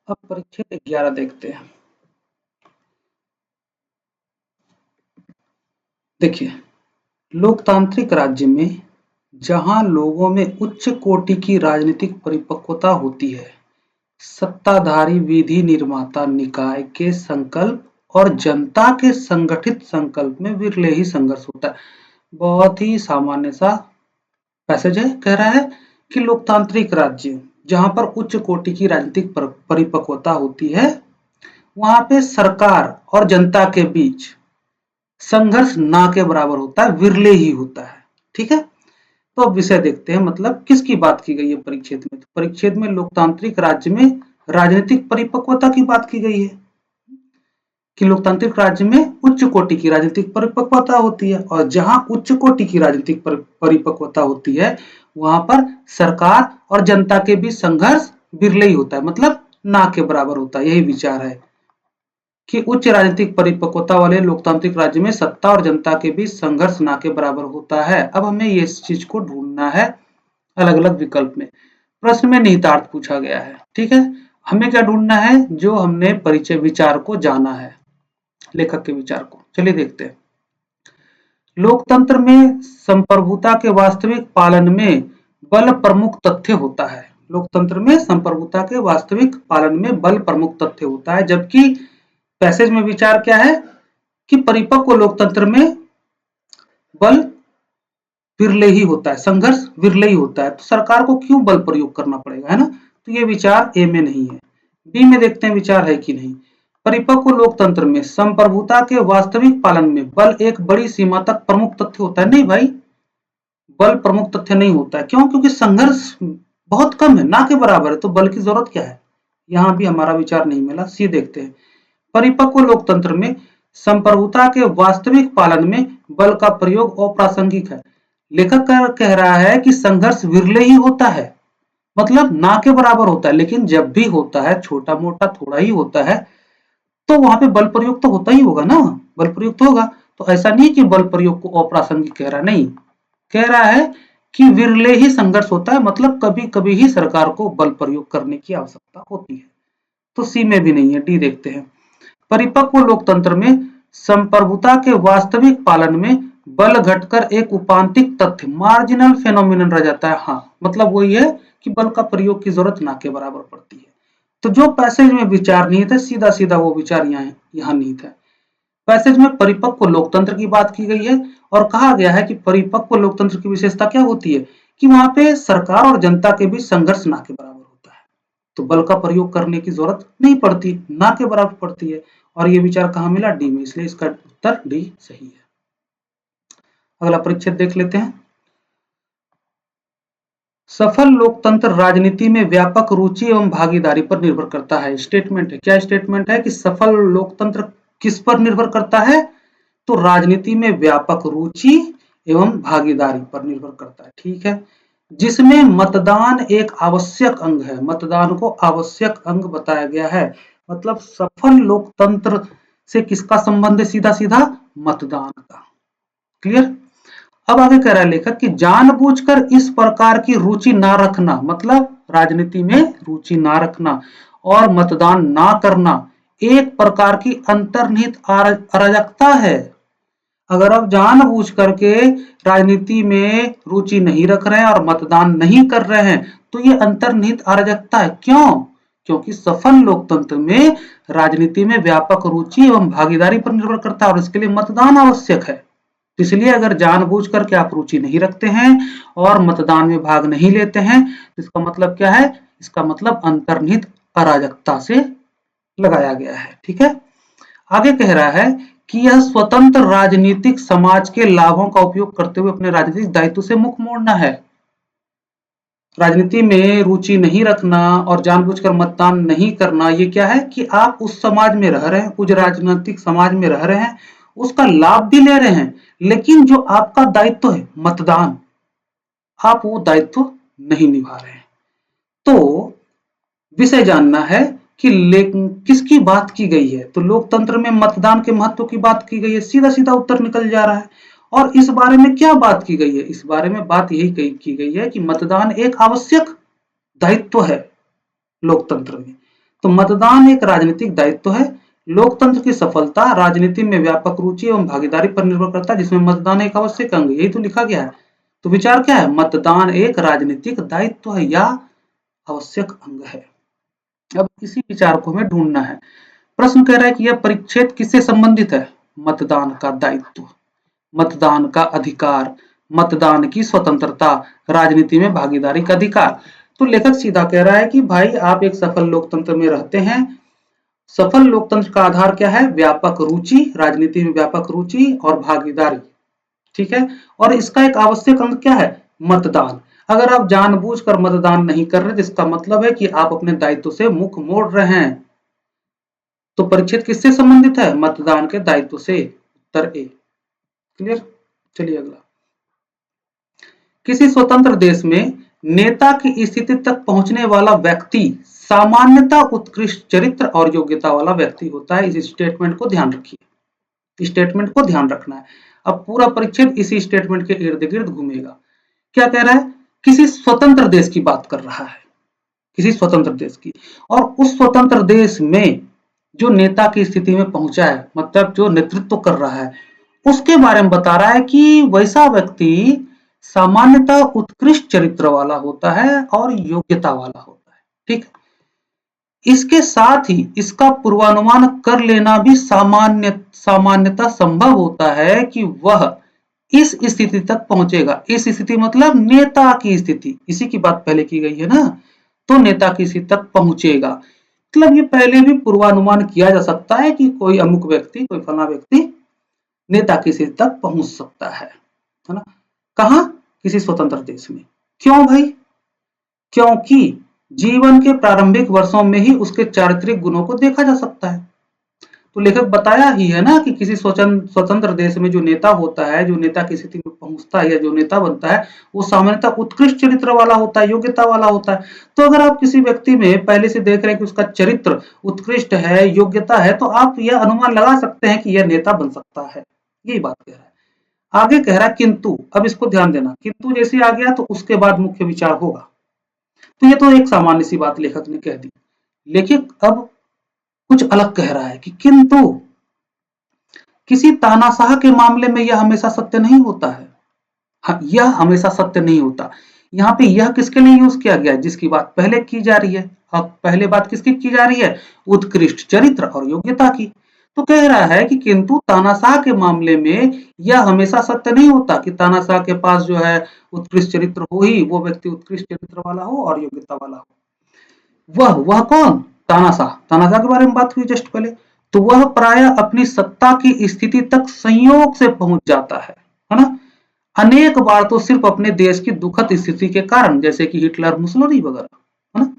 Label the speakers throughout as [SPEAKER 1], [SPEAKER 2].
[SPEAKER 1] अब परिच्छेद 11 देखते हैं। देखिए, लोकतांत्रिक राज्य में जहां लोगों में उच्च कोटि की राजनीतिक परिपक्वता होती है, सत्ताधारी विधि निर्माता निकाय के संकल्प और जनता के संगठित संकल्प में विरले ही संघर्ष होता है। बहुत ही सामान्य सा पैसेज है। कह रहा है कि लोकतांत्रिक राज्य जहां पर उच्च कोटि की राजनीतिक परिपक्वता होती है, वहां पे सरकार और जनता के बीच संघर्ष ना के बराबर होता है, विरले ही होता है। ठीक है, तो अब विषय देखते हैं, मतलब किसकी बात की गई है परिच्छेद में। तो परिच्छेद में लोकतांत्रिक राज्य में राजनीतिक परिपक्वता की बात की गई है कि लोकतांत्रिक राज्य में उच्च कोटि की राजनीतिक परिपक्वता होती है, और जहां उच्च कोटि की राजनीतिक परिपक्वता होती है, वहां पर सरकार और जनता के बीच संघर्ष विरले ही होता है, मतलब ना के बराबर होता है। यही विचार है कि उच्च राजनीतिक परिपक्वता वाले लोकतांत्रिक राज्य में सत्ता और जनता के बीच संघर्ष ना के बराबर होता है। अब हमें ये इस चीज को ढूंढना है अलग अलग विकल्प में। प्रश्न में निहितार्थ पूछा गया है। ठीक है, हमें क्या ढूंढना है? जो हमने परिचय विचार को जाना है, लेखक के विचार को। चलिए देखते हैं। लोकतंत्र में संप्रभुता के वास्तविक पालन में बल प्रमुख तथ्य होता है। लोकतंत्र में संप्रभुता के वास्तविक पालन में बल प्रमुख तथ्य होता है, जबकि पैसेज में विचार क्या है कि परिपक्व लोकतंत्र में बल विरले ही होता है, संघर्ष विरले ही होता है। तो सरकार को क्यों बल प्रयोग करना पड़ेगा, है ना? तो ये विचार ए में नहीं है। बी में देखते हैं विचार है कि नहीं। परिपक्व लोकतंत्र में संप्रभुता के वास्तविक पालन में बल एक बड़ी सीमा तक प्रमुख तथ्य होता है। नहीं भाई, बल प्रमुख तथ्य नहीं होता है। क्यों? क्योंकि संघर्ष बहुत कम है, ना के बराबर है, तो बल की जरूरत क्या है? यहां भी हमारा विचार नहीं मिला। सी देखते हैं। परिपक्व लोकतंत्र में संप्रभुता के वास्तविक पालन में बल का प्रयोग अप्रासंगिक है। लेखक कह रहा है कि संघर्ष विरले ही होता है, मतलब ना के बराबर होता है, लेकिन जब भी होता है छोटा मोटा थोड़ा ही होता है, तो वहां पे बल प्रयोग तो होता ही होगा ना, बल प्रयोग तो होगा। तो ऐसा नहीं कि बल प्रयोग को अप्रासंगिक कह रहा, नहीं, कह रहा है कि विरले ही संघर्ष होता है, मतलब कभी कभी ही सरकार को बल प्रयोग करने की आवश्यकता होती है। तो सी में भी नहीं है। डी देखते हैं। परिपक्व लोकतंत्र में संप्रभुता के वास्तविक पालन में बल घटकर एक उपांतिक तथ्य मार्जिनल फेनोमिनन रह जाता है। हाँ, मतलब वही है कि बल का प्रयोग की जरूरत ना के बराबर पड़ती है। तो जो पैसेज में विचार निहित है, सीधा सीधा वो विचार यहाँ निहित है। पैसेज में परिपक्व लोकतंत्र की बात की गई है और कहा गया है कि परिपक्व लोकतंत्र की विशेषता क्या होती है कि वहां पे सरकार और जनता के बीच संघर्ष ना के बराबर होता है, तो बल का प्रयोग करने की जरूरत नहीं पड़ती, ना के बराबर पड़ती है। और ये विचार कहाँ मिला? डी में, इसलिए इसका उत्तर डी सही है। अगला परिच्छेद देख लेते हैं। सफल लोकतंत्र राजनीति में व्यापक रुचि एवं भागीदारी पर निर्भर करता है। स्टेटमेंट है, क्या स्टेटमेंट है कि सफल लोकतंत्र किस पर निर्भर करता है? तो राजनीति में व्यापक रुचि एवं भागीदारी पर निर्भर करता है। ठीक है, जिसमें मतदान एक आवश्यक अंग है। मतदान को आवश्यक अंग बताया गया है, मतलब सफल लोकतंत्र से किसका संबंध है? सीधा सीधा मतदान का। क्लियर? अब आगे कह रहा है लेखक कि जानबूझकर इस प्रकार की रुचि ना रखना, मतलब राजनीति में रुचि ना रखना और मतदान ना करना एक प्रकार की अंतर्निहित अराजकता है। अगर आप जानबूझ करके राजनीति में रुचि नहीं रख रहे हैं और मतदान नहीं कर रहे हैं, तो ये अंतर्निहित अराजकता है। क्यों? क्योंकि सफल लोकतंत्र में राजनीति में व्यापक रुचि एवं भागीदारी पर निर्भर करता है और इसके लिए मतदान आवश्यक है। इसलिए अगर जानबूझ करके आप रुचि नहीं रखते हैं और मतदान में भाग नहीं लेते हैं, तो इसका मतलब क्या है? इसका मतलब अंतर्निहित अराजकता से लगाया गया है। ठीक है, आगे कह रहा है कि यह स्वतंत्र राजनीतिक समाज के लाभों का उपयोग करते हुए अपने राजनीतिक दायित्व से मुख मोड़ना है। राजनीति में रुचि नहीं रखना और जानबूझकर मतदान नहीं करना, ये क्या है कि आप उस समाज में रह रहे हैं, उस राजनीतिक समाज में रह रहे हैं, उसका लाभ भी ले रहे हैं, लेकिन जो आपका दायित्व है मतदान, आप वो दायित्व नहीं निभा रहे हैं। तो विषय जानना है कि किसकी बात की गई है? तो लोकतंत्र में मतदान के महत्व की बात की गई है। सीधा सीधा उत्तर निकल जा रहा है। और इस बारे में क्या बात की गई है? इस बारे में बात यही की गई है कि मतदान एक आवश्यक दायित्व है लोकतंत्र में। तो मतदान एक राजनीतिक दायित्व है। लोकतंत्र की सफलता राजनीति में व्यापक रुचि एवं भागीदारी पर निर्भर करता है, जिसमें मतदान एक आवश्यक अंग है। यही तो लिखा गया है। तो विचार क्या है? मतदान एक राजनीतिक दायित्व है या आवश्यक अंग है। अब इसी विचार को हमें ढूंढना है। प्रश्न कह रहा है कि यह परिच्छेद किससे संबंधित है? मतदान का दायित्व, मतदान का अधिकार, मतदान की स्वतंत्रता, राजनीति में भागीदारी का अधिकार। तो लेखक सीधा कह रहा है कि भाई आप एक सफल लोकतंत्र में रहते हैं। सफल लोकतंत्र का आधार क्या है? व्यापक रुचि, राजनीति में व्यापक रुचि और भागीदारी। ठीक है। और इसका एक आवश्यक अंग क्या है? मतदान। अगर आप जानबूझकर मतदान नहीं कर रहे, इसका मतलब है कि आप अपने दायित्व से मुख मोड़ रहे हैं। तो परिच्छेद किससे संबंधित है? मतदान के दायित्व से। उत्तर ए। क्लियर? चलिए अगला। किसी स्वतंत्र देश में नेता की स्थिति तक पहुंचने वाला व्यक्ति सामान्यतः उत्कृष्ट चरित्र और योग्यता वाला व्यक्ति होता है। इस स्टेटमेंट को ध्यान रखिए, स्टेटमेंट को ध्यान रखना है। अब पूरा परिच्छेद इसी स्टेटमेंट के इर्द गिर्द घूमेगा। क्या कह रहा है? किसी स्वतंत्र देश की बात कर रहा है, किसी स्वतंत्र देश की, और उस स्वतंत्र देश में जो नेता की स्थिति में पहुंचा है, मतलब जो नेतृत्व कर रहा है, उसके बारे में बता रहा है कि वैसा व्यक्ति सामान्यतः उत्कृष्ट चरित्र वाला होता है और योग्यता वाला होता है। ठीक। इसके साथ ही इसका पूर्वानुमान कर लेना भी सामान्यतः संभव होता है कि वह इस स्थिति तक पहुंचेगा। इस स्थिति मतलब नेता की स्थिति, इसी की बात पहले की गई है ना। तो नेता की स्थिति तक पहुंचेगा, मतलब ये पहले भी पूर्वानुमान किया जा सकता है कि कोई अमुक व्यक्ति, कोई फला व्यक्ति नेता की स्थिति तक पहुंच सकता है ना। कहां? किसी स्वतंत्र देश में। क्यों भाई? क्योंकि जीवन के प्रारंभिक वर्षों में ही उसके चारित्रिक गुणों को देखा जा सकता है। तो लेखक बताया ही है ना कि किसी स्वतंत्र देश में जो नेता होता है, जो नेता की स्थिति में पहुंचता है या जो नेता बनता है, वो सामान्यतः उत्कृष्ट चरित्र वाला होता है, योग्यता वाला होता है। तो अगर आप किसी व्यक्ति में पहले से देख रहे हैं कि उसका चरित्र उत्कृष्ट है, योग्यता है, तो आप यह अनुमान लगा सकते हैं कि यह नेता बन सकता है। यही बात कह रहा है। आगे कह रहा है किंतु, अब इसको ध्यान देना, किंतु जैसे आ गया तो उसके बाद मुख्य विचार होगा। तो ये तो एक सामान्य सी बात लेखक ने कह दी। लेखक अब कुछ अलग कह रहा है कि किंतु किसी तानाशाह के मामले में यह हमेशा सत्य नहीं होता है। हाँ, यह हमेशा सत्य नहीं होता। यहाँ पे यह किसके लिए यूज किया गया? जिसकी बात पहले की जा रही है। अब पहले बात किसकी की जा रही है? उत्कृष्ट चरित्र और योग्यता की। तो कह रहा है कि किंतु तानाशाह के मामले में यह हमेशा सत्य नहीं होता कि तानाशाह के पास जो है उत्कृष्ट चरित्र हो ही वो व्यक्ति उत्कृष्ट चरित्र वाला हो और योग्यता वाला हो। वह कौन? तानाशाह। तानाशाह के बारे में बात हुई जस्ट पहले। तो वह प्रायः अपनी सत्ता की स्थिति तक संयोग से पहुंच जाता है ना। अनेक बार तो सिर्फ अपने देश की दुखद स्थिति के कारण, जैसे कि हिटलर, मुसोलिनी वगैरह, है ना।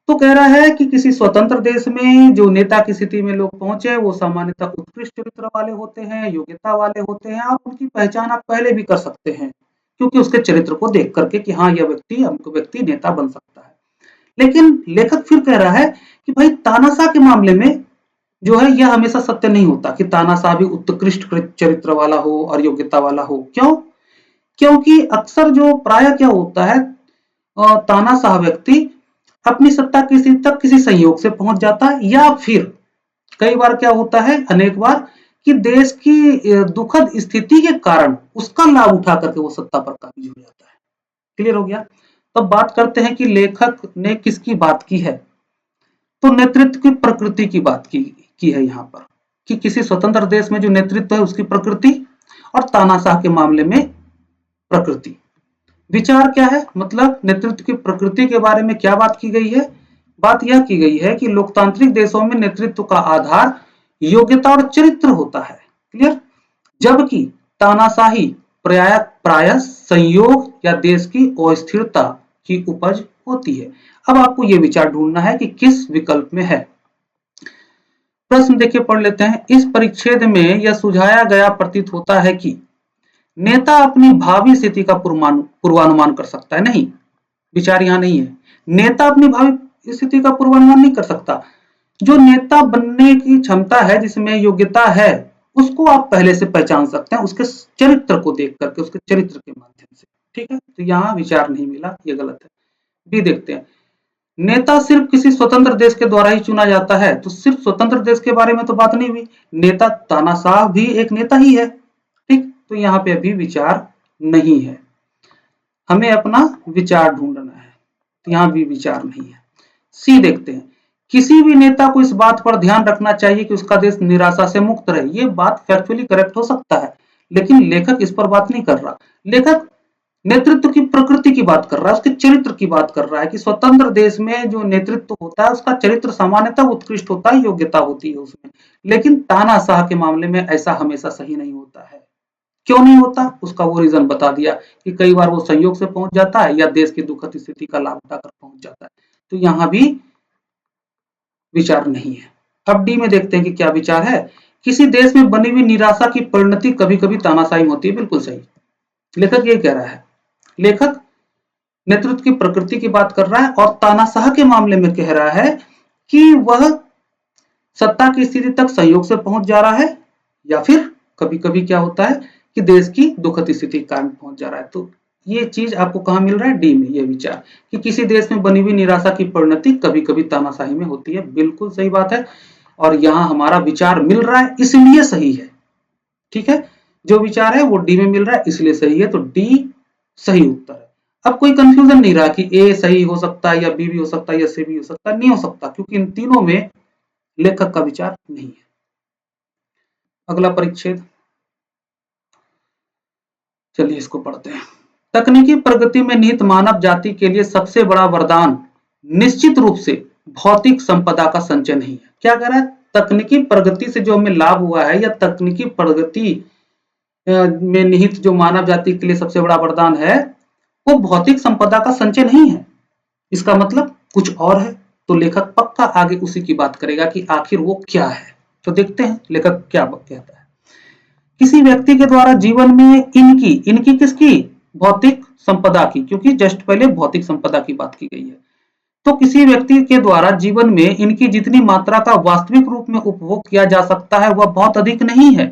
[SPEAKER 1] तो कह रहा है कि किसी स्वतंत्र देश में जो नेता की स्थिति में लोग पहुंचे वो सामान्यतः उत्कृष्ट चरित्र वाले होते हैं, योग्यता वाले होते हैं, और उनकी पहचान आप पहले भी कर सकते हैं क्योंकि उसके चरित्र को देख करके कि हाँ यह व्यक्ति, हमको व्यक्ति नेता बन सकता है। लेकिन लेखक फिर कह रहा है कि भाई तानाशाह के मामले में जो है यह हमेशा सत्य नहीं होता कि तानाशाह भी उत्कृष्ट चरित्र वाला हो और योग्यता वाला हो। क्यों? क्योंकि अक्सर जो प्रायः क्या होता है, तानाशाह व्यक्ति अपनी सत्ता की स्थिति तक किसी संयोग से पहुंच जाता है, या फिर कई बार क्या होता है, अनेक बार, कि देश की दुखद स्थिति के कारण उसका लाभ उठा करके वो सत्ता पर काबिज हो जाता है। क्लियर हो गया? तब बात करते हैं कि लेखक ने किसकी बात की है। तो नेतृत्व की प्रकृति की बात की है यहाँ पर, कि किसी स्वतंत्र देश में जो नेतृत्व है उसकी प्रकृति, और तानाशाह के मामले में प्रकृति। विचार क्या है? मतलब नेतृत्व की प्रकृति के बारे में क्या बात की गई है? बात यह की गई है कि लोकतांत्रिक देशों में नेतृत्व का आधार योग्यता और चरित्र होता है। क्लियर? जबकि तानाशाही प्रायः संयोग या देश की अस्थिरता की उपज होती है। अब आपको यह विचार ढूंढना है कि किस विकल्प में है। प्रश्न देखिए, पढ़ लेते हैं। इस परिच्छेद में यह सुझाया गया प्रतीत होता है कि नेता अपनी भावी स्थिति का पूर्वानुमान कर सकता है। नहीं, विचार यहां नहीं है। नेता अपनी भावी स्थिति का पूर्वानुमान नहीं कर सकता। जो नेता बनने की क्षमता है, जिसमें योग्यता है, उसको आप पहले से पहचान सकते हैं उसके चरित्र को देख करके, उसके चरित्र के माध्यम से। ठीक है, तो यहाँ विचार नहीं मिला, ये गलत है। बी देखते हैं। नेता सिर्फ किसी स्वतंत्र देश के द्वारा ही चुना जाता है, तो सिर्फ स्वतंत्र देश के बारे में तो बात नहीं हुई। नेता तानाशाह भी एक नेता ही है, ठीक। तो यहाँ पे अभी विचार नहीं है, हमें अपना विचार ढूंढना है, तो यहाँ भी विचार नहीं है। सी देखते हैं, किसी भी नेता को इस बात पर ध्यान रखना चाहिए कि उसका देश निराशा से मुक्त रहे। ये बात फैक्चुअली करेक्ट हो सकता है, लेकिन लेखक इस पर बात नहीं कर रहा। लेखक नेतृत्व की प्रकृति की बात कर रहा है, उसके चरित्र की बात कर रहा है कि स्वतंत्र देश में जो नेतृत्व होता है उसका चरित्र सामान्यतः उत्कृष्ट होता है, योग्यता होती है उसमें। लेकिन तानाशाह के मामले में ऐसा हमेशा सही नहीं होता है। क्यों नहीं होता, उसका वो रीजन बता दिया कि कई बार वो संयोग से पहुंच जाता है या देश की दुखद स्थिति का लाभ उठाकर पहुंच जाता है। तो यहाँ भी विचार नहीं है। अब डी में देखते हैं कि क्या विचार है। किसी देश में बनी हुई निराशा की परिणति कभी कभी तानाशाही होती है, बिल्कुल सही। लेखक ये कह रहा है, लेखक नेतृत्व की प्रकृति की बात कर रहा है और तानाशाह के मामले में कह रहा है कि वह सत्ता की स्थिति तक संयोग से पहुंच जा रहा है, या फिर कभी कभी क्या होता है कि देश की दुखद स्थिति के कारण पहुंच जा रहा है। तो ये चीज आपको कहाँ मिल रहा है, डी में, ये विचार कि किसी देश में बनी हुई निराशा की परिणति कभी कभी तानाशाही में होती है, बिल्कुल सही बात है। और यहाँ हमारा विचार मिल रहा है इसलिए सही है, ठीक है। जो विचार है वो डी में मिल रहा है इसलिए सही है, तो डी सही उत्तर है। अब कोई कंफ्यूजन नहीं रहा कि ए सही हो सकता है या बी भी हो सकता है या सी भी हो सकता है, नहीं हो सकता, क्योंकि इन तीनों में लेखक का विचार नहीं है। अगला परिच्छेद, चलिए इसको पढ़ते हैं। तकनीकी प्रगति में निहित मानव जाति के लिए सबसे बड़ा वरदान निश्चित रूप से भौतिक संपदा का संचय नहीं है। क्या कह रहा है, तकनीकी प्रगति से जो हमें लाभ हुआ है या तकनीकी प्रगति में निहित जो मानव जाति के लिए सबसे बड़ा वरदान है वो भौतिक संपदा का संचय नहीं है। इसका मतलब कुछ और है। तो लेखक पक्का आगे उसी की बात करेगा कि आखिर वो क्या है। तो देखते हैं लेखक क्या कहता है। किसी व्यक्ति के द्वारा जीवन में इनकी किसकी, भौतिक संपदा की, क्योंकि जस्ट पहले भौतिक संपदा की बात की गई है। तो किसी व्यक्ति के द्वारा जीवन में इनकी जितनी मात्रा का वास्तविक रूप में उपभोग किया जा सकता है वह बहुत अधिक नहीं है,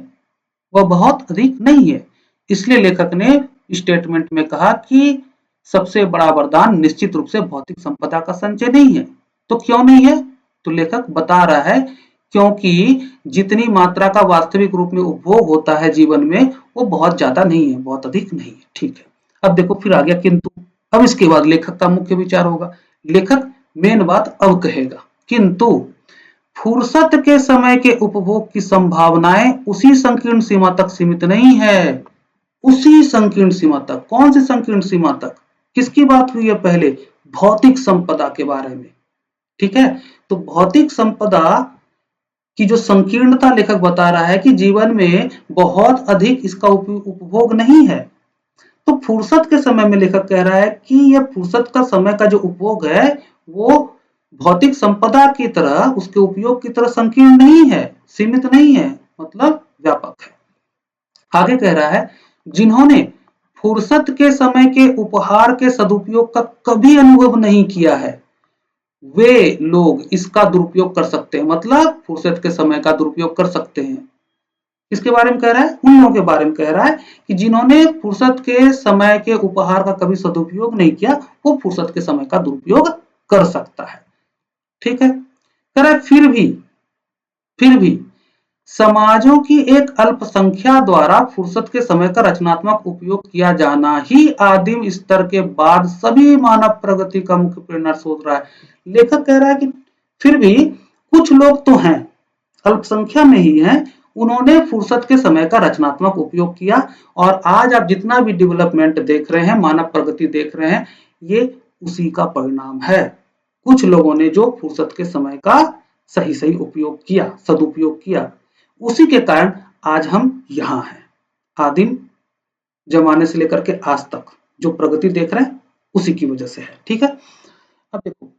[SPEAKER 1] वह बहुत अधिक नहीं है। इसलिए लेखक ने स्टेटमेंट में कहा कि सबसे बड़ा वरदान निश्चित रूप से भौतिक संपदा का संचय नहीं है। तो क्यों नहीं है, तो लेखक बता रहा है क्योंकि जितनी मात्रा का वास्तविक रूप में उपभोग होता है जीवन में वो बहुत ज्यादा नहीं है, बहुत अधिक नहीं है, ठीक है। अब देखो फिर आ गया किंतु। अब इसके बाद लेखक का मुख्य विचार होगा। लेखक मेन बात अब कहेगा, किंतु फुर्सत के समय के उपभोग की संभावनाएं उसी संकीर्ण सीमा तक सीमित नहीं है। उसी संकीर्ण सीमा तक, कौन सी संकीर्ण सीमा तक, किसकी बात हुई है पहले, भौतिक संपदा के बारे में, ठीक है। तो भौतिक संपदा की जो संकीर्णता लेखक बता रहा है कि जीवन में बहुत अधिक इसका उपभोग नहीं है। तो फुर्सत के समय में लेखक कह रहा है कि यह फुर्सत का समय का जो उपभोग है वो भौतिक संपदा की तरह, उसके उपयोग की तरह संकीर्ण नहीं है, सीमित नहीं है, मतलब व्यापक है। आगे कह रहा है, जिन्होंने फुर्सत के समय के उपहार के सदुपयोग का कभी अनुभव नहीं किया है वे लोग इसका दुरुपयोग कर सकते हैं, मतलब फुर्सत के समय का दुरुपयोग कर सकते हैं। किसके बारे में कह रहा है, उन लोगों के बारे में कह रहा है कि जिन्होंने फुर्सत के समय के उपहार का कभी सदुपयोग नहीं किया वो फुर्सत के समय का दुरुपयोग कर सकता है, ठीक है। कह रहा है फिर भी समाजों की एक अल्पसंख्या द्वारा फुर्सत के समय का रचनात्मक उपयोग किया जाना ही आदिम स्तर के बाद सभी मानव प्रगति का मुख्य प्रेरणा स्रोत रहा है। लेखक कह रहा है कि फिर भी कुछ लोग तो हैं, अल्पसंख्या में ही हैं, उन्होंने फुर्सत के समय का रचनात्मक उपयोग किया और आज आप जितना भी डेवलपमेंट देख रहे हैं, मानव प्रगति देख रहे हैं, ये उसी का परिणाम है। कुछ लोगों ने जो फुर्सत के समय का सही सही उपयोग किया, सदुपयोग किया, उसी के कारण आज हम यहां हैं। आदिम जमाने से लेकर के आज तक जो प्रगति देख रहे हैं उसी की वजह से है, ठीक है। अब देखो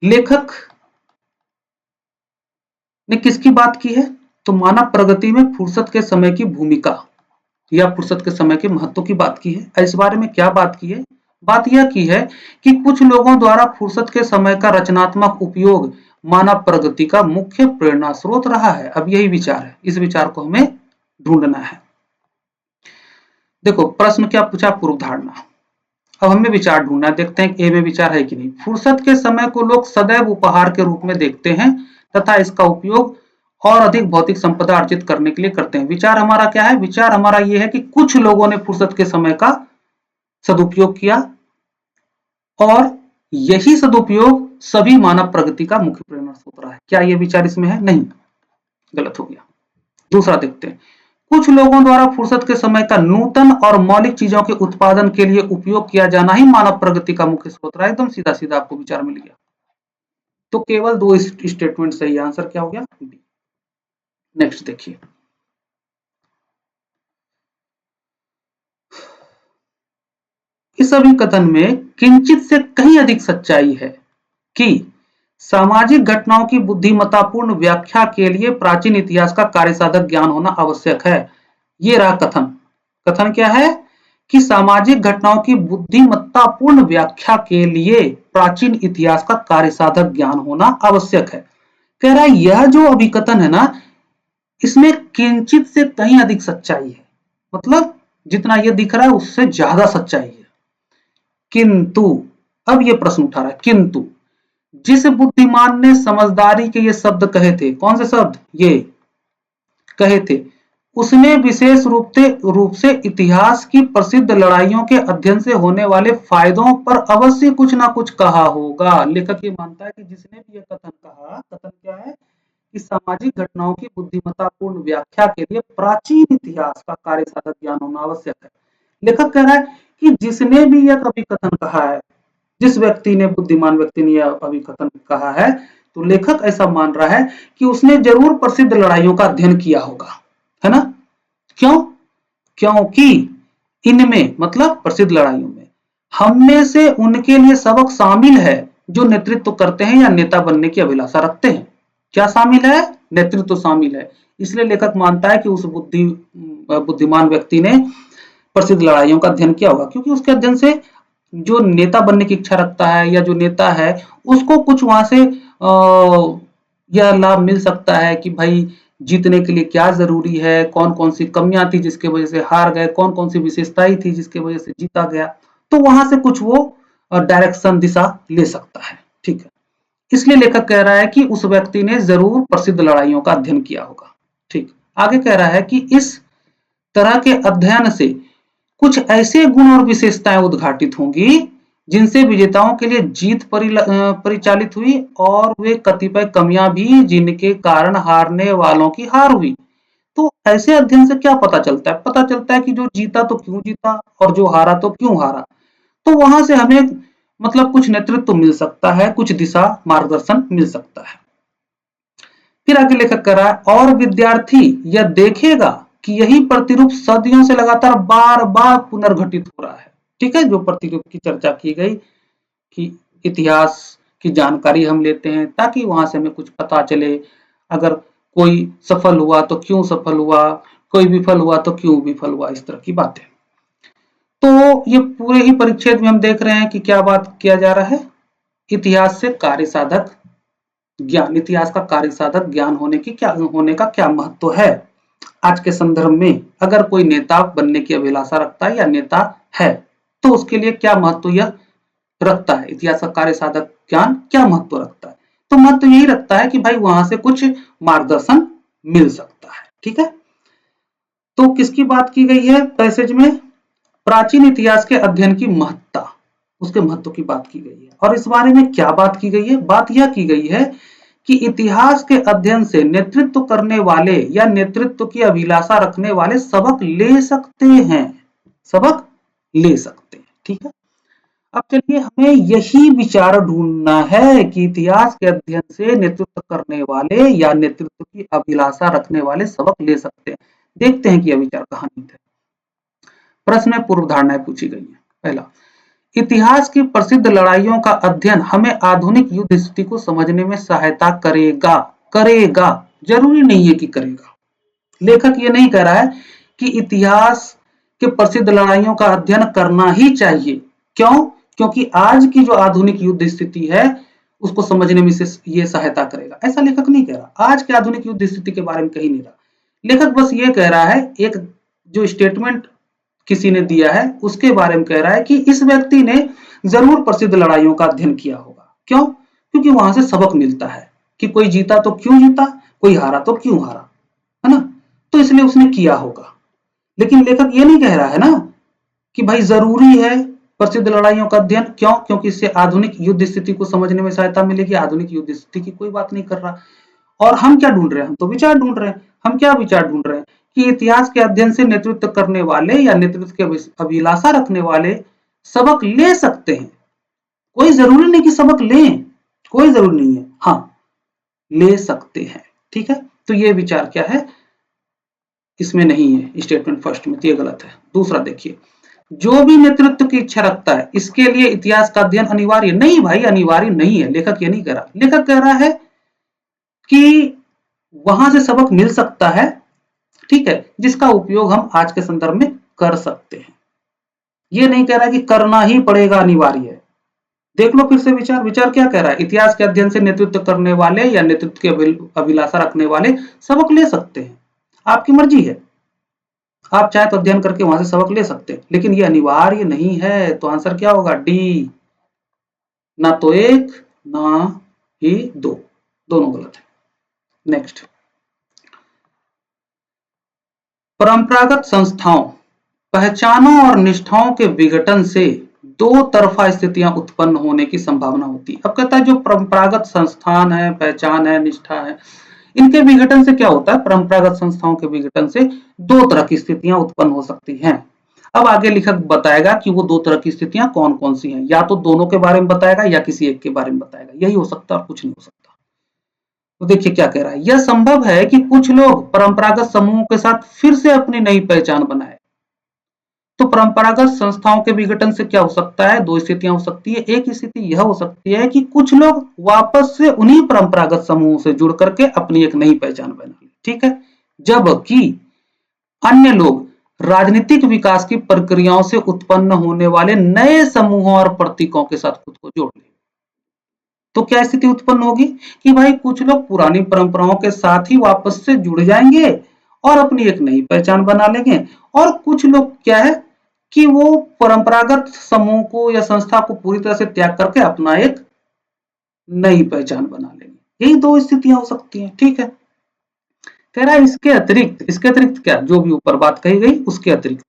[SPEAKER 1] लेखक ने किसकी बात की है, तो मानव प्रगति में फुर्सत के समय की भूमिका या फुर्सत के समय के महत्व की बात की है। इस बारे में क्या बात की है, बात यह की है कि कुछ लोगों द्वारा फुर्सत के समय का रचनात्मक उपयोग मानव प्रगति का मुख्य प्रेरणा स्रोत रहा है। अब यही विचार है, इस विचार को हमें ढूंढना है। देखो प्रश्न क्या पूछा, पूर्व धारणा। अब हमें विचार ढूंढना है, देखते हैं ए में विचार है कि नहीं। फुर्सत के समय को लोग सदैव उपहार के रूप में देखते हैं तथा इसका उपयोग और अधिक भौतिक संपदा अर्जित करने के लिए करते हैं। विचार हमारा क्या है? विचार हमारा ये है कि कुछ लोगों ने फुर्सत के समय का सदुपयोग किया और यही सदुपयोग सभी मानव प्रगति का मुख्य प्रेरणा स्रोत रहा है। क्या ये विचार इसमें है? नहीं, गलत हो गया। दूसरा देखते हैं, कुछ लोगों द्वारा फुर्सत के समय का नूतन और मौलिक चीजों के उत्पादन के लिए उपयोग किया जाना ही मानव प्रगति का मुख्य स्रोत रहा है। एकदम सीधा सीधा आपको विचार मिल गया। तो केवल दो स्टेटमेंट सही, आंसर क्या हो गया? बी। नेक्स्ट देखिए, इस अभिकथन में किंचित से कहीं अधिक सच्चाई है कि सामाजिक घटनाओं की बुद्धिमत्तापूर्ण व्याख्या के लिए प्राचीन इतिहास का कार्यसाधक ज्ञान होना आवश्यक है। ये रहा कथन। कथन क्या है? कि सामाजिक घटनाओं की बुद्धिमत्तापूर्ण व्याख्या के लिए प्राचीन इतिहास का कार्यसाधक ज्ञान होना आवश्यक है। कह रहा है यह जो अभिकथन है ना, इसमें किंचित से कहीं अधिक सच्चाई है, मतलब जितना ये दिख रहा है उससे ज्यादा सच्चाई है। किंतु अब ये प्रश्न उठा रहा है, किंतु जिस बुद्धिमान ने समझदारी के ये शब्द कहे थे, कौन से शब्द ये कहे थे, उसने विशेष रूप से इतिहास की प्रसिद्ध लड़ाइयों के अध्ययन से होने वाले फायदों पर अवश्य कुछ ना कुछ कहा होगा। लेखक ये मानता है कि जिसने भी ये कथन कहा, कथन क्या है कि सामाजिक घटनाओं की बुद्धिमत्तापूर्ण व्याख्या के लिए प्राचीन इतिहास का कार्यसाधक ज्ञान होना आवश्यक है। लेखक कह रहा है कि जिसने भी यह अभिकथन कहा है, जिस व्यक्ति ने, बुद्धिमान व्यक्ति ने यह अभिकथन कहा है, तो लेखक ऐसा मान रहा है कि उसने जरूर प्रसिद्ध लड़ाइयों का अध्ययन किया होगा, है ना? क्यों? क्योंकि इनमें, मतलब प्रसिद्ध लड़ाइयों में, हम में से उनके लिए सबक शामिल है जो नेतृत्व करते हैं या नेता बनने की अभिलाषा रखते हैं। क्या शामिल है? नेतृत्व शामिल है। इसलिए लेखक मानता है कि उस बुद्धिमान व्यक्ति ने प्रसिद्ध लड़ाइयों का अध्ययन किया होगा, क्योंकि उसके अध्ययन से जो नेता बनने की इच्छा रखता है या जो नेता है उसको कुछ वहां से यह लाभ मिल सकता है कि भाई जीतने के लिए क्या जरूरी है, कौन कौन सी कमियां थी जिसके वजह से हार गए, कौन कौन सी विशेषताएं थी जिसके वजह से जीता गया, तो वहां से कुछ वो डायरेक्शन, दिशा ले सकता है। ठीक है, इसलिए लेखक कह रहा है कि उस व्यक्ति ने जरूर प्रसिद्ध लड़ाइयों का अध्ययन किया होगा। ठीक, आगे कह रहा है कि इस तरह के अध्ययन से कुछ ऐसे गुण और विशेषताएं उद्घाटित होंगी जिनसे विजेताओं के लिए जीत परिचालित हुई और वे कतिपय कमियां भी जिनके कारण हारने वालों की हार हुई। तो ऐसे अध्ययन से क्या पता चलता है? पता चलता है कि जो जीता तो क्यों जीता और जो हारा तो क्यों हारा। तो वहां से हमें मतलब कुछ नेतृत्व मिल सकता है, कुछ दिशा मार्गदर्शन मिल सकता है। फिर आगे लेखक कर रहा है, और विद्यार्थी यह देखेगा कि यही प्रतिरूप सदियों से लगातार बार बार पुनर्घटित हो रहा है। ठीक है, जो प्रतिरूप की चर्चा की गई कि इतिहास की जानकारी हम लेते हैं ताकि वहां से हमें कुछ पता चले, अगर कोई सफल हुआ तो क्यों सफल हुआ, कोई विफल हुआ तो क्यों विफल हुआ, इस तरह की बातें। तो ये पूरे ही परिच्छेद में हम देख रहे हैं कि क्या बात किया जा रहा है, इतिहास से कार्य साधक ज्ञान, इतिहास का कार्य साधक ज्ञान होने का क्या महत्व है। आज के संदर्भ में अगर कोई नेता बनने की अभिलाषा रखता है या नेता है तो उसके लिए क्या महत्व यह रखता है, इतिहास का कार्य साधक ज्ञान क्या महत्व रखता है। तो महत्व यही रखता है कि भाई वहां से कुछ मार्गदर्शन मिल सकता है। ठीक है, तो किसकी बात की गई है पैसेज में? प्राचीन इतिहास के अध्ययन की महत्ता, उसके महत्व की बात की गई है। और इस बारे में क्या बात की गई है? बात यह की गई है कि इतिहास के अध्ययन से नेतृत्व करने वाले या नेतृत्व की अभिलाषा रखने वाले सबक ले सकते हैं, सबक ले सकते हैं। ठीक है, अब चलिए हमें यही विचार ढूंढना है कि इतिहास के अध्ययन से नेतृत्व करने वाले या नेतृत्व की अभिलाषा रखने वाले सबक ले सकते हैं। देखते हैं कि यह विचार कहां निहित है। प्रश्न में पूर्व धारणाएं पूछी गई है। पहला, इतिहास की प्रसिद्ध लड़ाइयों का अध्ययन हमें आधुनिक युद्ध स्थिति को समझने में सहायता करेगा। करेगा, जरूरी नहीं है कि करेगा। लेखक ये नहीं कह रहा है कि इतिहास के प्रसिद्ध लड़ाइयों का अध्ययन करना ही चाहिए। क्यों? क्योंकि आज की जो आधुनिक युद्ध स्थिति है उसको समझने में ये सहायता करेगा, ऐसा लेखक नहीं कह रहा। आज के आधुनिक युद्ध स्थिति के बारे में कही नहीं रहा। लेखक बस ये कह रहा है, एक जो स्टेटमेंट किसी ने दिया है उसके बारे में कह रहा है कि इस व्यक्ति ने जरूर प्रसिद्ध लड़ाइयों का अध्ययन किया होगा। क्यों? क्योंकि वहां से सबक मिलता है कि कोई जीता तो क्यों जीता, कोई हारा तो क्यों हारा, है ना? तो इसलिए उसने किया होगा। लेकिन लेखक ये नहीं कह रहा है ना कि भाई जरूरी है प्रसिद्ध लड़ाइयों का अध्ययन। क्यों? क्योंकि इससे आधुनिक युद्ध स्थिति को समझने में सहायता मिलेगी। आधुनिक युद्ध स्थिति की कोई बात नहीं कर रहा। और हम क्या ढूंढ रहे हैं? हम तो विचार ढूंढ रहे हैं। हम क्या विचार ढूंढ रहे हैं कि इतिहास के अध्ययन से नेतृत्व करने वाले या नेतृत्व की अभिलाषा रखने वाले सबक ले सकते हैं। कोई जरूरी नहीं कि सबक लें, कोई जरूरी नहीं है, हाँ ले सकते हैं। ठीक है, तो ये विचार क्या है, इसमें नहीं है स्टेटमेंट फर्स्ट में, तो ये गलत है। दूसरा देखिए, जो भी नेतृत्व की इच्छा रखता है इसके लिए इतिहास का अध्ययन अनिवार्य नहीं। भाई अनिवार्य नहीं है, लेखक ये नहीं कह रहा। लेखक कह रहा है कि वहां से सबक मिल सकता है, ठीक है, जिसका उपयोग हम आज के संदर्भ में कर सकते हैं। ये नहीं कह रहा कि करना ही पड़ेगा, अनिवार्य है। देख लो फिर से विचार, विचार क्या कह रहा है, इतिहास के अध्ययन से नेतृत्व करने वाले या नेतृत्व की अभिलाषा रखने वाले सबक ले सकते हैं। आपकी मर्जी है, आप चाहे तो अध्ययन करके वहां से सबक ले सकते हैं, लेकिन ये अनिवार्य नहीं है। तो आंसर क्या होगा? डी। ना तो एक ना ही दो, दोनों गलत है। नेक्स्ट, परंपरागत संस्थाओं, पहचानों और निष्ठाओं के विघटन से दो तरफा स्थितियां उत्पन्न होने की संभावना होती है। अब कहता है जो परंपरागत संस्थान है, पहचान है, निष्ठा है, इनके विघटन से क्या होता है? परंपरागत संस्थाओं के विघटन से दो तरह की स्थितियां उत्पन्न हो सकती हैं। अब आगे लेखक बताएगा कि वो दो तरह की स्थितियां कौन कौन सी हैं। या तो दोनों के बारे में बताएगा या किसी एक के बारे में बताएगा, यही हो सकता है और कुछ नहीं हो सकता। तो देखिए क्या कह रहा है, यह संभव है कि कुछ लोग परंपरागत समूहों के साथ फिर से अपनी नई पहचान बनाए। तो परंपरागत संस्थाओं के विघटन से क्या हो सकता है? दो स्थितियां हो सकती है। एक स्थिति यह हो सकती है कि कुछ लोग वापस से उन्हीं परंपरागत समूहों से जुड़ करके अपनी एक नई पहचान बना ले, ठीक है, जबकि अन्य लोग राजनीतिक विकास की प्रक्रियाओं से उत्पन्न होने वाले नए समूहों और प्रतीकों के साथ खुद को जोड़ ले। तो क्या स्थिति उत्पन्न होगी कि भाई कुछ लोग पुरानी परंपराओं के साथ ही वापस से जुड़ जाएंगे और अपनी एक नई पहचान बना लेंगे, और कुछ लोग क्या है कि वो परंपरागत समूह को या संस्था को पूरी तरह से त्याग करके अपना एक नई पहचान बना लेंगे। यही दो स्थितियां हो सकती हैं, ठीक है। कह रहा है इसके अतिरिक्त क्या, जो भी ऊपर बात कही गई उसके अतिरिक्त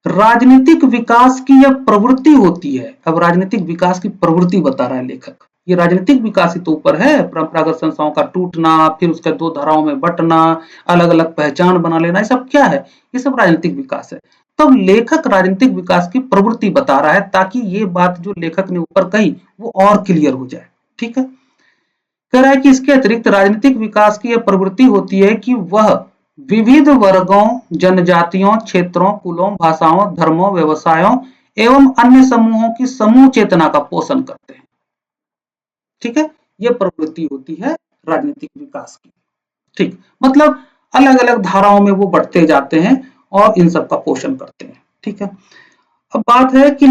[SPEAKER 1] राजनीतिक विकास की यह प्रवृत्ति होती है। अब राजनीतिक विकास की प्रवृत्ति बता रहा है लेखक। ये राजनीतिक विकास ही तो ऊपर है, परंपरागत संस्थाओं का टूटना, फिर उसके दो धाराओं में बंटना, अलग अलग पहचान बना लेना, ये सब क्या है? ये सब राजनीतिक विकास है। तब लेखक राजनीतिक विकास की प्रवृत्ति बता रहा है ताकि ये बात जो लेखक ने ऊपर कही वो और क्लियर हो जाए, ठीक है। कह रहा है कि इसके अतिरिक्त राजनीतिक विकास की यह प्रवृत्ति होती है कि वह विविध वर्गों, जनजातियों, क्षेत्रों, कुलों, भाषाओं, धर्मों, व्यवसायों एवं अन्य समूहों की समूह चेतना का पोषण करते हैं, ठीक है। यह प्रवृत्ति होती है राजनीतिक विकास की, ठीक। मतलब अलग अलग धाराओं में वो बढ़ते जाते हैं और इन सब का पोषण करते हैं, ठीक है। अब बात है कि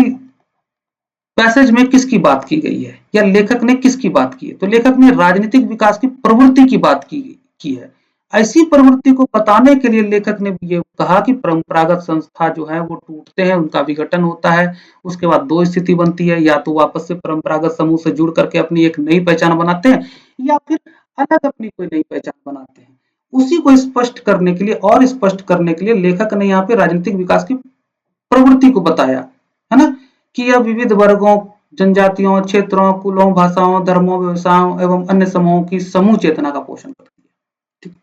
[SPEAKER 1] पैसेज में किसकी बात की गई है या लेखक ने किसकी बात की है? तो लेखक ने राजनीतिक विकास की प्रवृत्ति की बात की है। ऐसी प्रवृत्ति को बताने के लिए लेखक ने ये कहा कि परंपरागत संस्था जो है वो टूटते हैं, उनका विघटन होता है, उसके बाद दो स्थिति बनती है, या तो वापस से परंपरागत समूह से जुड़ करके अपनी एक नई पहचान बनाते हैं या फिर अलग अपनी कोई नई पहचान बनाते हैं। उसी को स्पष्ट करने के लिए और स्पष्ट करने के लिए लेखक ने यहाँ पे राजनीतिक विकास की प्रवृत्ति को बताया, है ना, कि यह विविध वर्गों, जनजातियों, क्षेत्रों, कुलों, भाषाओं, धर्मों, व्यवसायों एवं अन्य समूहों की समूह चेतना का पोषण करती है, ठीक।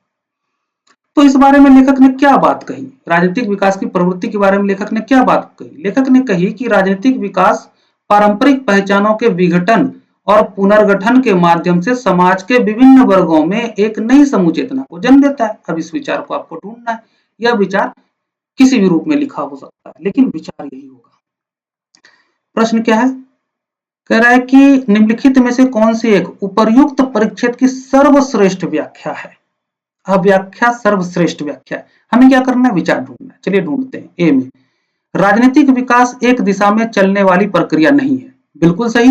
[SPEAKER 1] तो इस बारे में लेखक ने क्या बात कही? राजनीतिक विकास की प्रवृत्ति के बारे में लेखक ने क्या बात कही? लेखक ने कही कि राजनीतिक विकास पारंपरिक पहचानों के विघटन और पुनर्गठन के माध्यम से समाज के विभिन्न वर्गों में एक नई समूह चेतना को जन्म देता है। अब इस विचार को आपको ढूंढना है। यह विचार किसी भी रूप में लिखा हो सकता है, लेकिन विचार यही होगा। प्रश्न क्या है? कह रहा है कि निम्नलिखित में से कौन सी एक उपर्युक्त परिच्छेद की सर्वश्रेष्ठ व्याख्या है? अव्याख्या सर्वश्रेष्ठ व्याख्या है। हमें क्या करना है? विचार ढूंढना है। चलिए ढूंढते हैं। ए में, राजनीतिक विकास एक दिशा में चलने वाली प्रक्रिया नहीं है। बिल्कुल सही,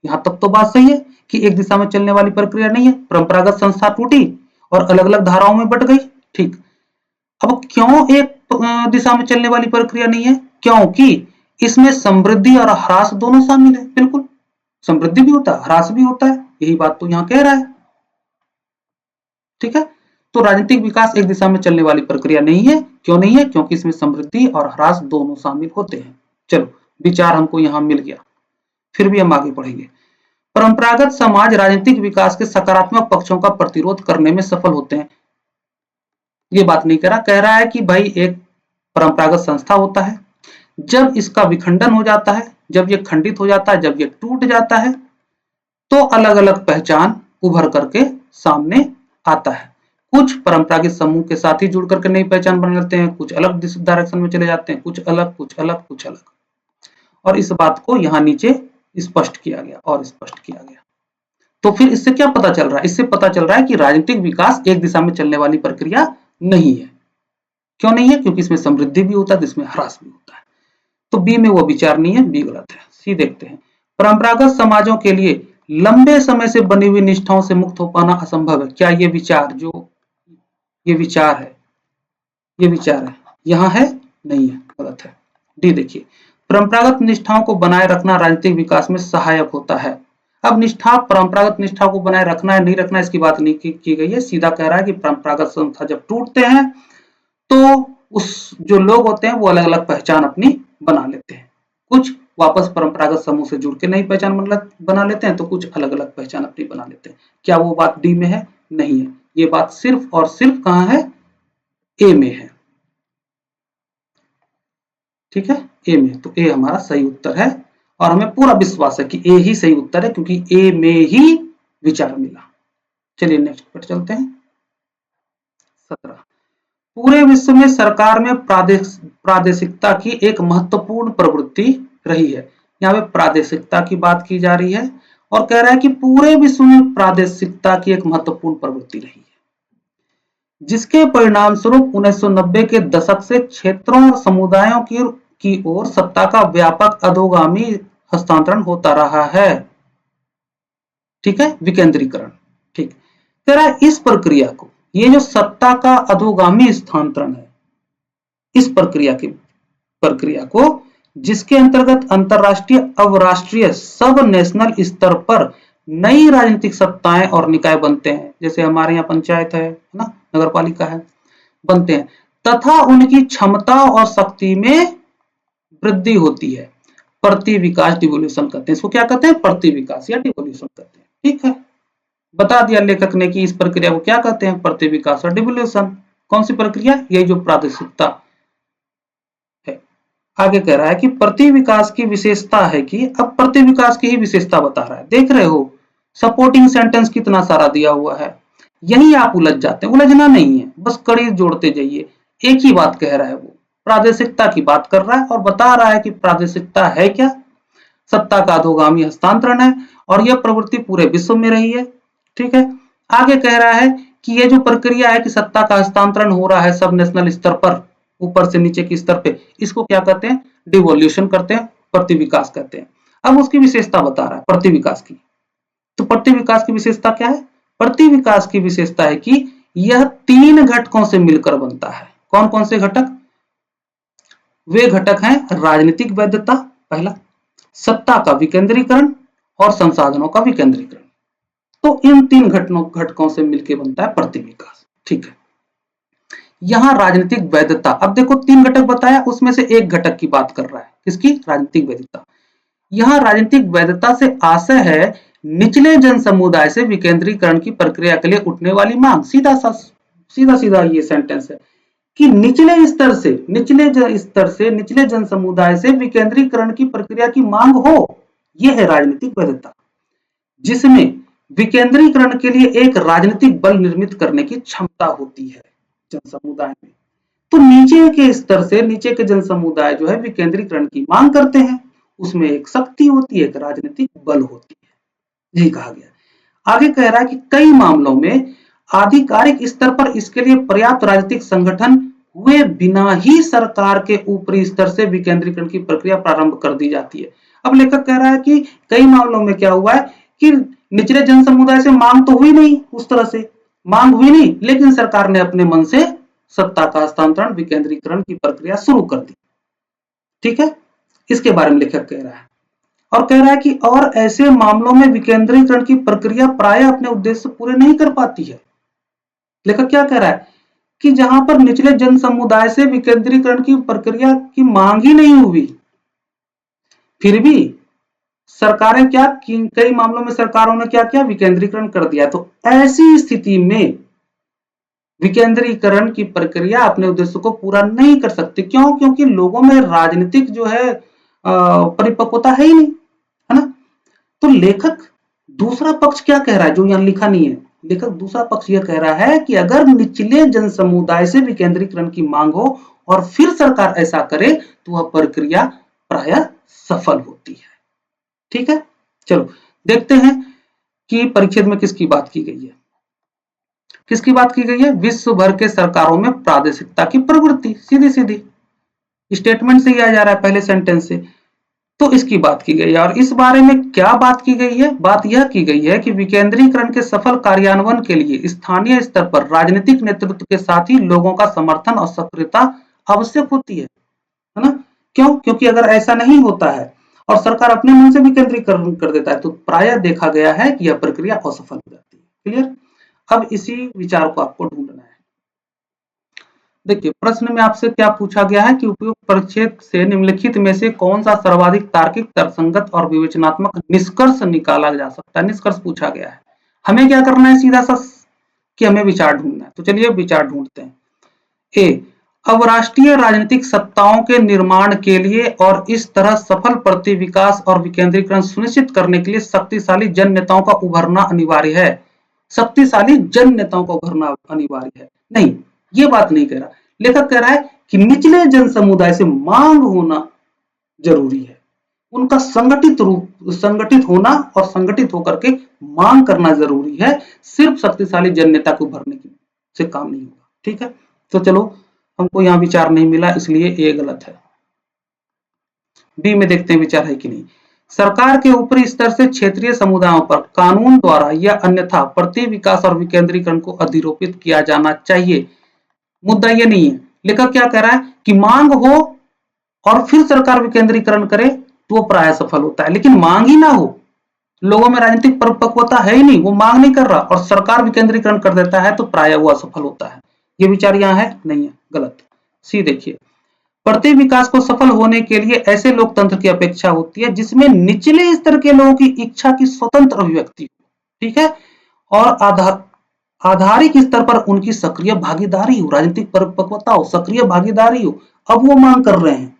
[SPEAKER 1] यहां तक तो बात सही है कि एक दिशा में चलने वाली प्रक्रिया नहीं है। परंपरागत संस्था टूटी और अलग अलग धाराओं में बट गई, ठीक। अब क्यों एक दिशा में चलने वाली प्रक्रिया नहीं है? क्योंकि इसमें समृद्धि और ह्रास दोनों शामिल है। बिल्कुल, समृद्धि भी होता है, ह्रास भी होता है, यही बात तो यहां कह रहा है। ठीक है, तो राजनीतिक विकास एक दिशा में चलने वाली प्रक्रिया नहीं है। क्यों नहीं है? क्योंकि इसमें समृद्धि और ह्रास दोनों शामिल होते हैं। चलो, विचार हमको यहां मिल गया, फिर भी हम आगे पढ़ेंगे। परंपरागत समाज राजनीतिक विकास के सकारात्मक पक्षों का प्रतिरोध करने में सफल होते हैं। ये बात नहीं कह रहा है कि भाई एक परंपरागत संस्था होता है, जब इसका विखंडन हो जाता है, जब ये खंडित हो जाता है, जब ये टूट जाता है, तो अलग अलग पहचान उभर करके सामने आता है। कुछ परंपरागत समूह के साथ ही जुड़ करके नई पहचान बना लेते हैं, कुछ अलग डायरेक्शन में चले जाते हैं, कुछ अलग कुछ अलग कुछ अलग। और इस बात को यहाँ नीचे स्पष्ट किया गया और स्पष्ट किया गया। तो फिर इससे क्या पता चल रहा है? इससे पता चल रहा है कि राजनीतिक विकास एक दिशा में चलने वाली प्रक्रिया नहीं है। क्यों नहीं है? क्योंकि इसमें समृद्धि भी होता है, इसमें ह्रास भी होता है। तो बी में वो विचार नहीं है, बी गलत है। सी देखते हैं। परंपरागत समाजों के लिए लंबे समय से बनी हुई निष्ठाओं से मुक्त हो पाना असंभव है। क्या ये विचार जो ये विचार है, ये विचार है यहां है? नहीं है, गलत है। डी देखिए, परंपरागत निष्ठाओं को बनाए रखना राजनीतिक विकास में सहायक होता है। अब निष्ठा, परंपरागत निष्ठा को बनाए रखना है नहीं रखना, इसकी बात नहीं की गई है। सीधा कह रहा है कि परंपरागत संस्था जब टूटते हैं तो उस जो लोग होते हैं वो अलग अलग पहचान अपनी बना लेते हैं। कुछ वापस परंपरागत समूह से जुड़ के नई पहचान बना लेते हैं, तो कुछ अलग अलग पहचान अपनी बना लेते हैं। क्या वो बात डी में है? नहीं है। ये बात सिर्फ और सिर्फ कहां है? ए में है। ठीक है, ए में। तो ए हमारा सही उत्तर है और हमें पूरा विश्वास है कि ए ही सही उत्तर है, क्योंकि ए में ही विचार मिला। चलिए नेक्स्ट पर चलते हैं। 17, पूरे विश्व में सरकार में प्रादेशिकता की एक महत्वपूर्ण प्रवृत्ति रही है। यहाँ पे प्रादेशिकता की बात की जा रही है और कह रहा है कि पूरे विश्व में प्रादेशिकता की एक महत्वपूर्ण प्रवृत्ति रही है, जिसके परिणाम स्वरूप 1990 के दशक से क्षेत्रों और समुदायों की ओर सत्ता का व्यापक अधोगामी हस्तांतरण होता रहा है। ठीक है, विकेंद्रीकरण। ठीक, कह रहा है इस प्रक्रिया को, ये जो सत्ता का अधोगामी स्थानांतरण है, इस प्रक्रिया को जिसके अंतर्गत अंतरराष्ट्रीय अब राष्ट्रीय सब नेशनल स्तर पर नई राजनीतिक सत्ताएं और निकाय बनते हैं, जैसे हमारे यहाँ पंचायत है ना, नगर पालिका है, बनते हैं, तथा उनकी क्षमता और शक्ति में वृद्धि होती है। प्रति विकास डिवोल्यूशन कहते हैं इसको। क्या कहते हैं? प्रति विकास या डिवोल्यूशन कहते हैं। ठीक है, बता दिया लेखक ने कि इस प्रक्रिया को क्या कहते हैं? प्रति विकास और डिवोल्यूशन। कौन सी प्रक्रिया? यही जो प्रादेशिकता है। आगे कह रहा है कि प्रति विकास की विशेषता है कि, अब प्रति विकास की ही विशेषता बता रहा है। देख रहे हो सपोर्टिंग सेंटेंस कितना सारा दिया हुआ है, यही आप उलझ जाते हैं। उलझना नहीं है, बस कड़ी जोड़ते जाइए। एक ही बात कह रहा है, वो प्रादेशिकता की बात कर रहा है और बता रहा है कि प्रादेशिकता है क्या? सत्ता का अधोगामी हस्तांतरण है और यह प्रवृत्ति पूरे विश्व में रही है। ठीक है, आगे कह रहा है कि ये जो प्रक्रिया है कि सत्ता का हस्तांतरण हो रहा है सब नेशनल स्तर पर, ऊपर से नीचे के स्तर पे, इसको क्या कहते हैं? डिवोल्यूशन करते हैं, प्रति विकास कहते हैं। अब उसकी विशेषता बता रहा है प्रति विकास की। तो प्रति विकास की विशेषता क्या है? प्रति विकास की विशेषता है कि यह 3 घटकों से मिलकर बनता है। कौन कौन से घटक? वे घटक हैं राजनीतिक वैधता पहला, सत्ता का विकेंद्रीकरण और संसाधनों का विकेंद्रीकरण। तो इन 3 घटकों से मिलकर बनता है प्रति विकास। ठीक है, यहां राजनीतिक वैधता, अब देखो 3 घटक बताया, उसमें से एक घटक की बात कर रहा है। किसकी? राजनीतिक वैधता। यहां राजनीतिक वैधता से आशय है निचले जन समुदाय से विकेंद्रीकरण की प्रक्रिया के लिए उठने वाली मांग। सीधा ये सेंटेंस है कि निचले स्तर से, निचले जन समुदाय से विकेंद्रीकरण की प्रक्रिया की मांग हो, यह है राजनीतिक वैधता, जिसमें विकेंद्रीकरण के लिए एक राजनीतिक बल निर्मित करने की क्षमता होती है जन समुदाय में। तो नीचे के स्तर से, नीचे के जन समुदाय जो है विकेंद्रीकरण की मांग करते हैं, उसमें एक शक्ति होती है, एक राजनीतिक बल होती है, यही कहा गया। आगे कह रहा है कि कई मामलों में आधिकारिक स्तर पर इसके लिए पर्याप्त राजनीतिक संगठन हुए बिना ही सरकार के ऊपरी स्तर से विकेंद्रीकरण की प्रक्रिया प्रारंभ कर दी जाती है। अब लेखक कह रहा है कि कई मामलों में क्या हुआ है कि निचले जन समुदाय से मांग तो हुई नहीं, उस तरह से मांग हुई नहीं, लेकिन सरकार ने अपने मन से सत्ता का हस्तांतरण, विकेंद्रीकरण की प्रक्रिया शुरू कर दी। ठीक है, इसके बारे में लेखक कह रहा है और कह रहा है कि और ऐसे मामलों में विकेंद्रीकरण की प्रक्रिया प्राय अपने उद्देश्य पूरे नहीं कर पाती है। लेखक क्या कह रहा है कि जहां पर निचले जन समुदाय से विकेंद्रीकरण की प्रक्रिया की मांग ही नहीं हुई, फिर भी सरकारें क्या, कई मामलों में सरकारों ने क्या किया, विकेंद्रीकरण कर दिया। तो ऐसी स्थिति में विकेंद्रीकरण की प्रक्रिया अपने उद्देश्य को पूरा नहीं कर सकती। क्यों? क्योंकि लोगों में राजनीतिक जो है परिपक्वता है ही नहीं, है ना। तो लेखक दूसरा पक्ष क्या कह रहा है जो यहां लिखा नहीं है। लेखक दूसरा पक्ष यह कह रहा है कि अगर निचले जन समुदाय से विकेंद्रीकरण की मांग हो और फिर सरकार ऐसा करे तो वह प्रक्रिया प्रायः सफल होती है। ठीक है, चलो देखते हैं कि परिच्छेद में किसकी बात की गई है। किसकी बात की गई है? विश्व भर के सरकारों में प्रादेशिकता की प्रवृत्ति। सीधी सीधी स्टेटमेंट से ही आ जा रहा है पहले सेंटेंस से। तो इसकी बात की गई है और इस बारे में क्या बात की गई है? बात यह की गई है कि विकेंद्रीकरण के सफल कार्यान्वयन के लिए स्थानीय स्तर पर राजनीतिक नेतृत्व के साथ ही लोगों का समर्थन और सक्रियता आवश्यक होती है ना। क्यों? क्योंकि अगर ऐसा नहीं होता है और सरकार अपने मन से विकेंद्रीकरण कर देता है तो प्रायः देखा गया है कि यह प्रक्रिया असफल हो जाती है। क्लियर? अब इसी विचार को आपको ढूंढना है। देखिए, प्रश्न में आपसे क्या पूछा गया है कि उपयुक्त परिच्छेद से निम्नलिखित में से कौन सा सर्वाधिक तार्किक, तर्कसंगत और विवेचनात्मक निष्कर्ष निकाला जा सकता है। निष्कर्ष पूछा गया है। हमें क्या करना है? सीधा सा कि हमें विचार ढूंढना है। तो चलिए विचार ढूंढते हैं। ए, अब राष्ट्रीय राजनीतिक सत्ताओं के निर्माण के लिए और इस तरह सफल प्रति विकास और विकेंद्रीकरण सुनिश्चित करने के लिए शक्तिशाली जन नेताओं का उभरना अनिवार्य है। शक्तिशाली जन नेताओं का उभरना अनिवार्य है। नहीं, ये बात नहीं कह रहा। लेखक कह रहा है कि निचले जन समुदाय से मांग होना जरूरी है। उनका संगठित होना और संगठित होकर के मांग करना जरूरी है। सिर्फ शक्तिशाली जन नेता को उभरने की से काम नहीं होगा। ठीक है, तो चलो, हमको यहाँ विचार नहीं मिला इसलिए ए गलत है। बी में देखते हैं विचार है कि नहीं। सरकार के ऊपरी स्तर से क्षेत्रीय समुदायों पर कानून द्वारा या अन्यथा प्रति विकास और विकेंद्रीकरण को अधिरोपित किया जाना चाहिए। मुद्दा ये नहीं है। लेखक क्या कह रहा है कि मांग हो और फिर सरकार विकेंद्रीकरण करे तो वो प्राय सफल होता है। लेकिन मांग ही ना हो, लोगों में राजनीतिक परिपक्वता है ही नहीं, वो मांग नहीं कर रहा और सरकार विकेंद्रीकरण कर देता है तो प्राय वो असफल होता है। ये विचार यहाँ है? नहीं है, गलत। सी देखिए, प्रति विकास को सफल होने के लिए ऐसे लोकतंत्र की अपेक्षा होती है जिसमें निचले स्तर के लोगों की इच्छा की स्वतंत्र अभिव्यक्ति हो। ठीक है, और आधारिक स्तर पर उनकी सक्रिय भागीदारी हो, राजनीतिक परिपक्वता हो, सक्रिय भागीदारी हो। अब वो मांग कर रहे हैं,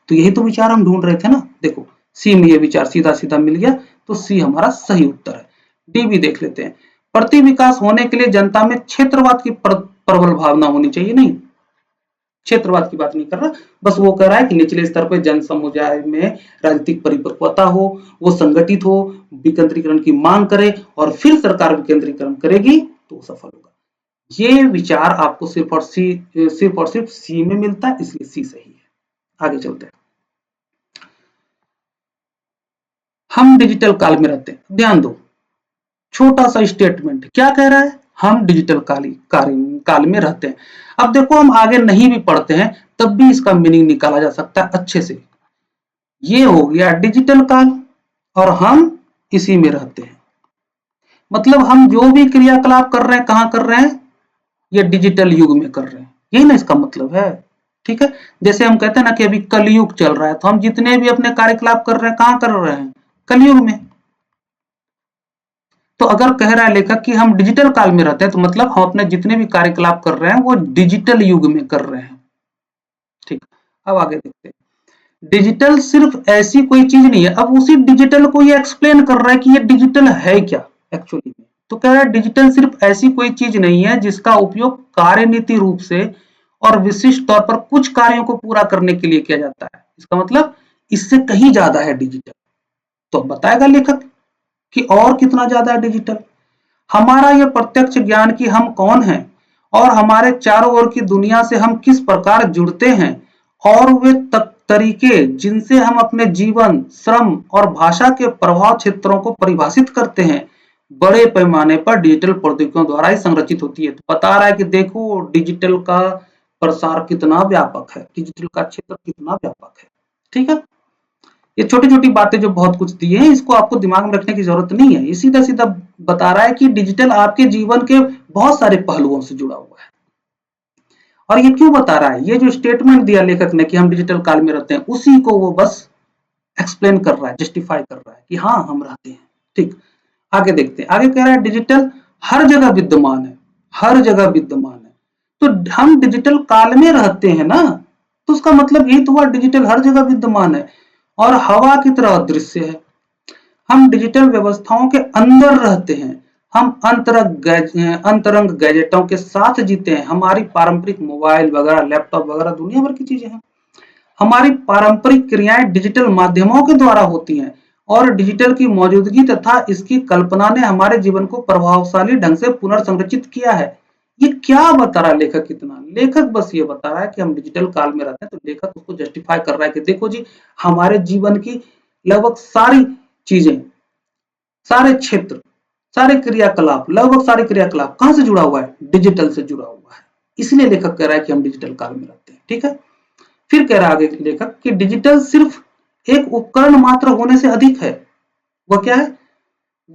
[SPEAKER 1] तो यही तो विचार हम ढूंढ रहे थे ना। देखो, सी में ये विचार सीधा सीधा मिल गया, तो सी हमारा सही उत्तर है। डी भी देख लेते हैं। प्रति विकास होने के लिए जनता में क्षेत्रवाद की प्रबल भावना होनी चाहिए। नहीं, क्षेत्रवाद की बात नहीं कर रहा, बस वो कह रहा है कि निचले स्तर पर जन समुदाय में राजनीतिक परिपक्वता हो, वो संगठित हो, विकेंद्रीकरण की मांग करे और फिर सरकार विकेंद्रीकरण करेगी तो सफल होगा। ये विचार आपको सिर्फ और सिर्फ सी में मिलता है, इसलिए सी सही है। आगे चलते हैं। हम डिजिटल काल में रहते हैं। ध्यान दो, छोटा सा स्टेटमेंट क्या कह रहा है? हम डिजिटल काल में रहते हैं। अब देखो, हम आगे नहीं भी पढ़ते हैं तब भी इसका मीनिंग निकाला जा सकता है अच्छे से। ये हो गया डिजिटल काल और हम इसी में रहते हैं। मतलब हम जो भी क्रियाकलाप कर रहे हैं कहां कर रहे हैं? ये डिजिटल युग में कर रहे हैं। यही ना इसका मतलब है। ठीक है, जैसे हम कहते हैं ना कि अभी कलयुग चल रहा है, तो हम जितने भी अपने कार्यकलाप कर रहे हैं कहां कर रहे हैं? कलयुग में। तो अगर कह रहा है लेखक कि हम डिजिटल काल में रहते हैं तो मतलब हम अपने जितने भी कार्यकलाप कर रहे हैं वो डिजिटल युग में कर रहे हैं। ठीक, अब आगे देखते हैं। डिजिटल सिर्फ ऐसी कोई चीज नहीं है। अब उसी डिजिटल को ये एक्सप्लेन कर रहा है कि ये डिजिटल है क्या एक्चुअली में। तो कह रहा है डिजिटल सिर्फ ऐसी कोई चीज नहीं है जिसका उपयोग कार्यनीति रूप से और विशिष्ट तौर पर कुछ कार्यों को पूरा करने के लिए किया जाता है। इसका मतलब इससे कहीं ज्यादा है डिजिटल। तो बताएगा लेखक कि और कितना ज्यादा है डिजिटल। हमारा यह प्रत्यक्ष ज्ञान कि हम कौन हैं और हमारे चारों ओर की दुनिया से हम किस प्रकार जुड़ते हैं और वे तरीके जिनसे हम अपने जीवन, श्रम और भाषा के प्रभाव क्षेत्रों को परिभाषित करते हैं, बड़े पैमाने पर डिजिटल प्रौद्योगिकियों द्वारा ही संरचित होती है। तो बता रहा है कि देखो डिजिटल का प्रसार कितना व्यापक है, डिजिटल का क्षेत्र कितना व्यापक है। ठीक है, ये छोटी छोटी बातें जो बहुत कुछ दी है, इसको आपको दिमाग में रखने की जरूरत नहीं है। ये सीधा सीधा बता रहा है कि डिजिटल आपके जीवन के बहुत सारे पहलुओं से जुड़ा हुआ है। और ये क्यों बता रहा है, ये जो स्टेटमेंट दिया लेखक ने कि हम डिजिटल काल में रहते हैं, उसी को वो बस एक्सप्लेन कर रहा है, जस्टिफाई कर रहा है कि हाँ हम रहते हैं। ठीक, आगे देखते हैं। आगे कह रहा है डिजिटल हर जगह विद्यमान है, हर जगह विद्यमान है। तो हम डिजिटल काल में रहते हैं ना, तो उसका मतलब यही तो हुआ, डिजिटल हर जगह विद्यमान है और हवा की तरह अदृश्य है। हम डिजिटल व्यवस्थाओं के अंदर रहते हैं, हम अंतरंग गैजेटों के साथ जीते हैं। हमारी पारंपरिक मोबाइल वगैरह, लैपटॉप वगैरह दुनिया भर की चीजें हैं। हमारी पारंपरिक क्रियाएं डिजिटल माध्यमों के द्वारा होती हैं और डिजिटल की मौजूदगी तथा इसकी कल्पना ने हमारे जीवन को प्रभावशाली ढंग से पुनर्संरचित किया है। ये क्या बता रहा है लेखक? कितना लेखक बस ये बता रहा है कि हम डिजिटल काल में रहते हैं, तो लेखक उसको जस्टिफाई कर रहा है कि देखो जी, हमारे जीवन की लगभग सारी चीजें, सारे क्षेत्र, सारे क्रियाकलाप, लगभग सारे क्रियाकलाप कहां से जुड़ा हुआ है? डिजिटल से जुड़ा हुआ है। इसलिए लेखक कह रहा है कि हम डिजिटल काल में रहते हैं। ठीक है, फिर कह रहा है आगे लेखक कि डिजिटल सिर्फ एक उपकरण मात्र होने से अधिक है। वह क्या है?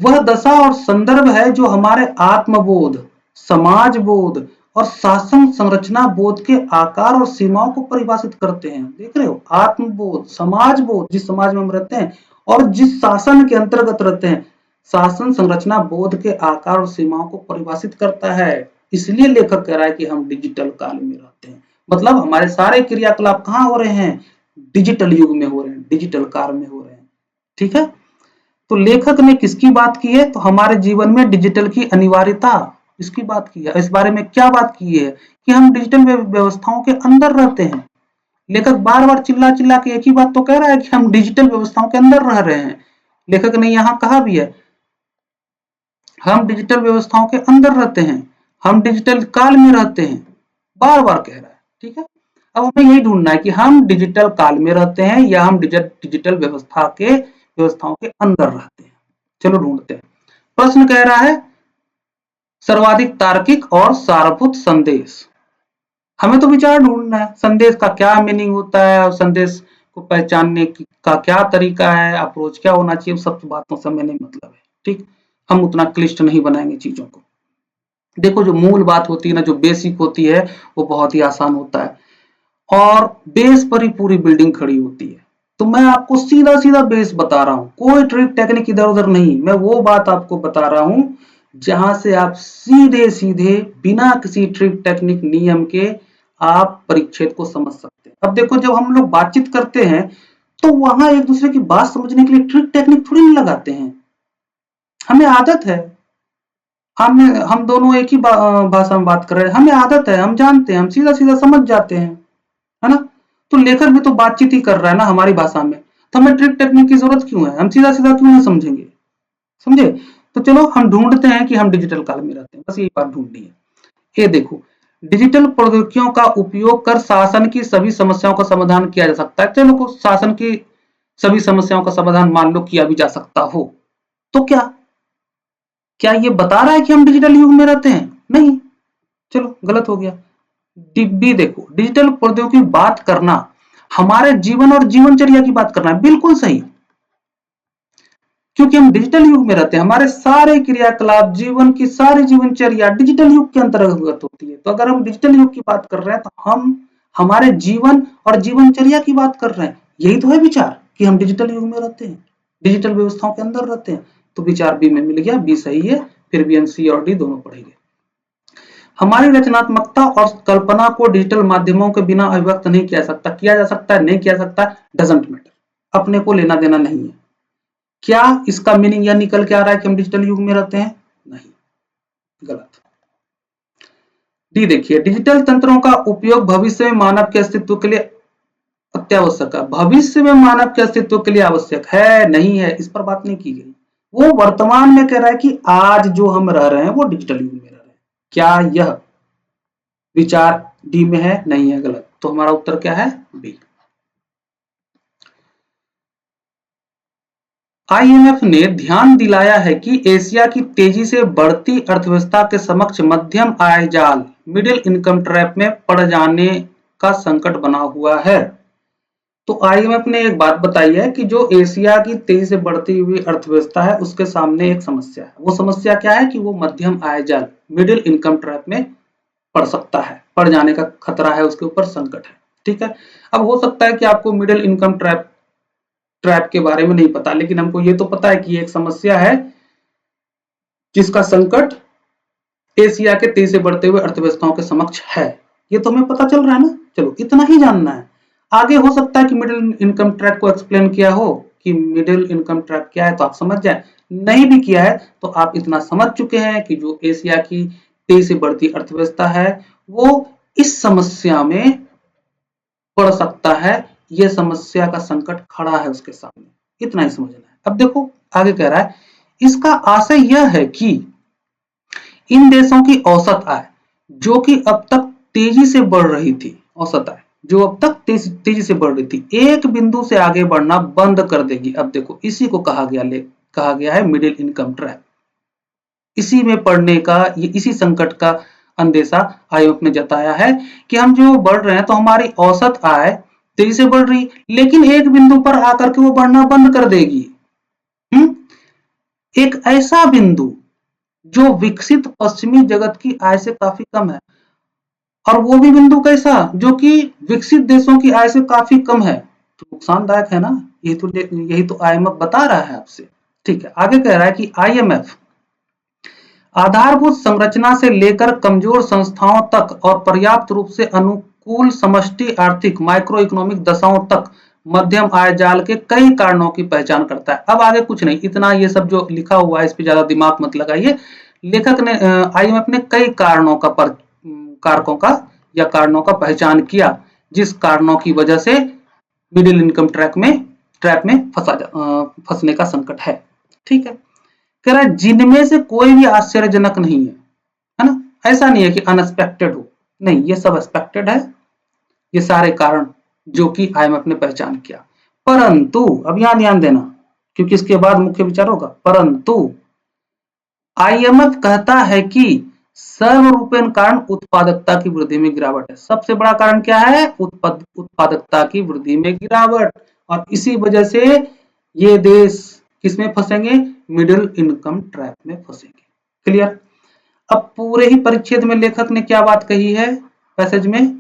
[SPEAKER 1] वह दशा और संदर्भ है जो हमारे आत्मबोध, समाज बोध और शासन संरचना बोध के आकार और सीमाओं को परिभाषित करते हैं। देख रहे हो, आत्मबोध, समाज बोध, जिस समाज में हम रहते हैं और जिस शासन के अंतर्गत रहते हैं, शासन संरचना बोध के आकार और सीमाओं को परिभाषित करता है। इसलिए लेखक कह रहा है कि हम डिजिटल काल में रहते हैं। मतलब हमारे सारे क्रियाकलाप कहाँ हो रहे हैं? डिजिटल युग में हो रहे हैं, डिजिटल काल में हो रहे हैं। ठीक है, तो लेखक ने किसकी बात की है? तो हमारे जीवन में डिजिटल की अनिवार्यता, इसकी बात की है। इस बारे में क्या बात की है कि हम डिजिटल व्यवस्थाओं के अंदर रहते हैं। लेखक बार बार चिल्ला चिल्ला के एक ही बात तो कह रहा है कि हम डिजिटल व्यवस्थाओं के अंदर रह रहे हैं। लेखक ने यहाँ कहा भी है, हम डिजिटल व्यवस्थाओं के अंदर रहते हैं, हम डिजिटल काल में रहते हैं, बार बार कह रहा है। ठीक है, अब हमें यही ढूंढना है कि हम डिजिटल काल में रहते हैं या हम डिजिटल व्यवस्थाओं के अंदर रहते हैं। चलो ढूंढते हैं। प्रश्न कह रहा है सर्वाधिक तार्किक और सारभूत संदेश। हमें तो विचार ढूंढना है, संदेश का क्या मीनिंग होता है और संदेश को पहचानने का क्या तरीका है, अप्रोच क्या होना चाहिए, सब बातों से हमें नहीं मतलब है। ठीक, हम उतना क्लिष्ट नहीं बनाएंगे चीजों को। देखो जो मूल बात होती है ना, जो बेसिक होती है, वो बहुत ही आसान होता है और बेस पर ही पूरी बिल्डिंग खड़ी होती है। तो मैं आपको सीधा सीधा बेस बता रहा हूं, कोई ट्रिक टेक्निक इधर उधर नहीं। मैं वो बात आपको बता रहा हूं जहां से आप सीधे सीधे बिना किसी ट्रिक टेक्निक नियम के आप परिच्छेद को समझ सकते हैं। अब देखो, जब हम लोग बातचीत करते हैं तो वहां एक दूसरे की बात समझने के लिए ट्रिक टेक्निक थोड़ी नहीं लगाते हैं। हमें आदत है, हम दोनों एक ही भाषा में बात कर रहे हैं, हमें आदत है, हम जानते हैं, हम सीधा सीधा समझ जाते हैं, है ना? तो लेखक भी तो बातचीत ही कर रहा है ना हमारी भाषा में, तो हमें ट्रिक टेक्निक की जरूरत क्यों है? हम सीधा सीधा क्यों नहीं समझेंगे? समझे? तो चलो हम ढूंढते हैं कि हम डिजिटल काल में रहते हैं, बस यही बात ढूंढनी है। ये देखो, डिजिटल प्रौद्योगिकियों का उपयोग कर शासन की सभी समस्याओं का समाधान किया जा सकता है। चलो शासन की सभी समस्याओं का समाधान मान लो किया भी जा सकता हो, तो क्या क्या ये बता रहा है कि हम डिजिटल युग में रहते हैं? नहीं, चलो गलत हो गया। डिब्बी देखो, डिजिटल प्रौद्योगिकी की बात करना हमारे जीवन और जीवनचर्या की बात करना है, बिल्कुल सही। क्योंकि हम डिजिटल युग में रहते हैं, हमारे सारे क्रियाकलाप, जीवन की सारी जीवनचर्या डिजिटल युग के अंतर्गत होती है। तो अगर हम डिजिटल युग की बात कर रहे हैं तो हम हमारे जीवन और जीवनचर्या की बात कर रहे हैं। यही तो है विचार कि हम डिजिटल युग में रहते हैं, डिजिटल व्यवस्थाओं के अंदर रहते हैं। तो विचार बी में मिल गया, बी सही है। फिर भी हम सी और डी दोनों पढ़ेंगे। हमारी रचनात्मकता और कल्पना को डिजिटल माध्यमों के बिना अभिव्यक्त नहीं किया सकता। किया जा सकता है, नहीं किया सकता, डजंट मैटर, अपने को लेना देना नहीं है। क्या इसका मीनिंग यह निकल के आ रहा है कि हम डिजिटल युग में रहते हैं? नहीं, गलत। डी देखिए, डिजिटल तंत्रों का उपयोग भविष्य में मानव के अस्तित्व के लिए अत्यावश्यक है। भविष्य में मानव के अस्तित्व के लिए आवश्यक है, नहीं है, इस पर बात नहीं की गई। वो वर्तमान में कह रहा है कि आज जो हम रह रहे हैं वो डिजिटल युग में रह रहे हैं। क्या यह विचार डी में है? नहीं है, गलत। तो हमारा उत्तर क्या है? बी। आईएमएफ ने ध्यान दिलाया है कि एशिया की तेजी से बढ़ती अर्थव्यवस्था के समक्ष मध्यम आय जाल मिडिल इनकम ट्रैप में पड़ जाने का संकट बना हुआ है। तो आईएमएफ ने एक बात बताई है कि जो एशिया की तेजी से बढ़ती हुई अर्थव्यवस्था है उसके सामने एक समस्या है। वो समस्या क्या है कि वो मध्यम आय जाल मिडिल इनकम ट्रैप में पड़ सकता है, पड़ जाने का खतरा है, उसके ऊपर संकट है। ठीक है, अब हो सकता है कि आपको मिडिल इनकम ट्रैप ट्रैप के बारे में नहीं पता, लेकिन हमको ये तो पता है कि ये एक समस्या है जिसका संकट एशिया के तेजी से बढ़ते हुए अर्थव्यवस्थाओं के समक्ष है। ये तो हमें पता चल रहा है ना। चलो इतना ही जानना है। आगे हो सकता है कि मिडिल इनकम ट्रैप को एक्सप्लेन किया हो कि मिडिल इनकम ट्रैप क्या है, तो आप समझ जाए। नहीं भी किया है तो आप इतना समझ चुके हैं कि जो एशिया की तेजी से बढ़ती अर्थव्यवस्था है वो इस समस्या में पड़ सकता है। ये समस्या का संकट खड़ा है उसके सामने, इतना ही समझना है। अब देखो आगे कह रहा है, इसका आशय यह है कि इन देशों की औसत आय जो कि अब तक तेजी से बढ़ रही थी, औसत आय जो अब तक तेजी से बढ़ रही थी, एक बिंदु से आगे बढ़ना बंद कर देगी। अब देखो इसी को कहा गया है मिडिल इनकम ट्रैप। इसी में पड़ने का, ये इसी संकट का अंदेशा आयोग ने जताया है कि हम जो बढ़ रहे हैं तो हमारी औसत आय तेजी से बढ़ रही, लेकिन एक बिंदु पर आकर के वो बढ़ना बंद कर देगी। एक ऐसा बिंदु जो विकसित पश्चिमी जगत की आय से काफी कम है, और वो भी बिंदु कैसा जो कि विकसित देशों की आय से काफी कम है। तो नुकसानदायक है ना। यही तो आईएमएफ बता रहा है आपसे। ठीक है, आगे कह रहा है कि आईएमएफ आधारभूत संरचना से लेकर कमजोर संस्थाओं तक और पर्याप्त रूप से अनुकूल समष्टि आर्थिक माइक्रो इकोनॉमिक दशाओं तक मध्यम आय जाल के कई कारणों की पहचान करता है। अब आगे कुछ नहीं, इतना ये सब जो लिखा हुआ है इस पे ज्यादा दिमाग मत लगाइए। लेखक ने आईएमएफ ने कई कारकों का या कारणों का पहचान किया जिस कारणों की वजह से मिडिल इनकम ट्रैप में फंसने का संकट है। ठीक है, कह रहा है जिनमें से कोई भी आश्चर्यजनक नहीं है ना। ऐसा नहीं है कि अनएक्सपेक्टेड हो, नहीं, ये सब एक्सपेक्टेड है। ये सारे कारण जो कि आईएमएफ ने पहचान किया, परंतु अब यहां ध्यान देना क्योंकि इसके बाद मुख्य विचार होगा। परंतु आईएमएफ कहता है कि सर्वरूपेण कारण उत्पादकता की वृद्धि में गिरावट है। सबसे बड़ा कारण क्या है? उत्पादकता की वृद्धि में गिरावट, और इसी वजह से ये देश किसमें फंसेंगे? मिडिल इनकम ट्रैप में फंसेंगे। क्लियर? अब पूरे ही परिच्छेद में लेखक ने क्या बात कही है पैसेज में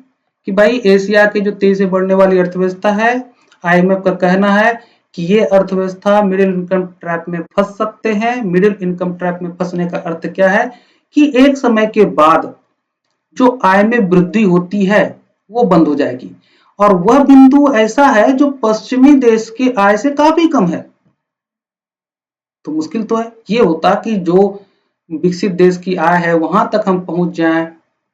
[SPEAKER 1] कि भाई एशिया की जो तेजी से बढ़ने वाली अर्थव्यवस्था है, आईएमएफ का कहना है कि ये अर्थव्यवस्था मिडिल इनकम ट्रैप में फंस सकते हैं। मिडिल इनकम ट्रैप में फंसने का अर्थ क्या है कि एक समय के बाद जो आय में वृद्धि होती है वो बंद हो जाएगी, और वह बिंदु ऐसा है जो पश्चिमी देश की आय से काफी कम है। तो मुश्किल तो है। ये होता कि जो विकसित देश की आय है वहां तक हम पहुंच जाएं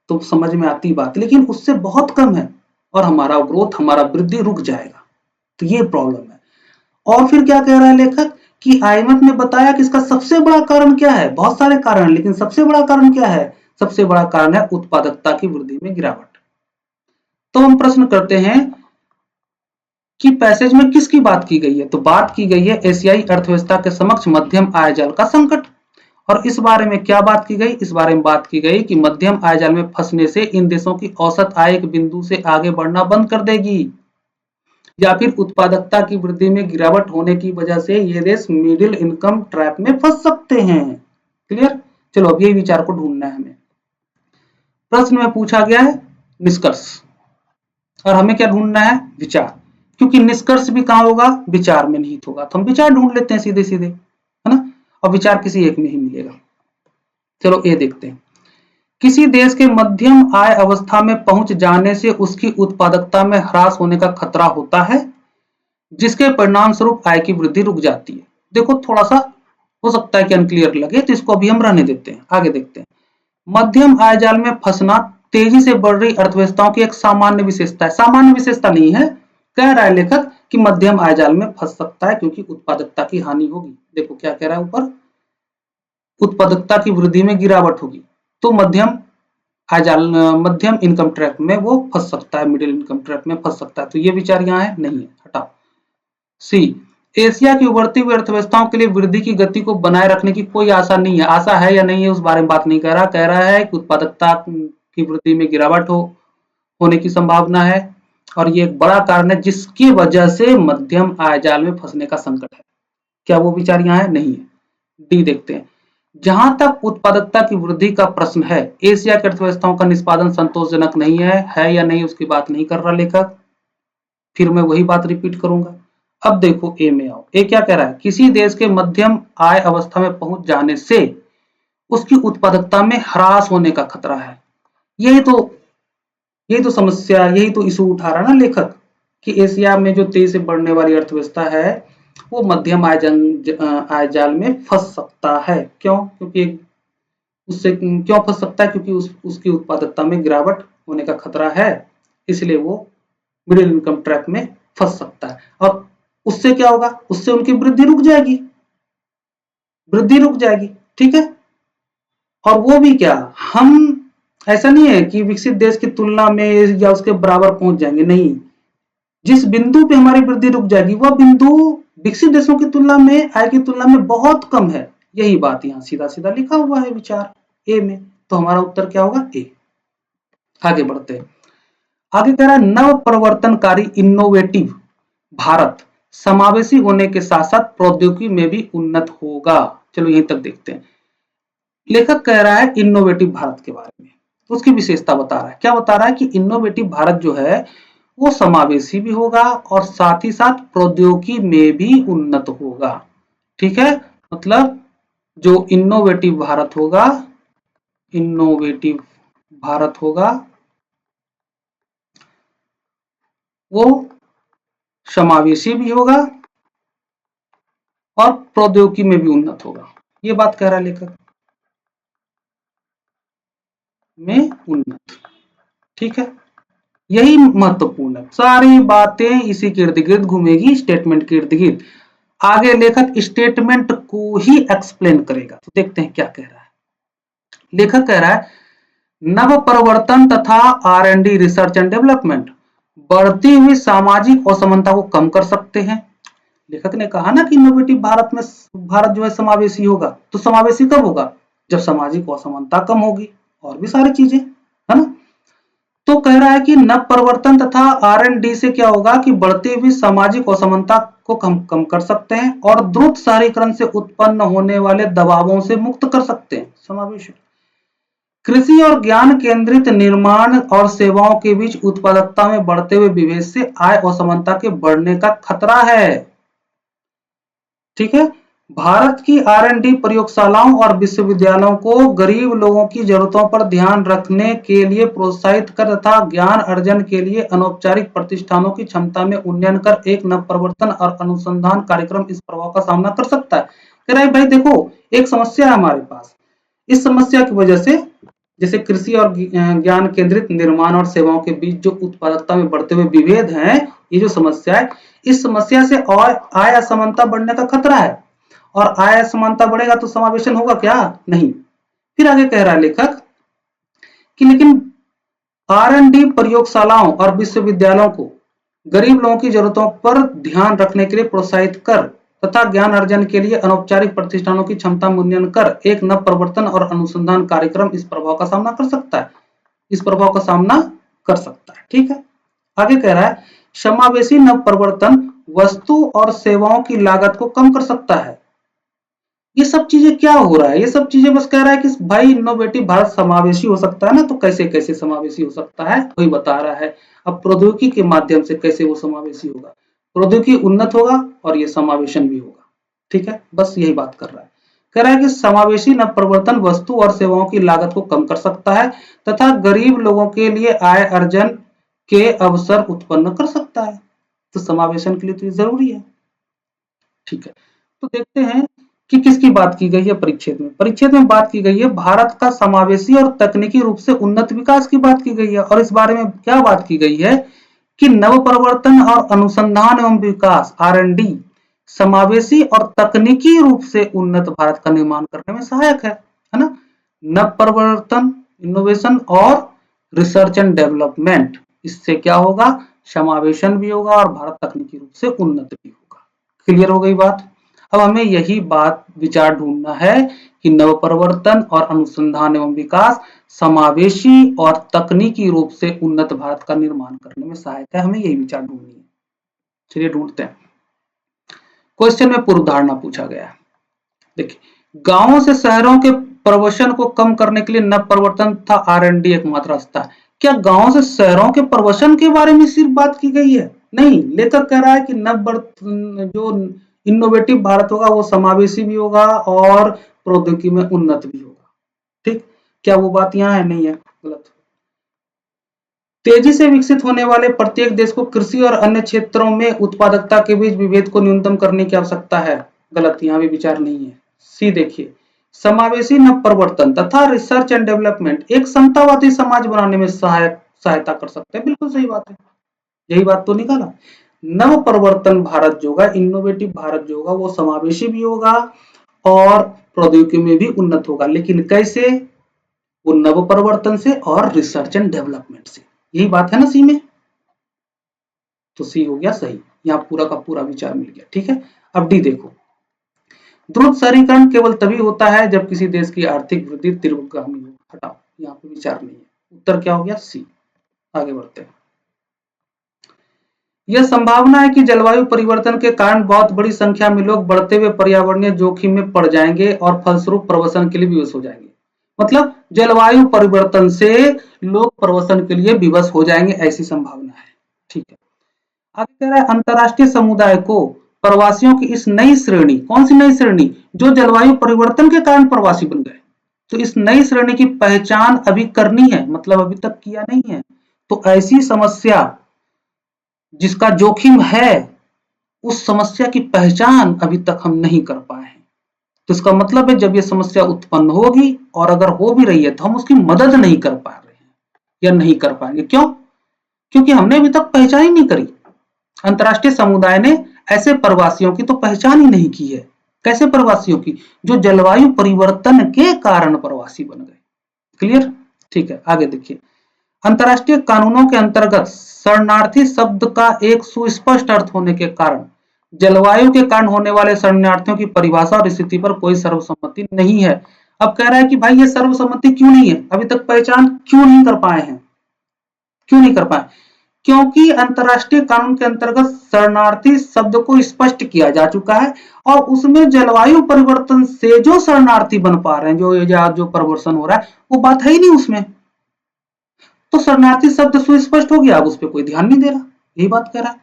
[SPEAKER 1] तो समझ में आती बात, लेकिन उससे बहुत कम है और हमारा ग्रोथ, हमारा वृद्धि रुक जाएगा। तो ये प्रॉब्लम है। और फिर क्या कह रहा है लेखक कि आईएमएफ ने बताया कि इसका सबसे बड़ा कारण क्या है? बहुत सारे कारण, लेकिन सबसे बड़ा कारण क्या है? सबसे बड़ा कारण है उत्पादकता की वृद्धि में गिरावट। तो हम प्रश्न करते हैं कि पैसेज में किसकी बात की गई है? तो बात की गई है एशियाई अर्थव्यवस्था के समक्ष मध्यम आय जाल का संकट। और इस बारे में क्या बात की गई? इस बारे में बात की गई कि मध्यम आय जाल में फंसने से इन देशों की औसत आय एक बिंदु से आगे बढ़ना बंद कर देगी, या फिर उत्पादकता की वृद्धि में गिरावट होने की वजह से ये देश मिडिल इनकम ट्रैप में फंस सकते हैं। क्लियर? चलो अब यही विचार को ढूंढना है हमें। प्रश्न में पूछा गया है निष्कर्ष, और हमें क्या ढूंढना है? विचार, क्योंकि निष्कर्ष भी कहां होगा? विचार में निहित होगा। तो हम विचार ढूंढ लेते हैं सीधे सीधे, है ना, और विचार किसी एक में ही मिलेगा। चलो ये देखते हैं। किसी देश के मध्यम आय अवस्था में पहुंच जाने से उसकी उत्पादकता में ह्रास होने का खतरा होता है, जिसके परिणाम स्वरूप आय की वृद्धि रुक जाती है। देखो थोड़ा सा हो सकता है कि अनक्लियर लगे, तो इसको अभी हम रहने देते हैं, आगे देखते हैं। मध्यम आय जाल में फंसना तेजी से बढ़ रही अर्थव्यवस्थाओं की एक सामान्य विशेषता है। सामान्य विशेषता नहीं है, कह रहा है लेखक कि मध्यम आय जाल में फंस सकता है क्योंकि उत्पादकता की हानि होगी। देखो क्या कह रहा है ऊपर, उत्पादकता की वृद्धि में गिरावट होगी, तो मध्यम इनकम ट्रैप में वो फंस सकता है, मिडिल इनकम ट्रैप में फंस सकता है। तो ये विचार यहाँ है नहीं है, हटाओ। सी, एशिया की उभरती हुई अर्थव्यवस्थाओं के लिए वृद्धि की गति को बनाए रखने की कोई आशा नहीं है। आशा है या नहीं है उस बारे में बात नहीं कर रहा, कह रहा है कि उत्पादकता की वृद्धि में गिरावट होने की संभावना है और ये एक बड़ा कारण है जिसकी वजह से मध्यम आय जाल में फंसने का संकट है। क्या वो विचार यहाँ है? नहीं है। डी देखते हैं। जहां तक उत्पादकता की वृद्धि का प्रश्न है, एशिया की अर्थव्यवस्थाओं का निष्पादन संतोषजनक नहीं है या नहीं उसकी बात नहीं कर रहा लेखक। फिर मैं वही बात रिपीट करूंगा। अब देखो ए में आओ। ए क्या कह रहा है? किसी देश के मध्यम आय अवस्था में पहुंच जाने से उसकी उत्पादकता में ह्रास होने का खतरा है। यही तो समस्या, यही तो इशू उठा रहा ना लेखक कि एशिया में जो तेजी से बढ़ने वाली अर्थव्यवस्था है वो मध्यम आय जाल में फंस सकता है। क्यों? क्योंकि उससे क्यों फंस सकता है? क्योंकि उसकी उत्पादकता में गिरावट होने का खतरा है, इसलिए वो मिडिल इनकम ट्रैप में फंस सकता है। और उससे क्या होगा? उससे उनकी वृद्धि रुक जाएगी, ठीक है। और वो भी क्या, हम ऐसा नहीं है कि विकसित देश की तुलना में या उसके बराबर पहुंच जाएंगे, नहीं। जिस बिंदु पे हमारी वृद्धि रुक जाएगी वह बिंदु विकसित देशों की तुलना में, आय की तुलना में बहुत कम है। यही बात यहाँ सीधा सीधा लिखा हुआ है विचार ए में। तो हमारा उत्तर क्या होगा? ए। आगे बढ़ते हैं। आगे कह रहा है नव प्रवर्तनकारी इनोवेटिव भारत समावेशी होने के साथ साथ प्रौद्योगिकी में भी उन्नत होगा। चलो यहीं तक देखते हैं। लेखक कह रहा है इनोवेटिव भारत के बारे में, तो उसकी विशेषता बता रहा है। क्या बता रहा है? कि इनोवेटिव भारत जो है वो समावेशी भी होगा और साथ ही साथ प्रौद्योगिकी में भी उन्नत होगा। ठीक है, मतलब जो इनोवेटिव भारत होगा वो समावेशी भी होगा और प्रौद्योगिकी में भी उन्नत होगा। ये बात कह रहा है लेखक, में उन्नत। ठीक है, यही महत्वपूर्ण है। सारी बातें इसी के इर्द गिर्द घूमेगी, स्टेटमेंट के इर्द गिर्द। आगे लेखक स्टेटमेंट को ही एक्सप्लेन करेगा, तो देखते हैं क्या कह रहा है। लेखक कह रहा है नव परिवर्तन तथा R&D रिसर्च एंड डेवलपमेंट बढ़ती हुई सामाजिक असमानता को कम कर सकते हैं। लेखक ने कहा ना कि इनोवेटिव भारत जो है समावेशी होगा। तो समावेशी कब होगा? जब सामाजिक असमानता कम होगी और भी सारी चीजें, है ना। तो कह रहा है कि नव परिवर्तन तथा R&D से क्या होगा कि बढ़ती हुई सामाजिक असमानता को कम कर सकते हैं और द्रुत शहरीकरण से उत्पन्न होने वाले दबावों से मुक्त कर सकते हैं। समावेश। कृषि और ज्ञान केंद्रित निर्माण और सेवाओं के बीच उत्पादकता में बढ़ते हुए विभेद से आय असमानता के बढ़ने का खतरा है। ठीक है, भारत की R&D प्रयोगशालाओं और विश्वविद्यालयों को गरीब लोगों की जरूरतों पर ध्यान रखने के लिए प्रोत्साहित कर तथा ज्ञान अर्जन के लिए अनौपचारिक प्रतिष्ठानों की क्षमता में उन्नयन कर एक नवप्रवर्तन और अनुसंधान कार्यक्रम इस प्रभाव का सामना कर सकता है। कह रहा है भाई देखो, एक समस्या है हमारे पास। इस समस्या की वजह से, जैसे कृषि और ज्ञान केंद्रित निर्माण और सेवाओं के बीच जो उत्पादकता में बढ़ते हुए विभेद हैं, ये जो समस्या है, इस समस्या से और आय असमानता बढ़ने का खतरा है। और आय असमानता बढ़ेगा तो समावेशन होगा क्या? नहीं। फिर आगे कह रहा है लेखक कि लेकिन R&D प्रयोगशालाओं और विश्वविद्यालयों को गरीब लोगों की जरूरतों पर ध्यान रखने के लिए प्रोत्साहित कर तथा ज्ञान अर्जन के लिए अनौपचारिक प्रतिष्ठानों की क्षमता में उन्नयन कर एक नव प्रवर्तन और अनुसंधान कार्यक्रम इस प्रभाव का सामना कर सकता है। ठीक है, आगे कह रहा है समावेशी नव प्रवर्तन वस्तु और सेवाओं की लागत को कम कर सकता है। ये सब चीजें क्या हो रहा है? ये सब चीजें बस कह रहा है कि भाई इनोवेटिव भारत समावेशी हो सकता है ना, तो कैसे कैसे समावेशी हो सकता है वही बता रहा है। अब प्रौद्योगिकी के माध्यम से कैसे वो समावेशी होगा? प्रौद्योगिकी उन्नत होगा और ये समावेशन भी होगा। ठीक है, बस यही बात कर रहा है। कह रहा है कि समावेशी नवप्रवर्तन वस्तु और सेवाओं की लागत को कम कर सकता है तथा गरीब लोगों के लिए आय अर्जन के अवसर उत्पन्न कर सकता है। तो समावेशन के लिए तो ये जरूरी है। ठीक है, तो देखते हैं कि किसकी बात की गई है परिच्छेद में। परिच्छेद में बात की गई है भारत का समावेशी और तकनीकी रूप से उन्नत विकास की बात की गई है। और इस बारे में क्या बात की गई है कि नव परिवर्तन और अनुसंधान एवं विकास R&D समावेशी और तकनीकी रूप से उन्नत भारत का निर्माण करने में सहायक है ना। नव परिवर्तन, इनोवेशन और रिसर्च एंड डेवलपमेंट, इससे क्या होगा? समावेशन भी होगा और भारत तकनीकी रूप से उन्नत भी होगा। क्लियर हो गई बात। अब हमें यही बात विचार ढूंढना है कि नवप्रवर्तन और अनुसंधान एवं विकास समावेशी और तकनीकी रूप से उन्नत भारत का निर्माण करने में सहायक है। हमें यही विचार ढूंढनी है। चलिए ढूंढते हैं। क्वेश्चन में पूर्व धारणा पूछा गया है। देखिए, गांवों से शहरों के प्रवसन को कम करने के लिए नव प्रवर्तन तथा R&D एकमात्र रास्ता है। क्या गांवों से शहरों के प्रवसन के बारे में सिर्फ बात की गई है? नहीं, लेखक कह रहा है कि जो इनोवेटिव भारत होगा वो समावेशी भी होगा और प्रौद्योगिकी में उन्नत भी होगा। ठीक, क्या वो बात यहाँ है? नहीं है, गलत। तेजी से विकसित होने वाले प्रत्येक देश को कृषि और अन्य क्षेत्रों में उत्पादकता के बीच विभेद को न्यूनतम करने की आवश्यकता है। गलत, यहाँ भी विचार नहीं है। सी देखिए, समावेशी नवप्रवर्तन तथा रिसर्च एंड डेवलपमेंट एक समतावादी समाज बनाने में सहायता कर सकते हैं। बिल्कुल सही बात है, यही बात तो निकाला। नव परिवर्तन भारत जो होगा, इनोवेटिव भारत जो होगा, वो समावेशी भी होगा और प्रौद्योगिकी में भी उन्नत होगा। लेकिन कैसे? वो नव परिवर्तन से और रिसर्च एंड डेवलपमेंट से। यही बात है ना सी में? तो सी हो गया सही, यहाँ पूरा का पूरा विचार मिल गया। ठीक है, अब डी देखो। द्रुत शहरीकरण केवल तभी होता है जब किसी देश की आर्थिक वृद्धि तीव्रगामी हो। हटाओ, यहाँ पे विचार नहीं है। उत्तर क्या हो गया? सी। आगे बढ़ते हैं। यह संभावना है कि जलवायु परिवर्तन के कारण बहुत बड़ी संख्या में लोग बढ़ते हुए पर्यावरणीय जोखिम में पड़ जाएंगे और फलस्वरूप प्रवसन के लिए विवश हो जाएंगे। मतलब जलवायु परिवर्तन से लोग प्रवसन के लिए विवश हो जाएंगे, ऐसी संभावना है। ठीक है, आगे कह रहा है अंतरराष्ट्रीय समुदाय को प्रवासियों की इस नई श्रेणी, कौन सी नई श्रेणी? जो जलवायु परिवर्तन के कारण प्रवासी बन गए, तो इस नई श्रेणी की पहचान अभी करनी है, मतलब अभी तक किया नहीं है। तो ऐसी समस्या जिसका जोखिम है, उस समस्या की पहचान अभी तक हम नहीं कर पाए हैं। तो इसका मतलब है जब ये समस्या उत्पन्न होगी और अगर हो भी रही है तो हम उसकी मदद नहीं कर पा रहे हैं या नहीं कर पाएंगे। क्यों? क्योंकि हमने अभी तक पहचान ही नहीं करी। अंतरराष्ट्रीय समुदाय ने ऐसे प्रवासियों की तो पहचान ही नहीं की है। कैसे प्रवासियों की? जो जलवायु परिवर्तन के कारण प्रवासी बन गए। क्लियर? ठीक है, आगे देखिए। अंतरराष्ट्रीय कानूनों के अंतर्गत शरणार्थी शब्द का एक सुस्पष्ट अर्थ होने के कारण जलवायु के कारण होने वाले शरणार्थियों की परिभाषा और स्थिति पर कोई सर्वसम्मति नहीं है। अब कह रहा है कि भाई ये सर्वसम्मति क्यों नहीं है? अभी तक पहचान क्यों नहीं कर पाए हैं? क्यों नहीं कर पाए? क्योंकि अंतरराष्ट्रीय कानून के अंतर्गत शरणार्थी शब्द को स्पष्ट किया जा चुका है और उसमें जलवायु परिवर्तन से जो शरणार्थी बन पा रहे हैं, जो परिवर्तन हो रहा है, वो बात है ही नहीं उसमें। तो शरणार्थी शब्द सुस्पष्ट हो गया, अब उस पर कोई ध्यान नहीं दे रहा। यही बात कह रहा है।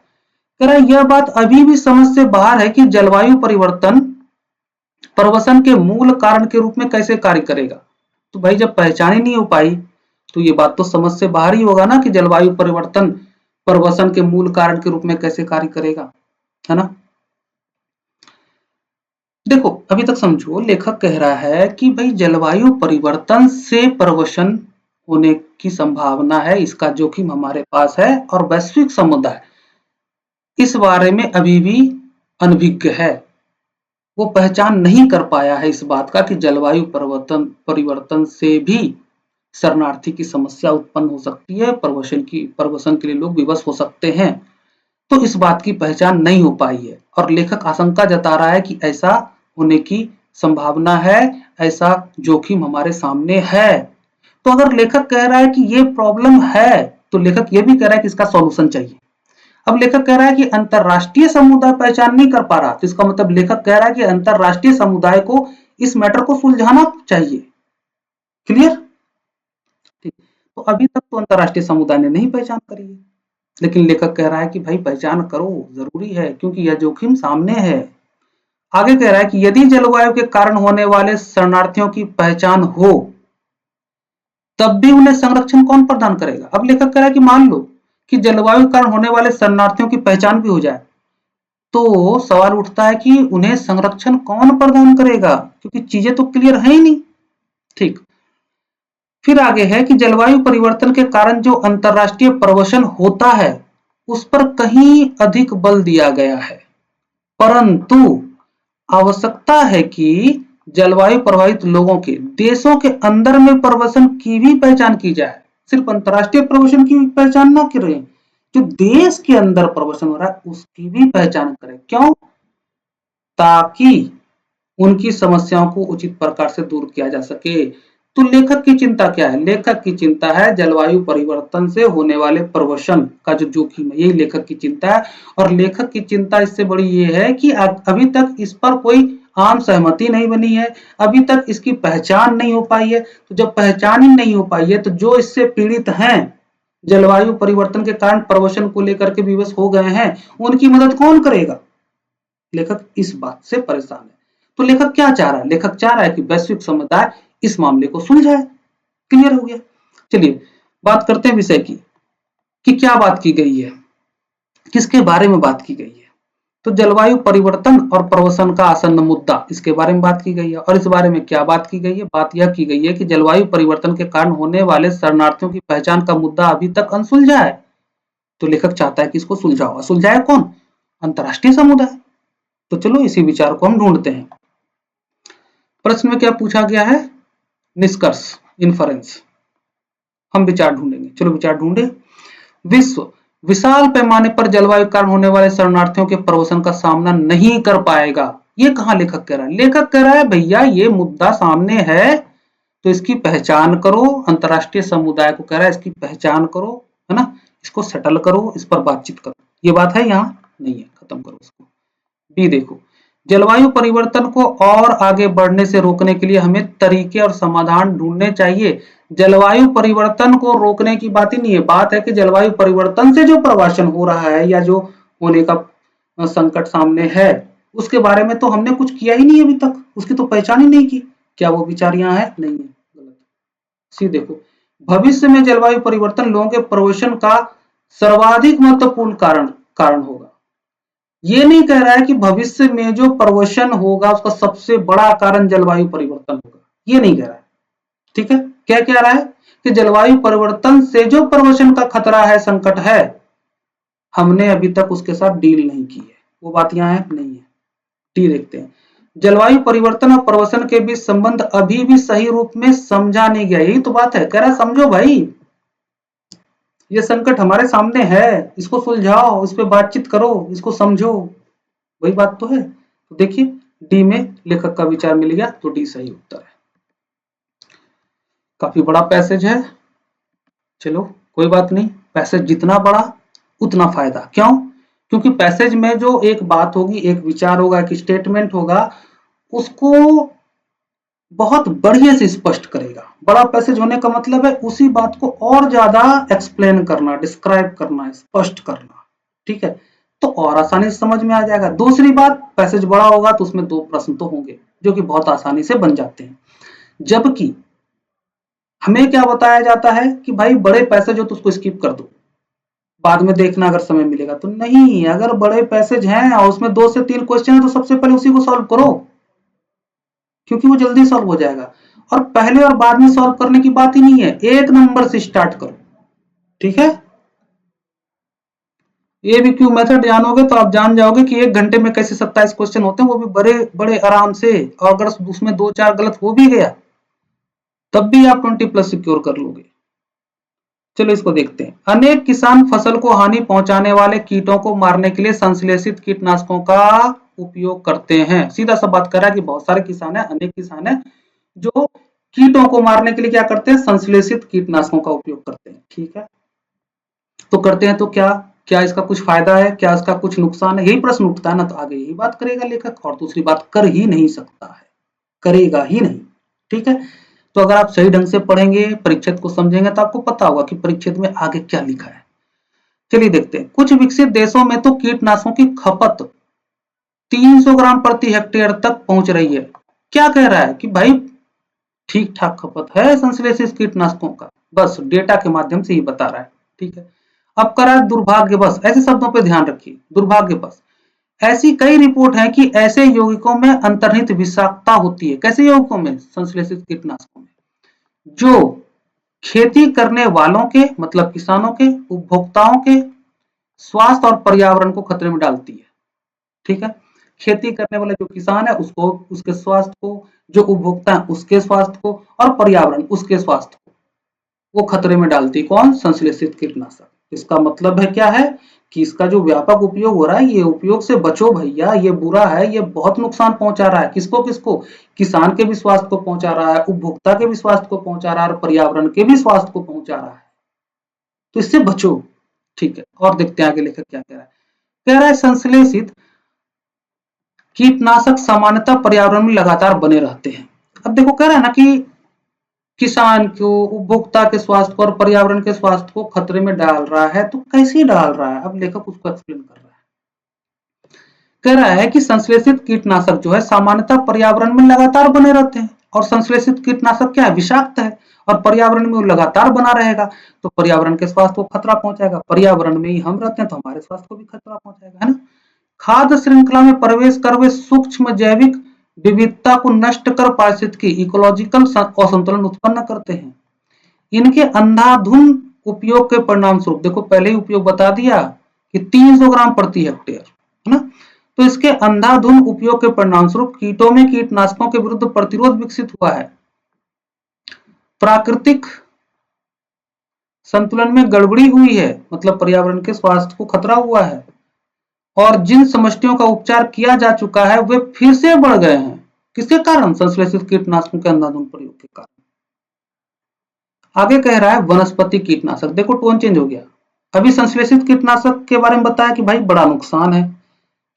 [SPEAKER 1] कह रहा है यह बात अभी भी समझ से बाहर है कि जलवायु परिवर्तन प्रवसन के मूल कारण के रूप में कैसे कार्य करेगा। तो भाई जब पहचान ही नहीं हो पाई तो ये बात तो समझ से बाहर ही होगा ना कि जलवायु परिवर्तन प्रवसन के मूल कारण के रूप में कैसे कार्य करेगा, है ना? देखो अभी तक समझो, लेखक कह रहा है कि भाई जलवायु परिवर्तन से प्रवसन होने की संभावना है, इसका जोखिम हमारे पास है और वैश्विक समुदाय इस बारे में अभी भी अनभिज्ञ है। वो पहचान नहीं कर पाया है इस बात का कि जलवायु परिवर्तन से भी शरणार्थी की समस्या उत्पन्न हो सकती है, प्रवसन के लिए लोग विवश हो सकते हैं। तो इस बात की पहचान नहीं हो पाई है और लेखक आशंका जता रहा है कि ऐसा होने की संभावना है, ऐसा जोखिम हमारे सामने है। तो अगर लेखक कह रहा है कि ये प्रॉब्लम है, तो लेखक ये भी कह रहा है कि इसका सॉल्यूशन चाहिए। अब लेखक कह रहा है कि अंतरराष्ट्रीय समुदाय पहचान नहीं कर पा रहा, तो इसका मतलब लेखक कह रहा है कि अंतरराष्ट्रीय समुदाय को इस मैटर को सुलझाना चाहिए। क्लियर? ठीक, तो अभी तक तो अंतरराष्ट्रीय समुदाय ने नहीं पहचान करी है, लेकिन लेखक कह रहा है कि भाई पहचान करो, जरूरी है, क्योंकि यह जोखिम सामने है। आगे कह रहा है कि यदि जलवायु के कारण होने वाले शरणार्थियों की पहचान हो, तब भी उन्हें संरक्षण कौन प्रदान करेगा? अब लेखक कह रहा है कि मान लो कि जलवायु के कारण होने वाले शरणार्थियों की पहचान भी हो जाए, तो सवाल उठता है कि उन्हें संरक्षण कौन प्रदान करेगा, क्योंकि चीजें तो क्लियर है ही नहीं। ठीक, फिर आगे है कि जलवायु परिवर्तन के कारण जो अंतरराष्ट्रीय प्रवसन होता है उस पर कहीं अधिक बल दिया गया है, परंतु आवश्यकता है कि जलवायु प्रभावित लोगों के देशों के अंदर में प्रवसन की भी पहचान की जाए। सिर्फ अंतरराष्ट्रीय प्रवसन की पहचान ना करें, जो देश के अंदर प्रवसन हो रहा है उसकी भी पहचान करें। क्यों? ताकि उनकी समस्याओं को उचित प्रकार से दूर किया जा सके। तो लेखक की चिंता क्या है? लेखक की चिंता है जलवायु परिवर्तन से होने वाले प्रवसन का जो जोखिम है, यही लेखक की चिंता है। और लेखक की चिंता इससे बड़ी ये है कि अभी तक इस पर कोई आम सहमति नहीं बनी है, अभी तक इसकी पहचान नहीं हो पाई है। तो जब पहचान ही नहीं हो पाई है तो जो इससे पीड़ित हैं, जलवायु परिवर्तन के कारण प्रवसन को लेकर के विवश हो गए हैं, उनकी मदद कौन करेगा? लेखक इस बात से परेशान है। तो लेखक क्या चाह रहा है? लेखक चाह रहा है कि वैश्विक समुदाय इस मामले को सुलझाए। क्लियर हो गया? चलिए बात करते हैं विषय की कि क्या बात की गई है, किसके बारे में बात की गई है। तो जलवायु परिवर्तन और प्रवसन का आसन्न मुद्दा, इसके बारे में बात की गई है। और इस बारे में क्या बात की गई है? बात यह की गई है कि जलवायु परिवर्तन के कारण होने वाले शरणार्थियों की पहचान का मुद्दा अभी तक अनसुलझा है। तो लेखक चाहता है कि इसको सुलझाओ। सुलझाए कौन? अंतरराष्ट्रीय समुदाय। तो चलो इसी विचार को हम ढूंढते हैं। प्रश्न में क्या पूछा गया है? निष्कर्ष, इन्फरेंस। हम विचार ढूंढेंगे। चलो विचार ढूंढे। विश्व विशाल पैमाने पर जलवायु कारण होने वाले शरणार्थियों के प्रवसन का सामना नहीं कर पाएगा। ये कहां लेखक कह रहा है? लेखक कह रहा है भैया ये मुद्दा सामने है तो इसकी पहचान करो। अंतरराष्ट्रीय समुदाय को कह रहा है इसकी पहचान करो, है ना, इसको सेटल करो, इस पर बातचीत करो। ये बात है यहाँ नहीं है, खत्म करो इसको। बी देखो, जलवायु परिवर्तन को और आगे बढ़ने से रोकने के लिए हमें तरीके और समाधान ढूंढने चाहिए। जलवायु परिवर्तन को रोकने की बात ही नहीं है, बात है कि जलवायु परिवर्तन से जो प्रवासन हो रहा है या जो होने का संकट सामने है उसके बारे में तो हमने कुछ किया ही नहीं अभी तक, उसकी तो पहचान ही नहीं की। क्या वो विचार यहाँ है? नहीं है, गलत। सी देखो, भविष्य में जलवायु परिवर्तन लोगों के प्रवसन का सर्वाधिक महत्वपूर्ण कारण होगा। ये नहीं कह रहा है कि भविष्य में जो प्रवसन होगा उसका सबसे बड़ा कारण जलवायु परिवर्तन होगा, ये नहीं कह रहा है। ठीक है, क्या कह रहा है कि जलवायु परिवर्तन से जो प्रवसन का खतरा है, संकट है, हमने अभी तक उसके साथ डील नहीं की है। वो बात यहाँ है नहीं है। टी देखते हैं, जलवायु परिवर्तन और प्रवसन के बीच संबंध अभी भी सही रूप में समझा नहीं गया। यही तो बात है, कह रहा समझो भाई, ये संकट हमारे सामने है, इसको सुलझाओ, इस पे बातचीत करो, इसको समझो। वही बात तो है। तो देखिए डी में लेखक का विचार मिल गया, तो डी सही उत्तर है। काफी बड़ा पैसेज है, चलो कोई बात नहीं, पैसेज जितना बड़ा उतना फायदा। क्यों? क्योंकि पैसेज में जो एक बात होगी, एक विचार होगा, एक स्टेटमेंट होगा, उसको बहुत बढ़िया से स्पष्ट करेगा। बड़ा पैसेज होने का मतलब है उसी बात को और ज्यादा एक्सप्लेन करना, डिस्क्राइब करना, स्पष्ट करना। ठीक है, तो और आसानी से समझ में आ जाएगा। दूसरी बात, पैसेज बड़ा होगा तो उसमें दो प्रश्न तो होंगे जो कि बहुत आसानी से बन जाते हैं। जबकि हमें क्या बताया जाता है कि भाई बड़े पैसेज हो तो उसको स्किप कर दो, बाद में देखना अगर समय मिलेगा। तो नहीं, अगर बड़े पैसेज हैं और उसमें 2 से 3 क्वेश्चन है तो सबसे पहले उसी को सॉल्व करो, क्योंकि वो जल्दी सॉल्व हो जाएगा। और पहले और बाद में सॉल्व करने की बात ही नहीं है, 1 नंबर से स्टार्ट करो। ठीक है, एबीक्यू मेथड जानोगे तो आप जान जाओगे कि 1 घंटे में कैसे 27 क्वेश्चन होते हैं, वो भी बड़े बड़े आराम से। और अगर उसमें 2-4 गलत हो भी गया तब भी आप 20+ सिक्योर कर लोगे। चलो इसको देखते हैं। अनेक किसान फसल को हानि पहुंचाने वाले कीटों को मारने के लिए संश्लेषित कीटनाशकों का उपयोग करते हैं। सीधा सा बात कर रहा है कि बहुत सारे किसान है, अनेक किसान है जो कीटों को मारने के लिए क्या करते हैं? संश्लेषित कीटनाशकों का उपयोग करते हैं। ठीक है, तो करते हैं तो क्या क्या इसका कुछ फायदा है, क्या इसका कुछ नुकसान है? यही प्रश्न उठता है ना। तो आगे यही बात करेगा लेखक, और दूसरी बात कर ही नहीं सकता है, करेगा ही नहीं। ठीक है, तो अगर आप सही ढंग से पढ़ेंगे, परीक्षित को समझेंगे तो आपको पता होगा कि परीक्षित में आगे क्या लिखा है। चलिए देखते हैं। कुछ विकसित देशों में तो कीटनाशकों की खपत 300 ग्राम प्रति हेक्टेयर तक पहुंच रही है। क्या कह रहा है कि भाई ठीक ठाक खपत है संश्लेषित कीटनाशकों का, बस डेटा के माध्यम से ही बता रहा है। ठीक है, अब करा दुर्भाग्यवश, ऐसे शब्दों पे ध्यान रखिए, दुर्भाग्यवश ऐसी कई रिपोर्ट है कि ऐसे यौगिकों में अंतर्निहित विषाक्तता होती है। कैसे यौगिकों में? संश्लेषित कीटनाशकों में, जो खेती करने वालों के मतलब किसानों के, उपभोक्ताओं के स्वास्थ्य और पर्यावरण को खतरे में डालती है। ठीक है, खेती करने वाले जो किसान है उसको, उसके स्वास्थ्य को, जो उपभोक्ता है उसके स्वास्थ्य को, और पर्यावरण उसके स्वास्थ्य को वो खतरे में डालती। कौन? संश्लेषित कीटनाशक। इसका मतलब है क्या है कि इसका जो व्यापक उपयोग हो रहा है, ये उपयोग से बचो भैया, ये बुरा है, ये बहुत नुकसान पहुंचा रहा है। किसको किसको? किसान के भी स्वास्थ्य को पहुंचा रहा है, उपभोक्ता के भी स्वास्थ्य को पहुंचा रहा है और पर्यावरण के भी स्वास्थ्य को पहुंचा रहा है। तो इससे बचो। ठीक है, और देखते हैं आगे लेखक क्या कह रहा है। कह रहा है संश्लेषित कीटनाशक सामान्यतः पर्यावरण में लगातार बने रहते हैं। अब देखो कह रहा है ना कि किसान को, उपभोक्ता के स्वास्थ्य को और पर्यावरण के स्वास्थ्य को खतरे में डाल रहा है, तो कैसे डाल रहा है? अब लेखक उसको एक्सप्लेन कर रहा है। कह रहा है कि संश्लेषित कीटनाशक जो है सामान्यतः पर्यावरण में लगातार बने रहते हैं, और संश्लेषित कीटनाशक क्या है? विषाक्त है, और पर्यावरण में वो लगातार बना रहेगा, तो पर्यावरण के स्वास्थ्य को खतरा पहुंचाएगा। पर्यावरण में ही हम रहते हैं तो हमारे स्वास्थ्य को भी खतरा पहुंचाएगा, है ना? खाद्य श्रृंखला में प्रवेश कर वे सूक्ष्म जैविक विविधता को नष्ट कर पारिस्थितिकी इकोलॉजिकल असंतुलन उत्पन्न करते हैं। इनके अंधाधुंध उपयोग के परिणाम स्वरूप, देखो पहले ही उपयोग बता दिया कि 300 ग्राम प्रति हेक्टेयर, है ना? तो इसके अंधाधुंध उपयोग के परिणाम स्वरूप कीटों में कीटनाशकों के विरुद्ध प्रतिरोध विकसित हुआ है। प्राकृतिक संतुलन में गड़बड़ी हुई है, मतलब पर्यावरण के स्वास्थ्य को खतरा हुआ है, और जिन समस्याओं का उपचार किया जा चुका है वे फिर से बढ़ गए हैं। किसके कारण? संश्लेषित कीटनाशकों के अंधाधुंध प्रयोग के कारण। आगे कह रहा है वनस्पति कीटनाशक, देखो टोन चेंज हो गया। अभी संश्लेषित कीटनाशक के बारे में बताया कि भाई बड़ा नुकसान है,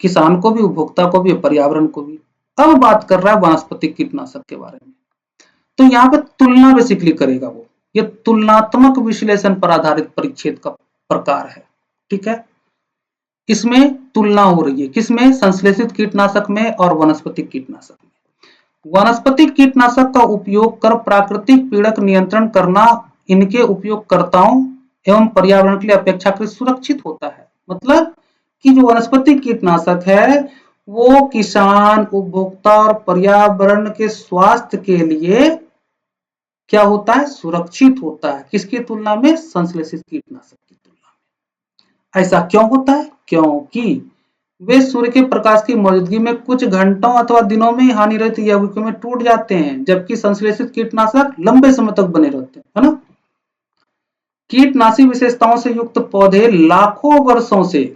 [SPEAKER 1] किसान को भी, उपभोक्ता को भी, पर्यावरण को भी। अब बात कर रहा है वनस्पति कीटनाशक के बारे में। तो यहाँ पे तुलना बेसिकली करेगा वो। ये तुलनात्मक विश्लेषण पर आधारित परिच्छेद का प्रकार है। ठीक है, इसमें तुलना हो रही है, किसमें? संश्लेषित कीटनाशक में और वनस्पति कीटनाशक में। वनस्पति कीटनाशक का उपयोग कर प्राकृतिक पीड़क नियंत्रण करना इनके उपयोगकर्ताओं एवं पर्यावरण के लिए अपेक्षाकृत सुरक्षित होता है। मतलब कि जो वनस्पति कीटनाशक है वो किसान, उपभोक्ता और पर्यावरण के स्वास्थ्य के लिए क्या होता है? सुरक्षित होता है। किसकी तुलना में? संश्लेषित कीटनाशक की तुलना में। ऐसा क्यों होता है? क्योंकि वे सूर्य के प्रकाश की मौजूदगी में कुछ घंटों अथवा दिनों में हानिरहित यौगिकों में टूट जाते हैं, जबकि संश्लेषित कीटनाशक लंबे समय तक बने रहते हैं, है ना? कीटनाशी विशेषताओं से युक्त पौधे लाखों वर्षों से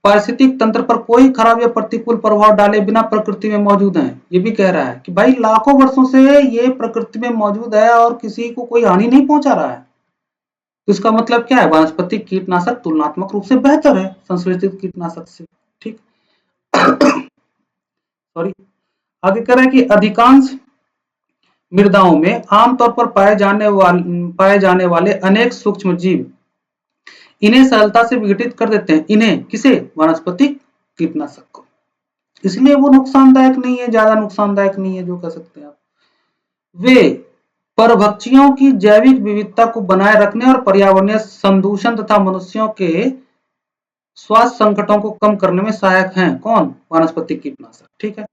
[SPEAKER 1] पारिस्थितिक तंत्र पर कोई खराब या प्रतिकूल प्रभाव डाले बिना प्रकृति में मौजूद हैं। ये भी कह रहा है कि भाई लाखों वर्षों से ये प्रकृति में मौजूद है और किसी को कोई हानि नहीं पहुंचा रहा है। तो इसका मतलब क्या है? वनस्पति कीटनाशक तुलनात्मक रूप से बेहतर है संश्लेषित कीटनाशक से। ठीक, सॉरी। आगे कह रहा है कि अधिकांश मृदाओं में आमतौर पर पाए जाने वाले अनेक सूक्ष्म जीव इन्हें सरलता से विघटित कर देते हैं। इन्हें किसे? वनस्पति कीटनाशक को। इसलिए वो नुकसानदायक नहीं है, ज्यादा नुकसानदायक नहीं है जो कह सकते हैं आप। वे परभक्षियों की जैविक विविधता को बनाए रखने और पर्यावरणीय संदूषण तथा मनुष्यों के स्वास्थ्य संकटों को कम करने में सहायक हैं। कौन? वनस्पति कीटनाशक। ठीक है,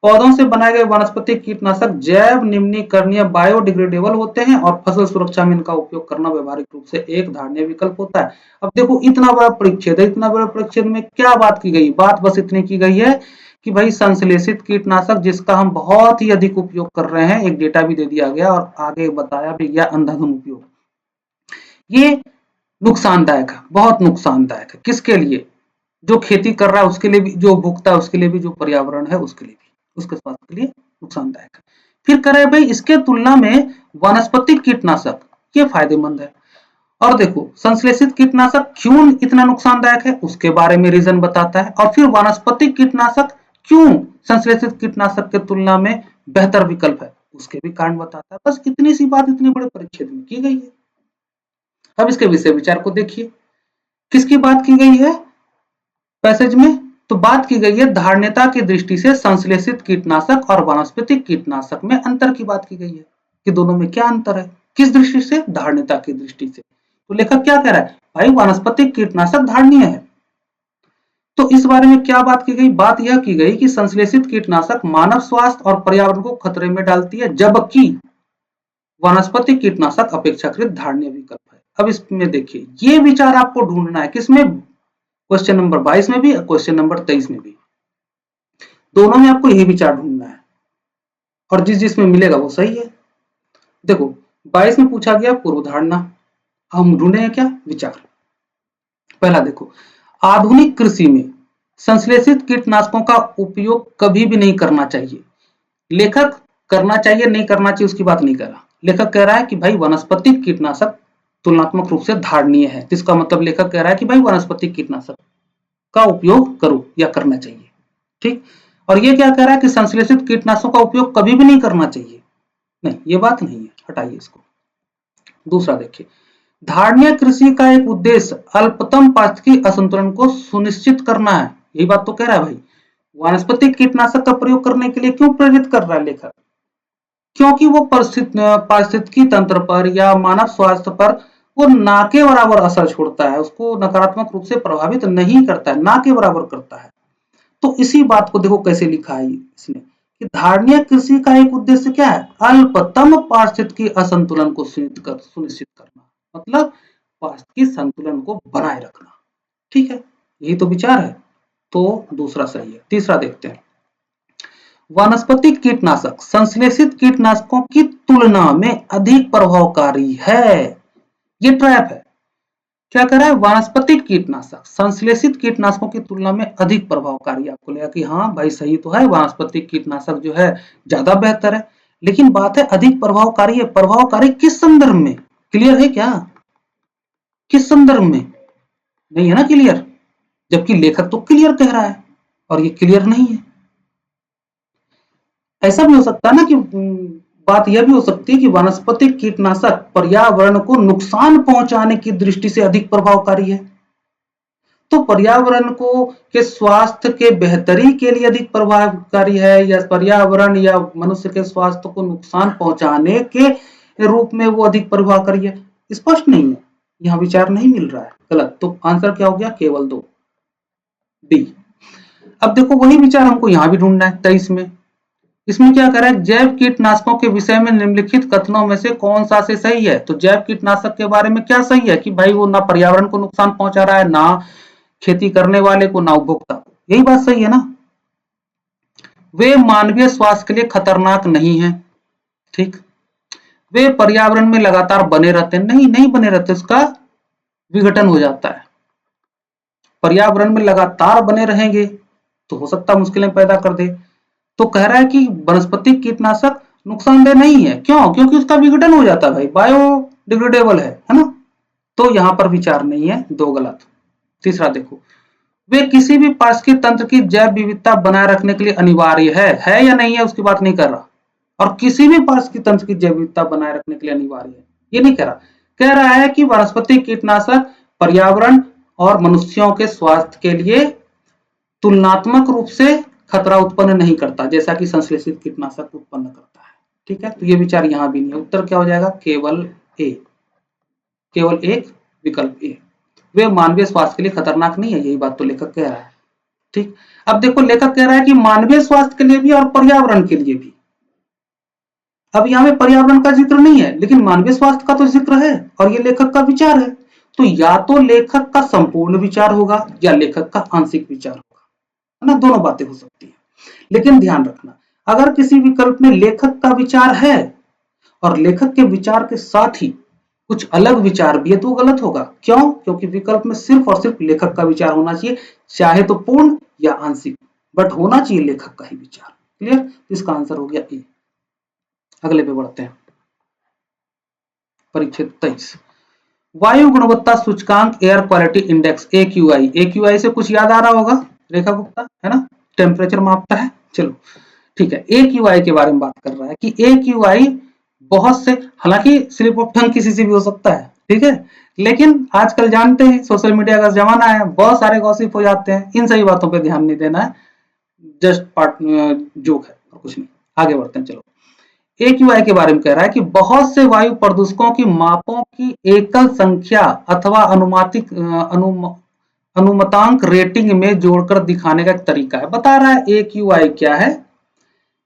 [SPEAKER 1] पौधों से बनाए गए वनस्पति कीटनाशक जैव निम्नीकरणीय बायोडिग्रेडेबल होते हैं और फसल सुरक्षा में इनका उपयोग करना व्यवहारिक रूप से एक धारणीय विकल्प होता है। अब देखो इतना बड़ा परिच्छेद है, इतना बड़ा परिच्छेद में क्या बात की गई? बात बस इतनी की गई है कि भाई संश्लेषित कीटनाशक जिसका हम बहुत ही अधिक उपयोग कर रहे हैं, एक डेटा भी दे दिया गया और आगे बताया भी गया अंधाधुंध उपयोग, ये नुकसानदायक है, बहुत नुकसानदायक है। किसके लिए? जो खेती कर रहा है उसके लिए भी, जो उपभोक्ता है उसके लिए भी, जो पर्यावरण है उसके लिए भी, उसके स्वास्थ्य के लिए नुकसानदायक है। फिर कह रहे भाई इसके तुलना में वनस्पति कीटनाशक ये फायदेमंद है। और देखो संश्लेषित कीटनाशक क्यों इतना नुकसानदायक है उसके बारे में रीजन बताता है, और फिर वनस्पति कीटनाशक क्यों संश्लेषित कीटनाशक के तुलना में बेहतर विकल्प है उसके भी कारण बताता है। बस इतनी सी बात इतने बड़े परिच्छेद में की गई है। अब इसके विषय विचार को देखिए, किसकी बात की गई है पैसेज में? तो बात की गई है धारणता की दृष्टि से संश्लेषित कीटनाशक और वनस्पति कीटनाशक में अंतर की बात की गई है कि दोनों में क्या अंतर है। किस दृष्टि से? धारणता की दृष्टि से। तो लेखक क्या कह रहा है? भाई वनस्पति कीटनाशक धारणीय है। तो इस बारे में क्या बात की गई? बात यह की गई कि संश्लेषित कीटनाशक मानव स्वास्थ्य और पर्यावरण को खतरे में डालती है, जबकि वनस्पति कीटनाशक अपेक्षाकृत धारणीय विकल्प है। अब इसमें देखिए ये विचार आपको ढूंढना है, किसमें? क्वेश्चन नंबर 22 में भी और क्वेश्चन नंबर 23 में भी, दोनों में आपको यही विचार ढूंढना है और जिस जिसमें मिलेगा वो सही है। देखो 22 में पूछा गया पूर्व धारणा, हम ढूंढे क्या विचार। पहला देखो, आधुनिक कृषि में संश्लेषित कीटनाशकों का उपयोग कभी भी नहीं करना चाहिए। लेखक करना चाहिए नहीं करना चाहिए उसकी बात नहीं कर रहा, लेखक कह रहा है कि भाई वनस्पतिक कीटनाशक तुलनात्मक रूप से धारणीय है। इसका मतलब लेखक कह रहा है कि भाई वनस्पतिक कीटनाशक का उपयोग करो या करना चाहिए, ठीक। और ये क्या कह रहा है कि संश्लेषित कीटनाशकों का उपयोग कभी भी नहीं करना चाहिए, नहीं ये बात नहीं है, हटाइए इसको। दूसरा देखिए, धारणीय कृषि का एक उद्देश्य अल्पतम पारिस्थितिकी असंतुलन को सुनिश्चित करना है। यही बात तो कह रहा है भाई। वानस्पतिक कीटनाशक का प्रयोग करने के लिए क्यों प्रेरित कर रहा है लेखक? क्योंकि वो पारिस्थितिकी तंत्र पर या मानव स्वास्थ्य पर वो ना के बराबर असर छोड़ता है, उसको नकारात्मक रूप से प्रभावित नहीं करता है, ना के बराबर करता है। तो इसी बात को देखो कैसे लिखा है इसने कि धारणीय कृषि का एक उद्देश्य क्या है? अल्पतम पारिस्थितिकी असंतुलन को सुनिश्चित करना, मतलब पारिस्थितिकी संतुलन को बनाए रखना, ठीक है। यही तो विचार है, तो दूसरा सही है। तीसरा देखते हैं, वानस्पतिक कीटनाशक संश्लेषित कीटनाशकों की तुलना में अधिक प्रभावकारी है। ये ट्रैप है। क्या कर रहा है? वानस्पतिक कीटनाशक संश्लेषित कीटनाशकों की तुलना में अधिक प्रभावकारी। आपको लगा कि हाँ भाई सही तो है, वानस्पतिक कीटनाशक जो है ज्यादा बेहतर है, लेकिन बात है अधिक प्रभावकारी है। प्रभावकारी किस संदर्भ में? क्लियर है क्या? किस संदर्भ में? नहीं है ना क्लियर, जबकि लेखक तो क्लियर कह रहा है और ये क्लियर नहीं है। ऐसा भी हो सकता है ना कि बात यह भी हो सकती है कि वानस्पतिक कीटनाशक पर्यावरण को नुकसान पहुंचाने की दृष्टि से अधिक प्रभावकारी है, तो पर्यावरण को के स्वास्थ्य के बेहतरी के लिए अधिक प्रभावकारी है, या पर्यावरण या मनुष्य के स्वास्थ्य को नुकसान पहुंचाने के रूप में वो अधिक प्रभावकारी है? स्पष्ट नहीं है, यहाँ विचार नहीं मिल रहा है, गलत। तो आंसर क्या हो गया? केवल दो, डी। अब देखो वही विचार हमको यहाँ भी ढूंढना है 23 में। इसमें क्या कह रहा है? जैव कीटनाशकों के विषय में निम्नलिखित कथनों में से कौन सा से सही है? तो जैव कीटनाशक के बारे में क्या सही है कि भाई वो ना पर्यावरण को नुकसान पहुंचा रहा है, ना खेती करने वाले को, ना उपभोक्ता को। यही बात सही है ना? वे मानवीय स्वास्थ्य के लिए खतरनाक नहीं है, ठीक। वे पर्यावरण में लगातार बने रहते हैं, नहीं नहीं बने रहते, उसका विघटन हो जाता है। पर्यावरण में लगातार बने रहेंगे तो हो सकता है मुश्किलें पैदा कर दे। तो कह रहा है कि वनस्पतिक कीटनाशक नुकसानदेह नहीं है, क्यों? क्योंकि उसका विघटन हो जाता है भाई, बायोडिग्रेडेबल है ना? तो यहां पर विचार नहीं है, दो गलत। तीसरा देखो, वे किसी भी पारिस्थितिक तंत्र की जैव विविधता बनाए रखने के लिए अनिवार्य है या नहीं है उसकी बात नहीं कर रहा। और किसी भी पारिस्थितिक तंत्र की जैव विविधता बनाए रखने के लिए अनिवार्य है, ये नहीं कह रहा। कह रहा है कि वनस्पतिक कीटनाशक पर्यावरण और मनुष्यों के स्वास्थ्य के लिए तुलनात्मक रूप से खतरा उत्पन्न नहीं करता, जैसा कि संश्लेषित कीटनाशक उत्पन्न करता है, ठीक है। तो ये विचार यहां भी नहीं है। उत्तर क्या हो जाएगा? केवल ए, केवल एक, विकल्प ए। वे मानवीय स्वास्थ्य के लिए खतरनाक नहीं है, यही बात तो लेखक कह रहा है, ठीक। अब देखो लेखक कह रहा है कि मानवीय स्वास्थ्य के लिए भी और पर्यावरण के लिए भी। अब यहाँ में पर्यावरण का जिक्र नहीं है, लेकिन मानवीय स्वास्थ्य का तो जिक्र है और ये लेखक का विचार है। तो या तो लेखक का संपूर्ण विचार होगा या लेखक का आंशिक विचार होगा, है ना? दोनों बातें हो सकती है। लेकिन ध्यान रखना, अगर किसी विकल्प में लेखक का विचार है और लेखक के विचार के साथ ही कुछ अलग विचार भी है तो गलत होगा। क्यों? क्योंकि विकल्प में सिर्फ और सिर्फ लेखक का विचार होना चाहिए, चाहे तो पूर्ण या आंशिक, बट होना चाहिए लेखक का ही विचार। क्लियर? इसका आंसर हो गया ए। अगले पे बढ़ते हैं, परिच्छेद 23, वायु गुणवत्ता सूचकांक air quality index AQI। AQI से कुछ याद आ रहा होगा, रेखा गुप्ता, है ना? टेम्परेचर मापता है। चलो ठीक है, AQI के बारे में बात कर रहा है कि AQI बहुत से, हालांकि स्लिप ऑफ टंग किसी से भी हो सकता है, ठीक है, लेकिन आजकल जानते हैं सोशल मीडिया का जमाना है, बहुत सारे गॉसिप हो जाते हैं, इन सही बातों पे ध्यान नहीं देना है, जस्ट पार्ट जोक है और कुछ नहीं। आगे बढ़ते हैं, चलो। AQI के बारे में कह रहा है कि बहुत से वायु प्रदूषकों की मापों की एकल संख्या अथवा अनुमतांक रेटिंग में जोड़कर दिखाने का एक तरीका है। बता रहा है AQI क्या है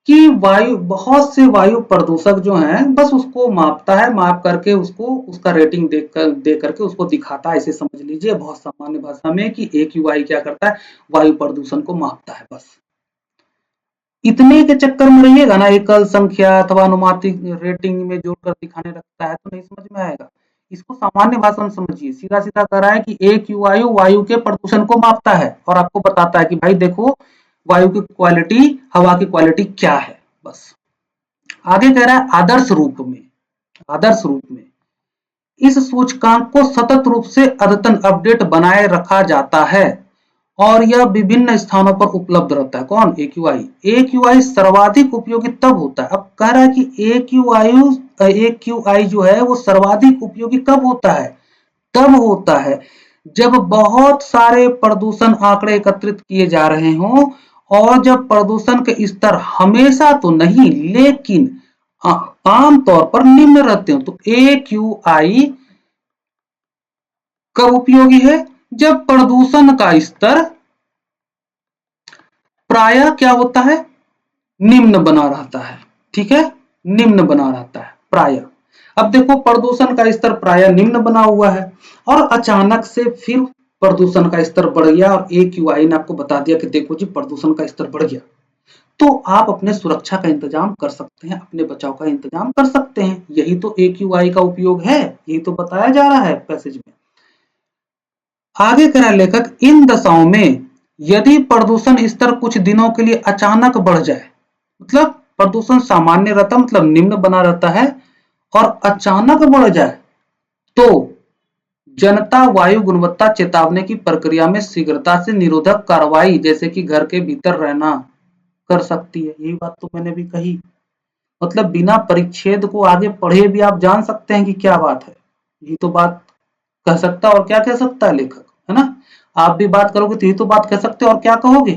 [SPEAKER 1] कि वायु, बहुत से वायु प्रदूषक जो हैं बस उसको मापता है, माप करके उसको उसका रेटिंग दे करके उसको दिखाता है। ऐसे समझ लीजिए बहुत सामान्य भाषा में कि AQI क्या करता है? वायु प्रदूषण को मापता है बस। इतने के चक्कर में रहिएगा ना, एकल संख्या अथवा अनुमानित रेटिंग में जोड़कर दिखाने रखता है तो नहीं समझ में आएगा। इसको सामान्य भाषा में समझिए, सीधा सीधा कह रहा है कि एक वायु वायु के प्रदूषण को मापता है और आपको बताता है कि भाई देखो वायु की क्वालिटी, हवा की क्वालिटी क्या है। बस आगे कह रहा है आदर्श रूप में, आदर्श रूप में इस सूचकांक को सतत रूप से अद्यतन अपडेट बनाए रखा जाता है और यह विभिन्न स्थानों पर उपलब्ध रहता है। कौन? AQI। AQI सर्वाधिक उपयोगी तब होता है, अब कह रहा है कि AQI जो है वो सर्वाधिक उपयोगी कब होता है? तब होता है जब बहुत सारे प्रदूषण आंकड़े एकत्रित किए जा रहे हों और जब प्रदूषण के स्तर हमेशा तो नहीं लेकिन आमतौर पर निम्न रहते हो। तो AQI कब उपयोगी है? जब प्रदूषण का स्तर प्रायः क्या होता है? निम्न बना रहता है। ठीक है, निम्न बना रहता है प्रायः। अब देखो प्रदूषण का स्तर प्रायः निम्न बना हुआ है और अचानक से फिर प्रदूषण का स्तर बढ़ गया और AQI ने आपको बता दिया कि देखो जी प्रदूषण का स्तर बढ़ गया, तो आप अपने सुरक्षा का इंतजाम कर सकते हैं, अपने बचाव का इंतजाम कर सकते हैं। यही तो AQI का उपयोग है, यही तो बताया जा रहा है पैसेज में। आगे कह रहा लेखक, इन दशाओं में यदि प्रदूषण स्तर कुछ दिनों के लिए अचानक बढ़ जाए, मतलब प्रदूषण सामान्य रहता मतलब निम्न बना रहता है और अचानक बढ़ जाए, तो जनता वायु गुणवत्ता चेतावनी की प्रक्रिया में शीघ्रता से निरोधक कार्रवाई जैसे कि घर के भीतर रहना कर सकती है। यही बात तो मैंने भी कही, मतलब बिना परिच्छेद को आगे पढ़े भी आप जान सकते हैं कि क्या बात है। यही तो बात कह सकता है और क्या कह सकता है लेखक, है ना? आप भी बात करोगे तो यही तो बात कह सकते हो और क्या कहोगे।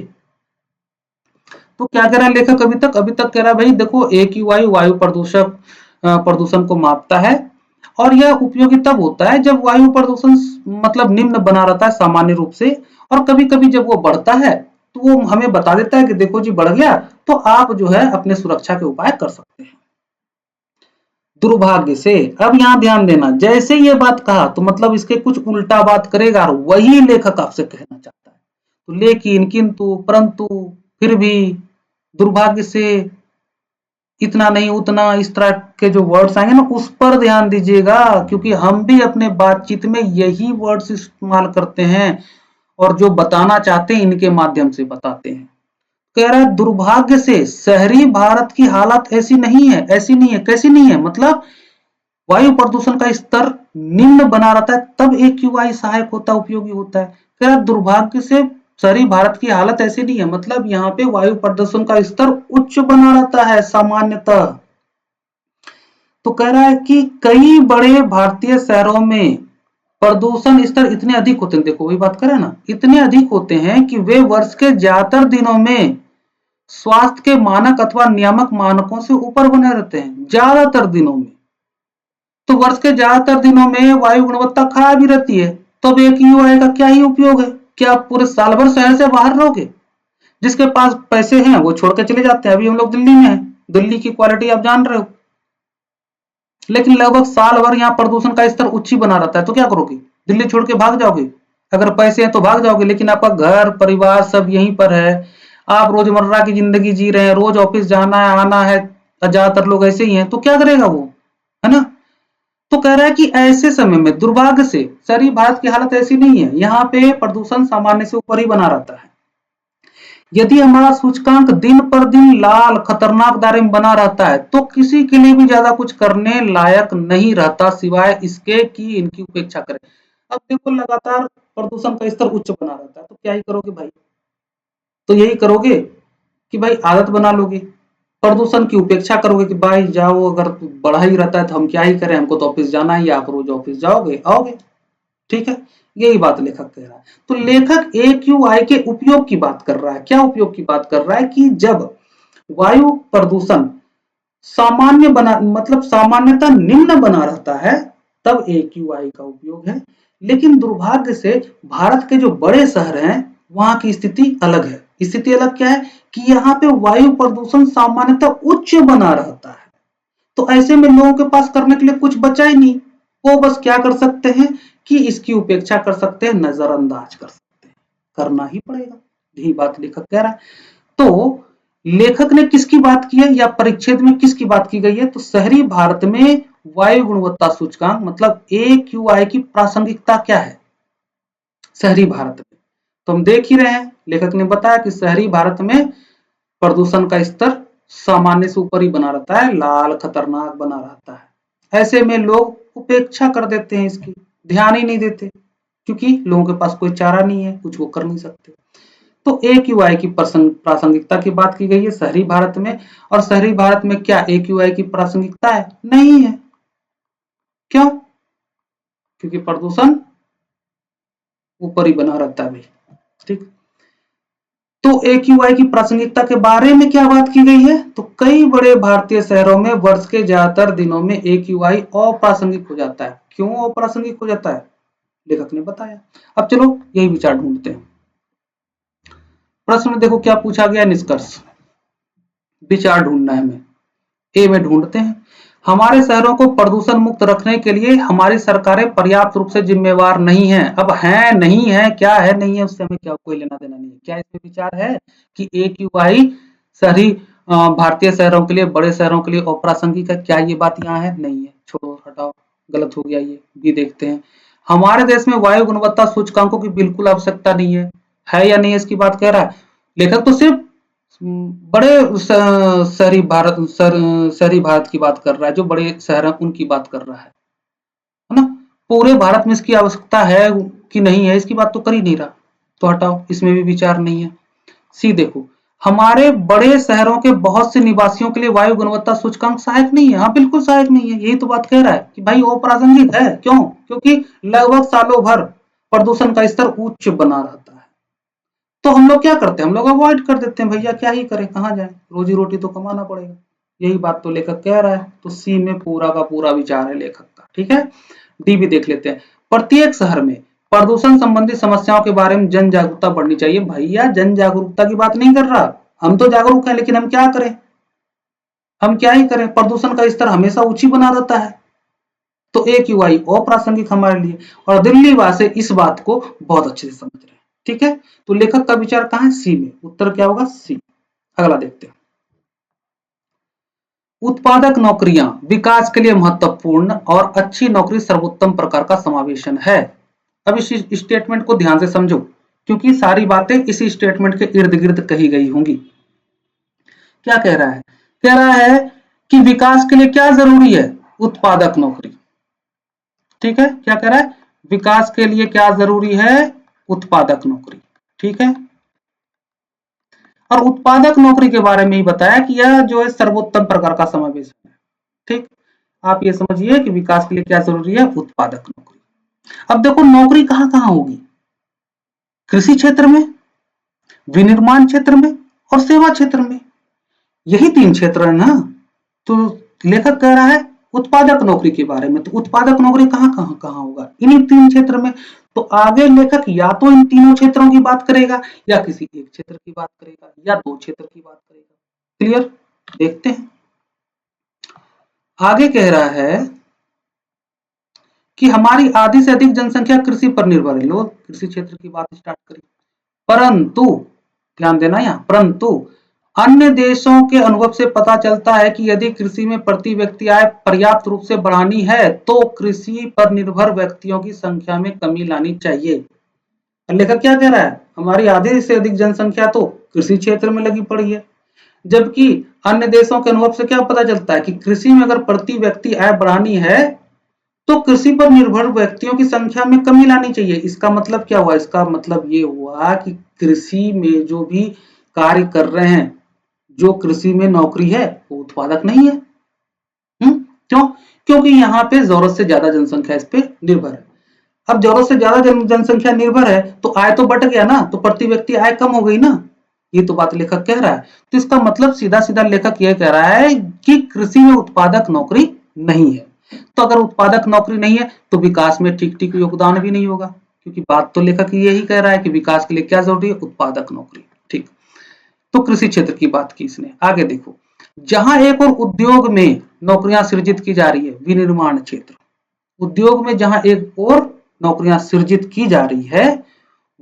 [SPEAKER 1] तो क्या कह रहा है लेखक अभी तक कह रहा है भाई देखो AQI वायु प्रदूषण को मापता है और यह उपयोगी तब होता है जब वायु प्रदूषण मतलब निम्न बना रहता है सामान्य रूप से, और कभी कभी जब वो बढ़ता है तो वो हमें बता देता है कि देखो जी बढ़ गया, तो आप जो है अपने सुरक्षा के उपाय कर सकते हैं। दुर्भाग्य से, अब यहां ध्यान देना, जैसे ये बात कहा तो मतलब इसके कुछ उल्टा बात करेगा और वही लेखक आपसे कहना चाहता है। तो लेकिन, किंतु, परंतु, फिर भी, दुर्भाग्य से, इतना नहीं उतना, इस तरह के जो वर्ड्स आएंगे ना उस पर ध्यान दीजिएगा, क्योंकि हम भी अपने बातचीत में यही वर्ड्स इस्तेमाल करते हैं और जो बताना चाहते हैं इनके माध्यम से बताते हैं। कह रहा है दुर्भाग्य से शहरी भारत की हालत ऐसी नहीं है, ऐसी नहीं है, कैसी नहीं है, मतलब वायु प्रदूषण का स्तर निम्न बना रहता है तब AQI सहायक होता, उपयोगी होता है। कह रहा है दुर्भाग्य से शहरी भारत की हालत ऐसी नहीं है, मतलब यहाँ पे वायु प्रदूषण का स्तर उच्च बना रहता है सामान्यतः। तो कह रहा है कि कई बड़े भारतीय शहरों में प्रदूषण स्तर इतने अधिक होते हैं, देखो वही बात करें ना, इतने अधिक होते हैं कि वे वर्ष के ज्यादातर दिनों में स्वास्थ्य के मानक अथवा नियामक मानकों से ऊपर बने रहते हैं, ज्यादातर दिनों में। तो वर्ष के ज्यादातर दिनों में वायु गुणवत्ता खराब ही रहती है, तो अब AQI का क्या ही उपयोग है? क्या आप पूरे साल भर शहर से बाहर रहोगे? जिसके पास पैसे हैं वो छोड़ के चले जाते हैं। अभी हम लोग दिल्ली में हैं, दिल्ली की क्वालिटी आप जान रहे हो, लेकिन लगभग साल भर यहाँ प्रदूषण का स्तर उच्च ही बना रहता है। तो क्या करोगे? दिल्ली छोड़ के भाग जाओगे? अगर पैसे हैं तो भाग जाओगे, लेकिन आपका घर परिवार सब यहीं पर है, आप रोजमर्रा की जिंदगी जी रहे हैं, रोज ऑफिस जाना है आना है, ज्यादातर लोग ऐसे ही हैं, तो क्या करेगा वो, है ना? तो कह रहा है कि ऐसे समय में दुर्भाग्य से शहरी भारत की हालत ऐसी नहीं है, यहाँ पे प्रदूषण सामान्य से ऊपर ही बना रहता है। यदि हमारा सूचकांक दिन पर दिन लाल खतरनाक दायरे में बना रहता है तो किसी के लिए भी ज्यादा कुछ करने लायक नहीं रहता सिवाय इसके कि इनकी उपेक्षा करें। अब देखो लगातार प्रदूषण का स्तर उच्च बना रहता है तो क्या ही करोगे भाई? तो यही करोगे कि भाई आदत बना लोगे, प्रदूषण की उपेक्षा करोगे कि भाई जाओ, अगर बढ़ा ही रहता है तो हम क्या ही करें, हमको तो ऑफिस जाना ही है, आप रोज ऑफिस जाओगे आओगे। ठीक है, यही बात लेखक कह रहा है। तो लेखक AQI के उपयोग की बात कर रहा है। क्या उपयोग की बात कर रहा है? कि जब वायु प्रदूषण सामान्य बना मतलब सामान्यतः निम्न बना रहता है तब AQI का उपयोग है, लेकिन दुर्भाग्य से भारत के जो बड़े शहर हैं वहां की स्थिति अलग है। स्थिति अलग क्या है? कि यहाँ पे वायु प्रदूषण सामान्यतः उच्च बना रहता है, तो ऐसे में लोगों के पास करने के लिए कुछ बचा ही नहीं। वो बस क्या कर सकते हैं कि इसकी उपेक्षा कर सकते हैं, नजरअंदाज कर सकते हैं, करना ही पड़ेगा। यही बात लेखक कह रहा है। तो लेखक ने किसकी बात की है या परिच्छेद में किसकी बात की गई है? तो शहरी भारत में वायु गुणवत्ता सूचकांक मतलब AQI की प्रासंगिकता क्या है शहरी भारत में। तो हम देख ही रहे हैं, लेखक ने बताया कि शहरी भारत में प्रदूषण का स्तर सामान्य से ऊपर ही बना रहता है, लाल खतरनाक बना रहता है। ऐसे में लोग उपेक्षा कर देते हैं, इसकी ध्यान ही नहीं देते, क्योंकि लोगों के पास कोई चारा नहीं है, कुछ वो कर नहीं सकते। तो AQI की प्रासंगिकता की बात की गई है शहरी भारत में, और शहरी भारत में क्या AQI की प्रासंगिकता है? नहीं है। क्यों? क्योंकि प्रदूषण ऊपर ही बना रहता है भाई। ठीक, तो AQI की प्रासंगिकता के बारे में क्या बात की गई है? तो कई बड़े भारतीय शहरों में वर्ष के ज्यादातर दिनों में AQI अप्रासंगिक हो जाता है। क्यों अप्रासंगिक हो जाता है? लेखक ने बताया। अब चलो यही विचार ढूंढते हैं। प्रश्न में देखो क्या पूछा गया, निष्कर्ष विचार ढूंढना है हमें। ए में ढूंढते हैं, हमारे शहरों को प्रदूषण मुक्त रखने के लिए हमारी सरकारें पर्याप्त रूप से जिम्मेवार नहीं है। अब है नहीं है, क्या है नहीं है, उससे हमें क्या कोई लेना देना नहीं है। क्या इसमें विचार है कि AQI शहरी भारतीय शहरों के लिए, बड़े शहरों के लिए अप्रासंगिक है? क्या ये बात यहाँ है? नहीं है, छोड़ो हटाओ, गलत हो गया ये। भी देखते हैं, हमारे देश में वायु गुणवत्ता सूचकांकों की बिल्कुल आवश्यकता नहीं है या नहीं है, इसकी बात कह रहा है लेखक। तो सिर्फ बड़े शहरी भारत की बात कर रहा है, जो बड़े शहर हैं उनकी बात कर रहा है ना। पूरे भारत में इसकी आवश्यकता है कि नहीं है, इसकी बात तो कर ही नहीं रहा, तो हटाओ, इसमें भी विचार नहीं है। सी देखो, हमारे बड़े शहरों के बहुत से निवासियों के लिए वायु गुणवत्ता सूचकांक सहायक नहीं है। हाँ बिल्कुल सहायक नहीं है, यही तो बात कह रहा है कि भाई वो प्रासंगिक है। क्यों? क्योंकि लगभग सालों भर प्रदूषण का स्तर उच्च बना रहता है। तो हम लोग क्या करते हैं, हम लोग अवॉइड कर देते हैं, भैया क्या ही करें, कहाँ जाए, रोजी रोटी तो कमाना पड़ेगा। यही बात तो लेखक कह रहा है। तो सी में पूरा का पूरा विचार है लेखक का। ठीक है, डी भी देख लेते हैं। प्रत्येक शहर में प्रदूषण संबंधी समस्याओं के बारे में जन जागरूकता बढ़नी चाहिए। भैया जन जागरूकता की बात नहीं कर रहा, हम तो जागरूक हैं, लेकिन हम क्या करें, हम क्या ही करें, प्रदूषण का स्तर हमेशा ऊंची बना रहता है। तो AQI अप्रासंगिक हमारे लिए, और दिल्ली वासी इस बात को बहुत अच्छे से समझ रहे हैं। ठीक है, तो लेखक का विचार कहां है? सी में। उत्तर क्या होगा? सी। अगला देखते हैं, उत्पादक नौकरियां विकास के लिए महत्वपूर्ण और अच्छी नौकरी सर्वोत्तम प्रकार का समावेशन है। अब इस स्टेटमेंट को ध्यान से समझो, क्योंकि सारी बातें इसी स्टेटमेंट के इर्द गिर्द कही गई होंगी। क्या कह रहा है? कह रहा है कि विकास के लिए क्या जरूरी है? उत्पादक नौकरी। ठीक है, क्या कह रहा है? विकास के लिए क्या जरूरी है? उत्पादक नौकरी। ठीक है, और उत्पादक नौकरी के बारे में ही बताया कि यह जो है सर्वोत्तम प्रकार का समावेशन है। ठीक, आप ये समझिए कि विकास के लिए क्या जरूरी है? उत्पादक नौकरी। अब देखो नौकरी कहां कहां होगी? कृषि क्षेत्र में, विनिर्माण क्षेत्र में और सेवा क्षेत्र में। यही 3 क्षेत्र है ना। तो लेखक कह रहा है उत्पादक नौकरी के बारे में। तो उत्पादक नौकरी कहां कहां कहां होगा? इन्हीं 3 क्षेत्र में। तो आगे लेखक या तो इन तीनों क्षेत्रों की बात करेगा, या किसी एक क्षेत्र की बात करेगा, या 2 क्षेत्र की बात करेगा। क्लियर? देखते हैं, आगे कह रहा है कि हमारी आधी से अधिक जनसंख्या कृषि पर निर्भर है। लोग कृषि क्षेत्र की बात स्टार्ट करें, परंतु ध्यान देना यहाँ, परंतु अन्य देशों के अनुभव से पता चलता है कि यदि कृषि में प्रति व्यक्ति आय पर्याप्त रूप से बढ़ानी है तो कृषि पर निर्भर व्यक्तियों की संख्या में कमी लानी चाहिए। लेखक क्या कह रहा है? हमारी आधे से अधिक जनसंख्या तो कृषि क्षेत्र में लगी पड़ी है, जबकि अन्य देशों के अनुभव से क्या पता चलता है कि कृषि में अगर प्रति व्यक्ति आय बढ़ानी है तो कृषि पर निर्भर व्यक्तियों की संख्या में कमी लानी चाहिए। इसका मतलब क्या हुआ? इसका मतलब ये हुआ कि कृषि में जो भी कार्य कर रहे हैं, जो कृषि में नौकरी है, वो उत्पादक नहीं है। क्यों? क्योंकि यहाँ पे जरूरत से ज्यादा जनसंख्या इस पे निर्भर है। अब जरूरत से ज्यादा जनसंख्या निर्भर है तो आय तो बढ़ गया ना, तो प्रति व्यक्ति आय कम हो गई ना। ये तो बात लेखक कह रहा है। तो इसका मतलब सीधा सीधा लेखक यह कह रहा है कि कृषि में उत्पादक नौकरी नहीं है। तो अगर उत्पादक नौकरी नहीं है तो विकास में ठीक ठीक योगदान भी नहीं होगा, क्योंकि बात तो लेखक यही कह रहा है कि विकास के लिए क्या जरूरी है? उत्पादक नौकरी। ठीक, तो कृषि क्षेत्र की बात की इसने। आगे देखो, जहां एक और उद्योग में नौकरियां सृजित की जा रही है, विनिर्माण क्षेत्र। उद्योग में जहां एक और नौकरियां सृजित की जा रही है,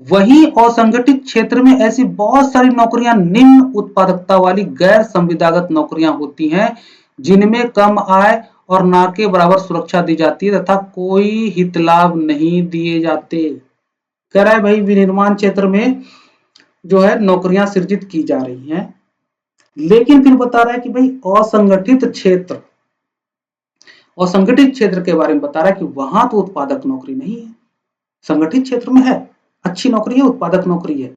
[SPEAKER 1] वहीं असंगठित क्षेत्र में ऐसी बहुत सारी नौकरियां निम्न उत्पादकता वाली गैर संविदागत नौकरियां होती हैं, जिनमें कम आय और ना के बराबर सुरक्षा दी जाती है तथा कोई हित लाभ नहीं दिए जाते। कह रहा है भाई विनिर्माण क्षेत्र में जो है नौकरियां सृजित की जा रही हैं, लेकिन फिर बता रहा है कि भाई असंगठित क्षेत्र के बारे में बता रहा है कि वहां तो उत्पादक नौकरी नहीं है। संगठित क्षेत्र में है, अच्छी नौकरी है, उत्पादक नौकरी है,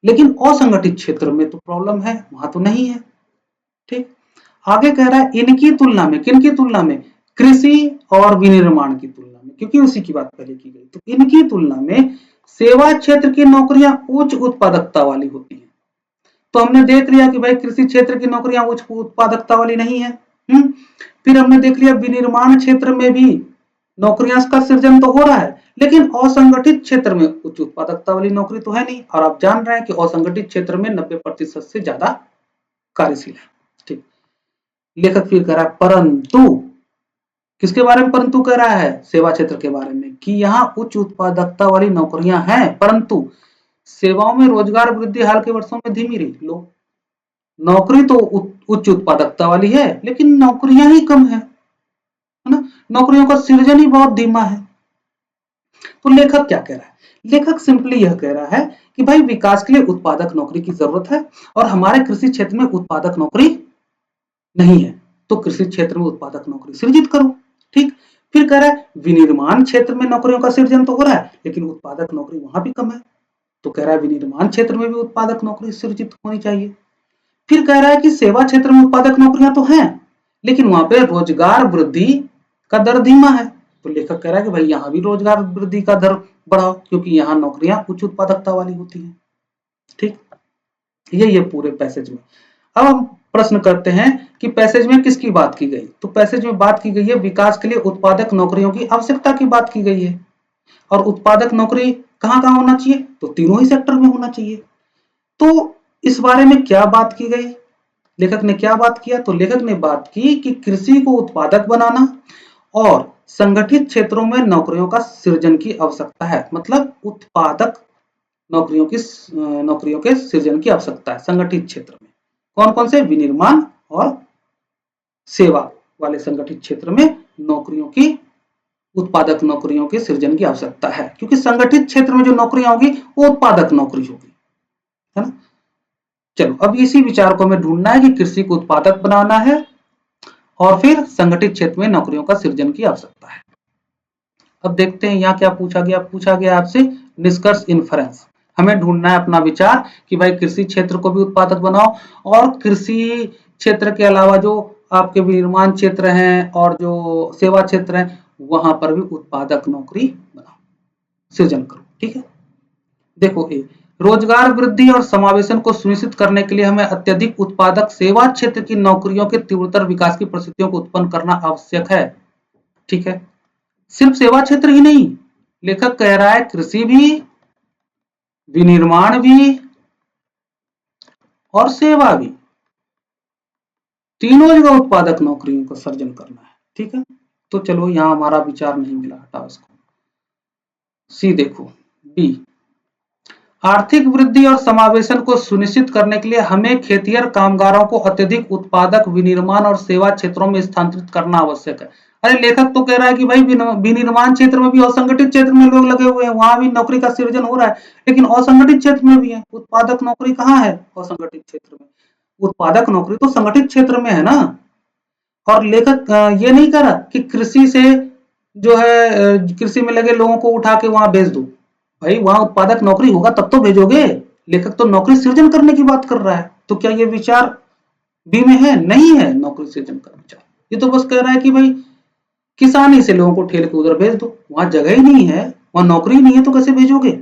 [SPEAKER 1] लेकिन असंगठित क्षेत्र में तो प्रॉब्लम है, वहां तो नहीं है। ठीक, आगे कह रहा है इनकी तुलना में, किनकी तुलना में, कृषि और विनिर्माण की तुलना में, क्योंकि उसी की बात पहले की गई, तो इनकी तुलना में सेवा क्षेत्र की नौकरियां उच्च उत्पादकता वाली होती है। तो हमने देख लिया कि भाई कृषि क्षेत्र की नौकरियां उच्च उत्पादकता वाली नहीं है। फिर हमने देख लिया विनिर्माण क्षेत्र में भी नौकरियां का सृजन तो हो रहा है, लेकिन असंगठित क्षेत्र में उच्च उत्पादकता वाली नौकरी तो है नहीं, और आप जान रहे हैं कि असंगठित क्षेत्र में 90% से ज्यादा कार्यशील है। ठीक, लेखक फिर कह रहा है परंतु, किसके बारे में परंतु कह रहा है, सेवा क्षेत्र के बारे में, कि यहाँ उच्च उत्पादकता वाली नौकरियां हैं, परंतु सेवाओं में रोजगार वृद्धि हाल के वर्षों में धीमी रही। लो, नौकरी तो उच्च उत्पादकता वाली है, लेकिन नौकरियां ही कम है ना, नौकरियों का सृजन ही बहुत धीमा है। तो लेखक क्या कह रहा है, लेखक सिंपली यह कह रहा है कि भाई विकास के लिए उत्पादक नौकरी की जरूरत है, और हमारे कृषि क्षेत्र में उत्पादक नौकरी नहीं है, तो कृषि क्षेत्र में उत्पादक नौकरी सृजित करो। ठीक, फिर कह रहा है विनिर्माण क्षेत्र में नौकरियों का सृजन तो हो रहा है, लेकिन उत्पादक नौकरी वहां भी कम है, तो कह रहा है विनिर्माण क्षेत्र में भी उत्पादक नौकरी सृजित होनी चाहिए। फिर कह रहा है कि सेवा क्षेत्र में उत्पादक नौकरियां तो हैं, लेकिन वहां पे रोजगार वृद्धि का दर धीमा है, तो लेखक कह रहा है कि भाई यहाँ भी रोजगार वृद्धि का दर बढ़ाओ, क्योंकि यहाँ नौकरियां उच्च उत्पादकता वाली होती हैं। ठीक, ये पूरे पैसेज में। अब हम प्रश्न करते हैं कि पैसेज में किसकी बात की गई, तो पैसेज में बात की गई है विकास के लिए उत्पादक नौकरियों की आवश्यकता की बात की गई है, और उत्पादक नौकरी कहां कहां होना चाहिए, तो तीनों ही सेक्टर में होना चाहिए। तो इस बारे में क्या बात की गई, लेखक ने क्या बात किया, तो लेखक ने बात की कि कृषि को उत्पादक बनाना और संगठित क्षेत्रों में नौकरियों का सृजन की आवश्यकता है, मतलब उत्पादक नौकरियों के सृजन की आवश्यकता है संगठित क्षेत्र में। कौन कौन से, विनिर्माण और सेवा वाले संगठित क्षेत्र में नौकरियों की, उत्पादक नौकरियों के सृजन की आवश्यकता है, क्योंकि संगठित क्षेत्र में जो नौकरियां होगी वो उत्पादक नौकरी होगी, है ना। चलो, अब इसी विचार को हमें ढूंढना है कि कृषि को उत्पादक बनाना है और फिर संगठित क्षेत्र में नौकरियों का सृजन की आवश्यकता है। अब देखते हैं यहाँ क्या पूछा गया आपसे निष्कर्ष इन्फरेंस। हमें ढूंढना है अपना विचार कि भाई कृषि क्षेत्र को भी उत्पादक बनाओ, और कृषि क्षेत्र के अलावा जो आपके विनिर्माण क्षेत्र हैं और जो सेवा क्षेत्र हैं वहां पर भी उत्पादक नौकरी बनाओ, सृजन करो। ठीक है, देखो रोजगार वृद्धि और समावेशन को सुनिश्चित करने के लिए हमें अत्यधिक उत्पादक सेवा क्षेत्र की नौकरियों के तीव्रतर विकास की परिस्थितियों को उत्पन्न करना आवश्यक है। ठीक है, सिर्फ सेवा क्षेत्र ही नहीं, लेखक कह रहा है कृषि भी, विनिर्माण भी और सेवा भी, तीनों जगह उत्पादक नौकरियों का सृजन करना है। ठीक है, तो चलो यहां हमारा विचार नहीं मिला, हटाओ इसको। सी देखो, बी, आर्थिक वृद्धि और समावेशन को सुनिश्चित करने के लिए हमें खेतिहर कामगारों को अत्यधिक उत्पादक विनिर्माण और सेवा क्षेत्रों में स्थानांतरित करना आवश्यक है। अरे लेखक तो कह रहा है कि भाई विनिर्माण क्षेत्र में भी, असंगठित क्षेत्र में लोग लगे हुए हैं, वहां भी नौकरी का सृजन हो रहा है, लेकिन असंगठित क्षेत्र में भी है। उत्पादक नौकरी कहाँ है, असंगठित क्षेत्र में। उत्पादक नौकरी तो संगठित क्षेत्र में है ना। और लेखक ये नहीं कह रहा कि कृषि से जो है कृषि में लगे लोगों को उठा के वहां भेज दो, भाई वहां उत्पादक नौकरी होगा तब तो भेजोगे। लेखक तो नौकरी सृजन करने की बात कर रहा है, तो क्या ये विचार बी में है, नहीं है नौकरी सृजन का विचार। ये तो बस कह रहा है कि भाई किसानी से लोगों को ठेल के उधर भेज दो, वहां जगह ही नहीं है, वहां नौकरी नहीं है, तो कैसे भेजोगे।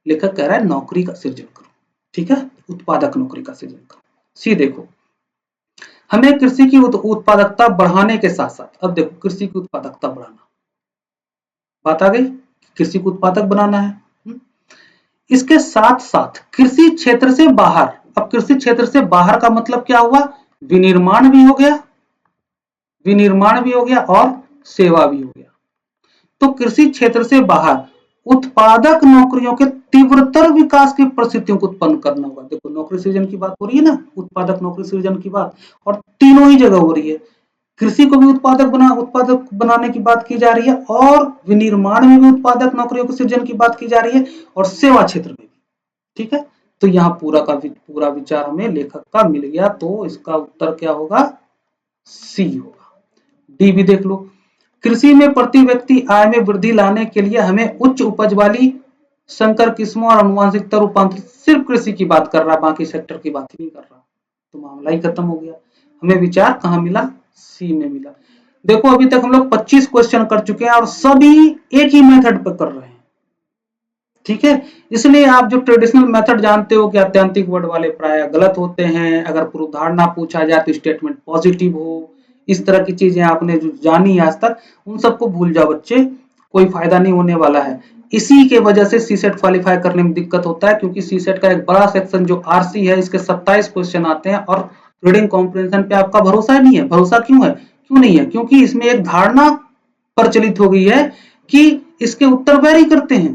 [SPEAKER 1] लेखक कह रहा है नौकरी का सृजन करो। ठीक है, उत्पादक नौकरी का सृजन करो। सी देखो, हमें कृषि की उत्पादकता बढ़ाने के साथ साथ, अब देखो कृषि की उत्पादकता बढ़ाना, बात आ गई, कृषि को उत्पादक बनाना है। इसके साथ साथ कृषि क्षेत्र से बाहर, अब कृषि क्षेत्र से बाहर का मतलब क्या हुआ, विनिर्माण भी हो गया, विनिर्माण भी हो गया और सेवा भी हो गया। तो कृषि क्षेत्र से बाहर उत्पादक नौकरियों के तीव्रतर विकास की परिस्थितियों को उत्पन्न करना होगा। देखो नौकरी सृजन की बात हो रही है ना, उत्पादक नौकरी सृजन की बात, और तीनों ही जगह हो रही है, कृषि को भी उत्पादक बनाने की बात की जा रही है, और विनिर्माण में भी उत्पादक नौकरियों के सृजन की बात की जा रही है, और सेवा क्षेत्र में भी। ठीक है, तो यहाँ पूरा का पूरा विचार हमें लेखक का मिल गया, तो इसका उत्तर क्या होगा? सी होगा। डी भी देख लो, कृषि में प्रति व्यक्ति आय में वृद्धि लाने के लिए हमें उच्च उपज वाली संकर किस्मों और अनुवांशिकता रूपांतरित, सिर्फ कृषि की बात कर रहा है, बाकी सेक्टर की बात ही नहीं कर रहा, तो मामला ही खत्म हो गया। हमें विचार कहाँ मिला? सी में मिला। देखो अभी तक हम लोग 25 क्वेश्चन कर चुके हैं और सभी एक ही मेथड पर कर रहे हैं। ठीक है, इसलिए आप जो ट्रेडिशनल मेथड जानते हो कि आत्यंतिक वर्ड वाले प्राय गलत होते हैं, अगर पूर्व धारणा पूछा जाए तो स्टेटमेंट पॉजिटिव हो, इस तरह की चीजें आपने जो जानी आज तक, उन सबको भूल जाओ बच्चे, कोई फायदा नहीं होने वाला है। इसी के वजह से सीसेट क्वालिफाई करने में दिक्कत होता है, क्योंकि सीसेट का एक बड़ा सेक्शन जो आरसी है, इसके 27 क्वेश्चन आते हैं, और रीडिंग कॉम्प्रिहेंशन पे आपका भरोसा नहीं है। भरोसा क्यों है? क्यों नहीं है? क्योंकि इसमें एक धारणा प्रचलित हो गई है कि इसके उत्तर वेरी करते हैं।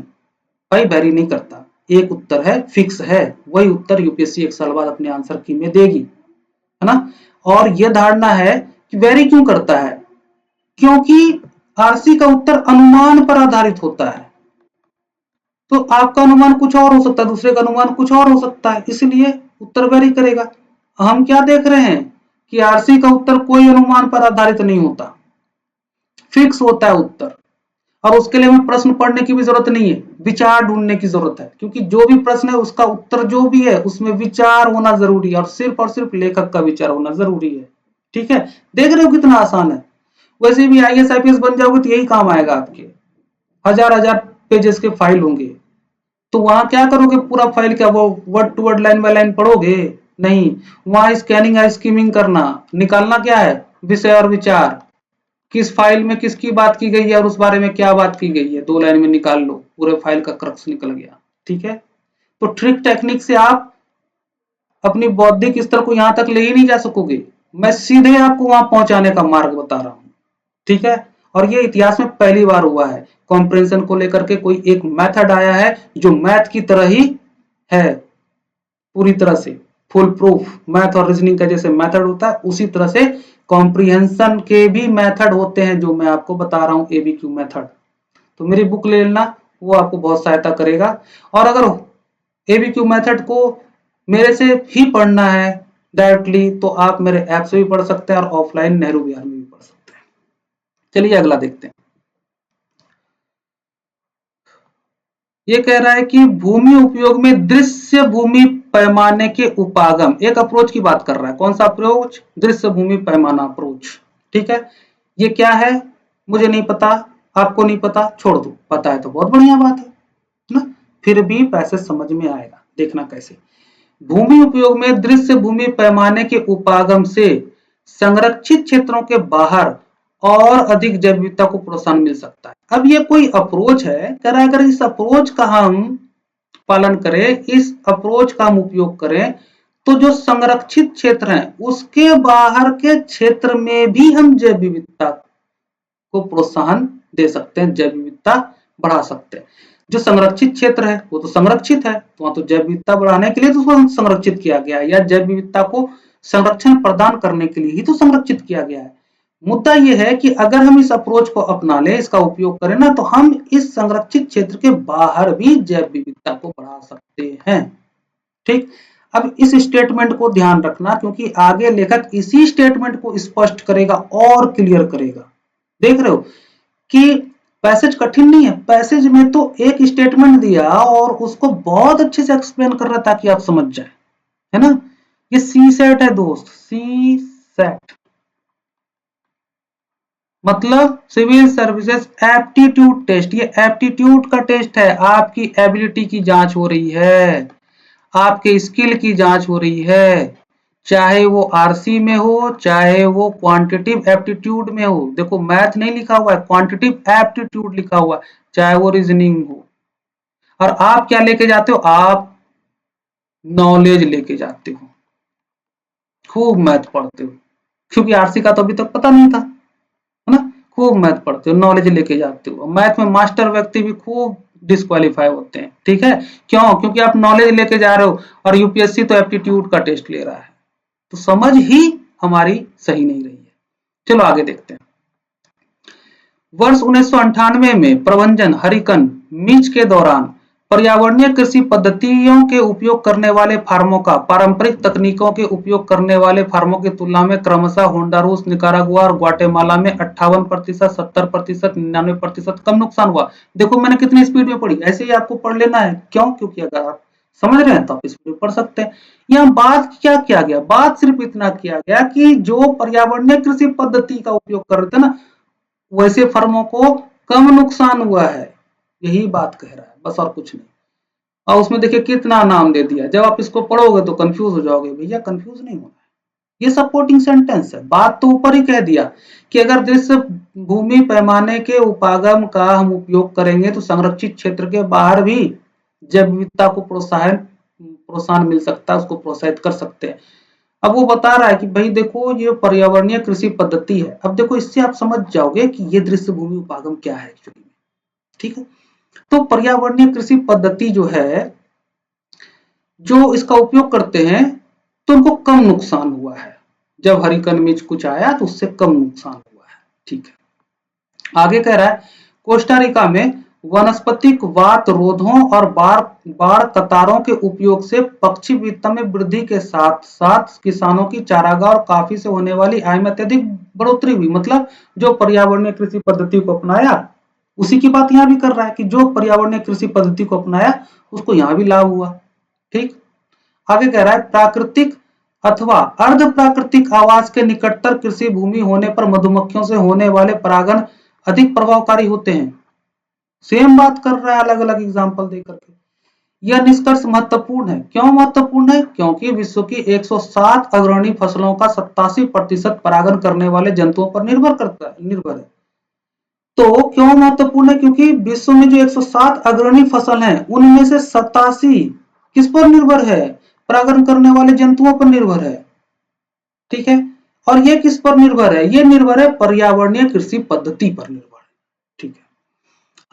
[SPEAKER 1] भाई वेरी नहीं करता, एक उत्तर है, फिक्स है, वही उत्तर यूपीएससी एक साल बाद अपने आंसर की में देगी, है ना। और यह धारणा है कि वेरी क्यों करता है? क्योंकि आरसी का उत्तर अनुमान पर आधारित होता है, तो आपका अनुमान कुछ और हो सकता है, दूसरे का अनुमान कुछ और हो सकता है, इसलिए उत्तर वेरी करेगा। हम क्या देख रहे हैं कि आरसी का उत्तर कोई अनुमान पर आधारित नहीं होता, फिक्स होता है उत्तर, और उसके लिए हमें प्रश्न पढ़ने की भी जरूरत नहीं है, विचार ढूंढने की जरूरत है, क्योंकि जो भी प्रश्न है उसका उत्तर जो भी है उसमें विचार होना जरूरी है, और सिर्फ लेखक का विचार होना जरूरी है। ठीक है, देख रहे हो कितना आसान है। वैसे भी आईएएस आईपीएस बन जाओगे तो यही काम आएगा आपके, हजार हजार पेजेस के फाइल होंगे, तो वहां क्या करोगे? पूरा फाइल क्या वो word to word line by line पढ़ोगे? नहीं, वहां स्कैनिंग या स्कीमिंग करना, निकालना क्या है? विषय और विचार, किस फाइल में किसकी बात की गई है और उस बारे में क्या बात की गई है, 2 लाइन में निकाल लो, पूरे फाइल का क्रक्स निकल गया। ठीक है, तो ट्रिक टेक्निक से आप अपनी बौद्धिक स्तर को यहां तक ले ही नहीं जा सकोगे, मैं सीधे आपको वहां पहुंचाने का मार्ग बता रहा हूं। ठीक है, और ये इतिहास में पहली बार हुआ है, कॉम्प्रिहेंशन को लेकर के कोई एक मेथड आया है जो मैथ की तरह ही है, पूरी तरह से फुल प्रूफ, मैथ और रीजनिंग का जैसे मेथड होता है उसी तरह से कॉम्प्रिहेंशन के भी मेथड होते हैं, जो मैं आपको बता रहा हूं, एबीक्यू मेथड। तो मेरी बुक ले लेना, वो आपको बहुत सहायता करेगा। और अगर एबीक्यू मेथड को मेरे से ही पढ़ना है डायरेक्टली, तो आप मेरे ऐप से भी पढ़ सकते हैं और ऑफलाइन नेहरू विहार में भी पढ़ सकते हैं। चलिए अगला देखते हैं। ये कह रहा है कि भूमि उपयोग में दृश्य भूमि पैमाने के उपागम, एक अप्रोच की बात कर रहा है। कौन सा अप्रोच? दृश्य भूमि पैमाना अप्रोच। ठीक है, ये क्या है? मुझे नहीं पता, आपको नहीं पता, छोड़ दो, पता है तो बहुत बढ़िया बात है ना, फिर भी पैसे समझ में आएगा, देखना कैसे। भूमि उपयोग में दृश्य भूमि पैमाने के उपागम से संरक्षित क्षेत्रों के बाहर और अधिक जैव विविधता को प्रोत्साहन मिल सकता है। अब ये कोई अप्रोच है, कह रहा है अगर इस अप्रोच का हम पालन करें, इस अप्रोच का हम उपयोग करें, तो जो संरक्षित क्षेत्र है उसके बाहर के क्षेत्र में भी हम जैव विविधता को प्रोत्साहन दे सकते हैं, जैव विविधता बढ़ा सकते हैं। जो संरक्षित क्षेत्र है वो तो संरक्षित है, तो वहां तो जैव विविधता बढ़ाने के लिए तो उसको संरक्षित किया गया है, या जैव विविधता को संरक्षण प्रदान करने के लिए ही तो संरक्षित किया गया है। मुद्दा यह है कि अगर हम इस अप्रोच को अपना लें, इसका उपयोग करें ना, तो हम इस संरक्षित क्षेत्र के बाहर भी जैव विविधता को बढ़ा सकते हैं। ठीक, अब इस स्टेटमेंट को ध्यान रखना, क्योंकि आगे लेखक इसी स्टेटमेंट को स्पष्ट करेगा और क्लियर करेगा। देख रहे हो कि पैसेज कठिन नहीं है, पैसेज में तो एक स्टेटमेंट दिया और उसको बहुत अच्छे से एक्सप्लेन कर रहा है ताकि आप समझ जाए, है ना। ये सी सेट है दोस्त, सी सेट मतलब सिविल सर्विसेज एप्टीट्यूड टेस्ट। ये एप्टीट्यूड का टेस्ट है, आपकी एबिलिटी की जांच हो रही है, आपके स्किल की जांच हो रही है, चाहे वो आरसी में हो, चाहे वो क्वांटिटिव एप्टीट्यूड में हो। देखो मैथ नहीं लिखा हुआ है, क्वांटिटिव एप्टीट्यूड लिखा हुआ है, चाहे वो रीजनिंग हो। और आप क्या लेके जाते हो? आप नॉलेज लेके जाते हो, खूब मैथ पढ़ते हो, क्योंकि आरसी का तो अभी तक पता नहीं था, है ना। खूब मैथ पढ़ते हो, नॉलेज लेके जाते हो। मैथ में मास्टर व्यक्ति भी खूब डिस्क्वालीफाई होते हैं। ठीक है, क्यों? क्योंकि आप नॉलेज लेके जा रहे हो, और यूपीएससी तो एप्टीट्यूड का टेस्ट ले रहा है, तो समझ ही हमारी सही नहीं रही है। चलो आगे देखते हैं। वर्ष 1998 में प्रभंजन हरिकन मिच के दौरान पर्यावरणीय कृषि पद्धतियों के उपयोग करने वाले फार्मों का पारंपरिक तकनीकों के उपयोग करने वाले फार्मों की तुलना में क्रमशः होंडुरास, निकारागुआ और ग्वाटेमाला में 58%, 70%, 99% कम नुकसान हुआ। देखो मैंने कितनी स्पीड में पढ़ी, ऐसे ही आपको पढ़ लेना है। क्यों? क्योंकि अगर आप समझ रहे हैं तो आप स्पीड में पढ़ सकते हैं। यहाँ बात क्या किया गया? बात सिर्फ इतना किया गया कि जो पर्यावरणीय कृषि पद्धति का उपयोग कर रहे थे ना, वैसे फर्मों को कम नुकसान हुआ है, यही बात कह रहा है, बस और कुछ नहीं। और उसमें देखिए कितना नाम दे दिया। जब आप इसको पढ़ोगे तो कंफ्यूज हो जाओगे। भैया कंफ्यूज नहीं होना है, ये सपोर्टिंग सेंटेंस है। बात तो ऊपर ही कह दिया कि अगर दृश्य भूमि पैमाने के उपागम का हम उपयोग करेंगे तो संरक्षित क्षेत्र के बाहर भी जैव विविधता को प्रोत्साहन मिल सकता है, उसको प्रोत्साहित कर सकते हैं। अब वो बता रहा है कि भाई देखो ये पर्यावरणीय कृषि पद्धति है। अब देखो इससे आप समझ जाओगे कि ये दृश्य भूमि उपागम क्या है एक्चुअली में। ठीक है, तो पर्यावरणीय कृषि पद्धति जो है, जो इसका उपयोग करते हैं तो उनको कम नुकसान हुआ है। जब हरिकन मिच कुछ आया तो उससे कम नुकसान हुआ है। ठीक है, आगे कह रहा है कोस्टारिका में वनस्पतिक वात रोधों और बाढ़ कतारों के उपयोग से पक्षी विविधता में वृद्धि के साथ साथ किसानों की चारागाह और काफी से होने वाली आय में अत्यधिक बढ़ोतरी हुई। मतलब जो पर्यावरणीय कृषि पद्धति को अपनाया उसी की बात यहाँ भी कर रहा है कि जो पर्यावरणीय कृषि पद्धति को अपनाया उसको यहाँ भी लाभ हुआ। ठीक, आगे कह रहा है प्राकृतिक अथवा अर्ध प्राकृतिक आवास के निकटतर कृषि भूमि होने पर मधुमक्खियों से होने वाले परागण अधिक प्रभावकारी होते हैं। सेम बात कर रहा है अलग अलग एग्जाम्पल देकर के। यह निष्कर्ष महत्वपूर्ण है। क्यों महत्वपूर्ण है? क्योंकि विश्व की 107 अग्रणी फसलों का 87% परागण करने वाले जंतुओं पर निर्भर है। तो क्यों महत्वपूर्ण है? क्योंकि विश्व में जो 107 अग्रणी फसल हैं उनमें से 87 किस पर निर्भर है? परागण करने वाले जंतुओं पर निर्भर है। ठीक है, और ये किस पर निर्भर है? ये निर्भर है पर्यावरणीय कृषि पद्धति पर निर्भर है। ठीक है,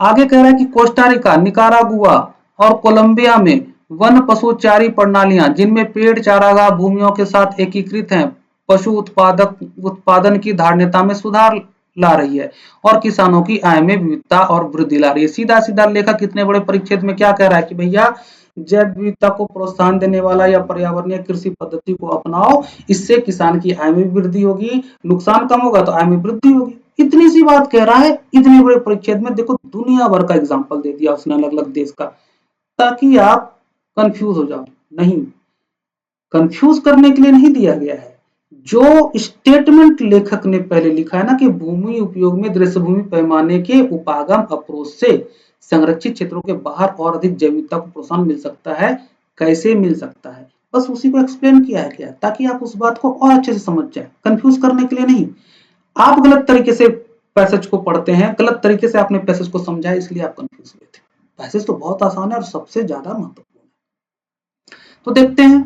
[SPEAKER 1] आगे कह रहा है कि कोस्टारिका, निकारागुआ और कोलंबिया में वन पशुचारी प्रणालियां जिनमें पेड़ चारागाह भूमियों के साथ एकीकृत हैं पशु उत्पादन की धारणता में सुधार ला रही है और किसानों की आय में विविधता और वृद्धि ला रही है। सीधा सीधा लेखक इतने बड़े परिच्छेद में क्या कह रहा है कि भैया जैव विविधता को प्रोत्साहन देने वाला या पर्यावरणीय कृषि पद्धति को अपनाओ, इससे किसान की आय में वृद्धि होगी, नुकसान कम होगा तो आय में वृद्धि होगी। इतनी सी बात कह रहा है इतने बड़े परिच्छेद में। देखो दुनिया भर का एग्जाम्पल दे दिया उसने अलग अलग देश का, ताकि आप कंफ्यूज हो जाओ। नहीं, कंफ्यूज करने के लिए नहीं दिया गया है। जो स्टेटमेंट लेखक ने पहले लिखा है ना कि भूमि उपयोग में दृश्य भूमि पैमाने के उपागम अप्रोच से संरक्षित क्षेत्रों के बाहर और अधिक जैव विविधता को प्रोत्साहन मिल सकता है, कैसे मिल सकता है, बस उसी को एक्सप्लेन किया है ताकि आप उस बात को और अच्छे से समझ जाए, कंफ्यूज करने के लिए नहीं। आप गलत तरीके से पैसेज को पढ़ते हैं, गलत तरीके से आपने पैसेज को समझा, इसलिए आप कंफ्यूज हुए थे। पैसेज तो बहुत आसान है और सबसे ज्यादा महत्वपूर्ण है। तो देखते हैं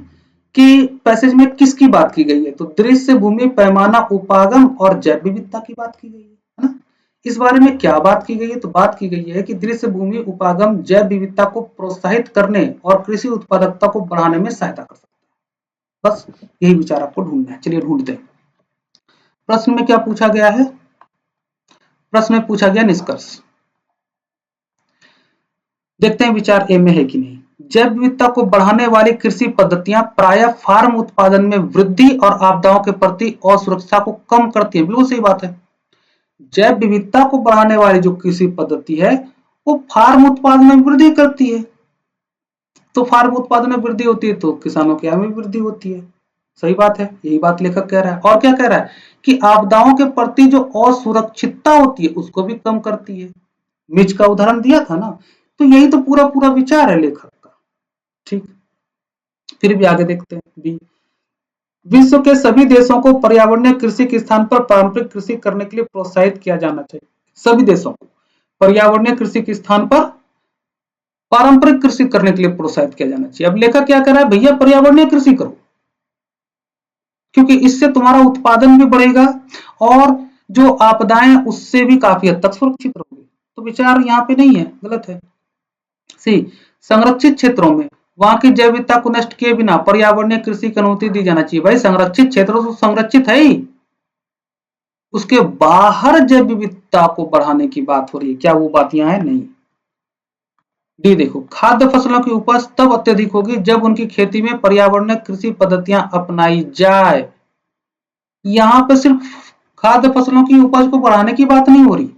[SPEAKER 1] कि पैसेज में किसकी बात की गई है। तो दृश्य भूमि पैमाना उपागम और जैव विविधता की बात की गई है ना। इस बारे में क्या बात की गई है? तो बात की गई है कि दृश्य भूमि उपागम जैव विविधता को प्रोत्साहित करने और कृषि उत्पादकता को बढ़ाने में सहायता कर सकता है। बस यही विचार आपको ढूंढना है। चलिए ढूंढते हैं। प्रश्न में क्या पूछा गया है? प्रश्न में पूछा गया निष्कर्ष। देखते हैं विचार ए में है कि नहीं। जैव विविधता को बढ़ाने वाली कृषि पद्धतियां प्रायः फार्म उत्पादन में वृद्धि और आपदाओं के प्रति असुरक्षा को कम करती है। बिल्कुल सही बात है। जैव विविधता को बढ़ाने वाली जो कृषि पद्धति है वो फार्म उत्पादन में वृद्धि करती है। तो फार्म उत्पादन में वृद्धि होती है तो किसानों की आय में वृद्धि होती है। सही बात है, यही बात लेखक कह रहा है। और क्या कह रहा है कि आपदाओं के प्रति जो असुरक्षितता होती है उसको भी कम करती है। मिच का उदाहरण दिया था ना, तो यही तो पूरा पूरा विचार है लेखक का। ठीक, फिर भी आगे देखते हैं। बी, विश्व के सभी देशों को पर्यावरणीय कृषि के स्थान पर पारंपरिक कृषि करने के लिए प्रोत्साहित किया जाना चाहिए। सभी देशों को पर्यावरणीय कृषि के स्थान पर पारंपरिक कृषि करने के लिए प्रोत्साहित किया जाना चाहिए। अब लेखक क्या कर रहा है? भैया पर्यावरणीय कृषि करो, क्योंकि इससे तुम्हारा उत्पादन भी बढ़ेगा और जो आपदाएं उससे भी काफी हद तक सुरक्षित रहोगे। तो विचार यहाँ पे नहीं है, गलत है। सी, संरक्षित क्षेत्रों में वहां की जैव विविधता को नष्ट किए बिना पर्यावरणीय कृषि की अनुमति दी जाना चाहिए। भाई संरक्षित क्षेत्र तो संरक्षित है ही, उसके बाहर जैव विविधता को बढ़ाने की बात हो रही है। क्या वो बात यहाँ है? नहीं। डी देखो, खाद्य फसलों की उपज तब अत्यधिक होगी जब उनकी खेती में पर्यावरणीय कृषि पद्धतियां अपनाई जाए। यहाँ पे सिर्फ खाद्य फसलों की उपज को बढ़ाने की बात नहीं हो रही,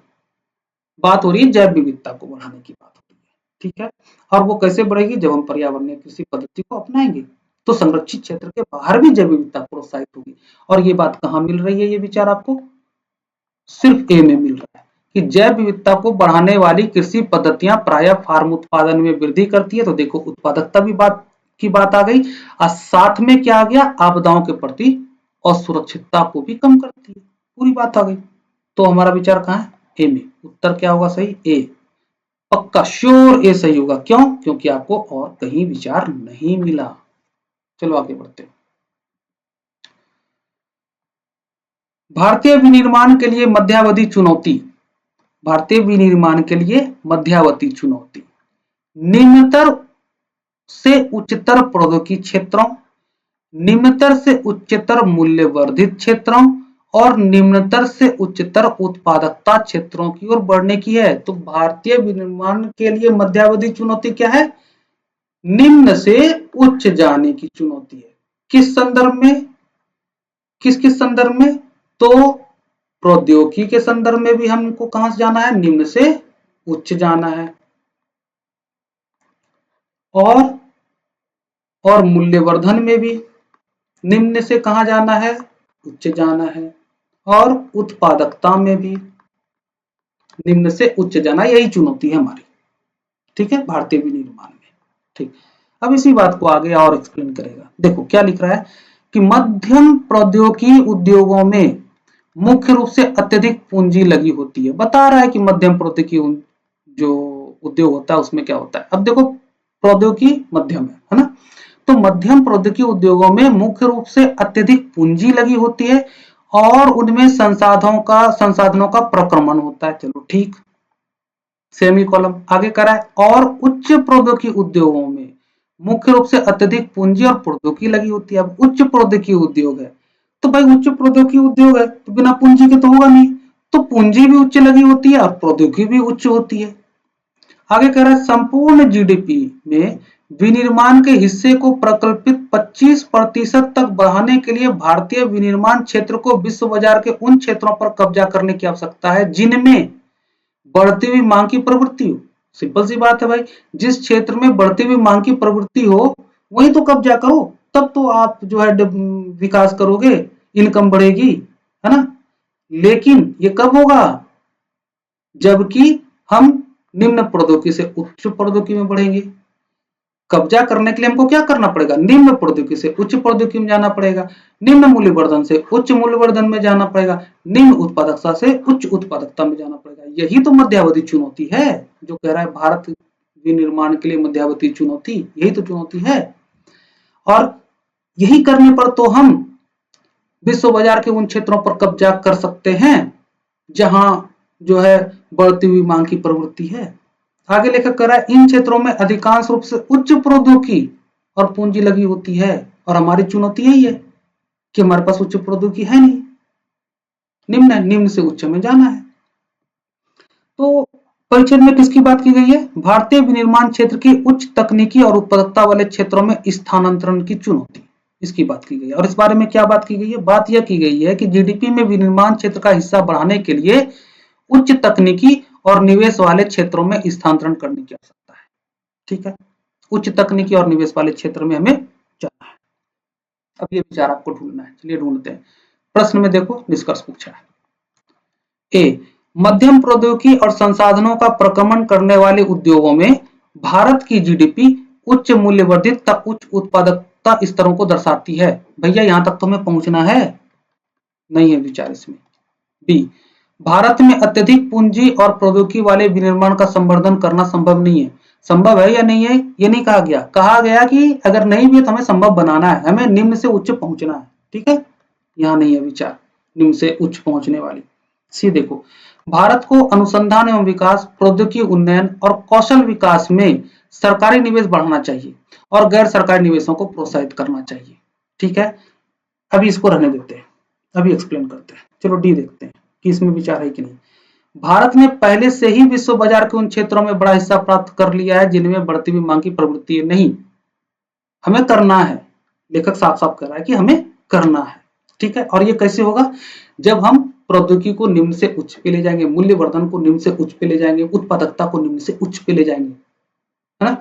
[SPEAKER 1] बात हो रही है जैव विविधता को बढ़ाने की बात हो रही है। ठीक है, और वो कैसे बढ़ेगी? जब हम पर्यावरणीय कृषि पद्धति को अपनाएंगे तो संरक्षित क्षेत्र के बाहर भी जैव विविधता प्रोत्साहित होगी। और ये बात कहाँ मिल रही है? ये विचार आपको सिर्फ ए में मिल रहा है कि जैव विविधता को बढ़ाने वाली कृषि पद्धतियां प्रायः फार्म उत्पादन में वृद्धि करती है। तो देखो, उत्पादकता भी बात आ गई, और साथ में क्या आ गया? आपदाओं के प्रति असुरक्षितता को भी कम करती है। पूरी बात आ गई। तो हमारा विचार कहाँ है? ए में। उत्तर क्या होगा सही? ए। पक्का श्योर ए सही होगा। क्यों? क्योंकि आपको और कहीं विचार नहीं मिला। चलो आगे बढ़ते हैं। भारतीय विनिर्माण के लिए मध्यावधि चुनौती। भारतीय विनिर्माण के लिए मध्यावधि चुनौती निम्नतर से उच्चतर प्रौद्योगिकी क्षेत्रों, निम्नतर से उच्चतर मूल्य वर्धित क्षेत्रों और निम्नतर से उच्चतर उत्पादकता क्षेत्रों की ओर बढ़ने की है। तो भारतीय विनिर्माण के लिए मध्यावधि चुनौती क्या है? निम्न से उच्च जाने की चुनौती है। किस संदर्भ में? किस संदर्भ में? तो प्रौद्योगिकी के संदर्भ में भी हमको कहां से जाना है? निम्न से उच्च जाना है। और मूल्यवर्धन में भी निम्न से कहां जाना है? उच्च जाना है। और उत्पादकता में भी निम्न से उच्च जाना, यही चुनौती है हमारी। ठीक है, भारतीय विनिर्माण में। ठीक, अब इसी बात को आगे और एक्सप्लेन करेगा। देखो क्या लिख रहा है कि मध्यम प्रौद्योगिकी उद्योगों में मुख्य रूप से अत्यधिक पूंजी लगी होती है। बता रहा है कि मध्यम प्रौद्योगिकी जो उद्योग होता है उसमें क्या होता है। अब देखो, प्रौद्योगिकी मध्यम है ना, तो मध्यम प्रौद्योगिकी उद्योगों में मुख्य रूप से अत्यधिक पूंजी लगी होती है और उनमें संसाधनों का प्रक्रमण होता है। चलो ठीक, सेमी कॉलम आगे करा है। और उच्च प्रौद्योगिकी उद्योगों में मुख्य रूप से अत्यधिक पूंजी और प्रौद्योगिकी लगी होती है। अब उच्च प्रौद्योगिकी उद्योग है तो भाई उच्च प्रौद्योगिकी उद्योग है तो बिना पूंजी के तो होगा नहीं, तो पूंजी भी उच्च लगी होती है और प्रौद्योगिकी भी उच्च होती है। आगे कह रहा है संपूर्ण जीडीपी में विनिर्माण के हिस्से को प्रकल्पित 25% तक बढ़ाने के लिए भारतीय विनिर्माण क्षेत्र को विश्व बाजार के उन क्षेत्रों पर कब्जा करने की आवश्यकता है जिनमें बढ़ती हुई मांग की प्रवृत्ति हो। सिंपल सी बात है भाई, जिस क्षेत्र में बढ़ती हुई मांग की प्रवृत्ति हो वही तो कब्जा करो, तब तो आप जो है विकास करोगे, इनकम बढ़ेगी, है ना। लेकिन ये कब होगा? जबकि हम निम्न प्रौद्योगिकी से उच्च प्रौद्योगिकी में बढ़ेंगे। कब्जा करने के लिए हमको क्या करना पड़ेगा? निम्न प्रौद्योगिकी से उच्च प्रौद्योगिकी में जाना पड़ेगा, निम्न मूल्यवर्धन से उच्च मूल्यवर्धन में जाना पड़ेगा, निम्न उत्पादकता से उच्च उत्पादकता में जाना पड़ेगा। यही तो मध्यावधि चुनौती है जो कह रहा है भारत विनिर्माण के लिए मध्यावधि चुनौती, यही तो चुनौती है। और यही करने पर तो हम विश्व बाजार के उन क्षेत्रों पर कब्जा कर सकते हैं जहां जो है बढ़ती हुई मांग की प्रवृत्ति है। आगे लेखक कह रहा है इन क्षेत्रों में अधिकांश रूप से उच्च प्रौद्योगिकी और पूंजी लगी होती है और हमारी चुनौती यही है कि हमारे पास उच्च प्रौद्योगिकी है नहीं, निम्न से उच्च में जाना है। तो परिच्छेद में किसकी बात की गई है? भारतीय विनिर्माण क्षेत्र की उच्च तकनीकी और उत्पादकता वाले क्षेत्रों में स्थानांतरण की चुनौती, इसकी बात की गई है। और इस बारे में क्या बात की गई है? बात यह की गई है कि जीडीपी में विनिर्माण क्षेत्र का हिस्सा बढ़ाने के लिए उच्च तकनीकी और निवेश वाले क्षेत्रों में स्थानांतरण करने की आवश्यकता है। ठीक है, उच्च तकनीकी और निवेश वाले क्षेत्र में हमें जाना है। अब ये विचार आपको ढूंढना है, चलिए ढूंढते हैं। प्रश्न में देखो निष्कर्ष पूछा है। ए, मध्यम प्रौद्योगिकी और संसाधनों का प्रक्रमण करने वाले उद्योगों में भारत की जीडीपी उच्च मूल्यवर्धित तक उच्च उत्पादकता स्तरों को दर्शाती है। भैया यहां तक तो हमें पहुंचना है, नहीं है विचार इसमें। बी, भारत में अत्यधिक पूंजी और प्रौद्योगिकी वाले विनिर्माण का संवर्धन करना संभव नहीं है। संभव है या नहीं है ये नहीं कहा गया, कहा गया कि अगर नहीं भी है तो हमें संभव बनाना है, हमें निम्न से उच्च पहुंचना है। ठीक है, यहाँ नहीं है विचार निम्न से उच्च पहुंचने वाली। सी देखो, भारत को अनुसंधान एवं विकास, प्रौद्योगिकी उन्नयन और कौशल विकास में सरकारी निवेश बढ़ाना चाहिए और गैर सरकारी निवेशों को प्रोत्साहित करना चाहिए। ठीक है, अभी इसको रहने देते हैं, अभी एक्सप्लेन करते हैं। चलो डी देखते हैं। कि इसमें विचार है कि नहीं। भारत ने पहले से ही विश्व बाजार के उन क्षेत्रों में बड़ा हिस्सा प्राप्त कर लिया है जिनमें बढ़ती हुई मांग की प्रवृत्ति नहीं, हमें करना है। लेखक साफ साफ कह रहा है कि हमें करना है, ठीक है। और ये कैसे होगा, जब हम प्रौद्योगिकी को निम्न से उच्च पे ले जाएंगे, मूल्यवर्धन को निम्न से उच्च पे ले जाएंगे, उत्पादकता को निम्न से उच्च पे ले जाएंगे, है ना।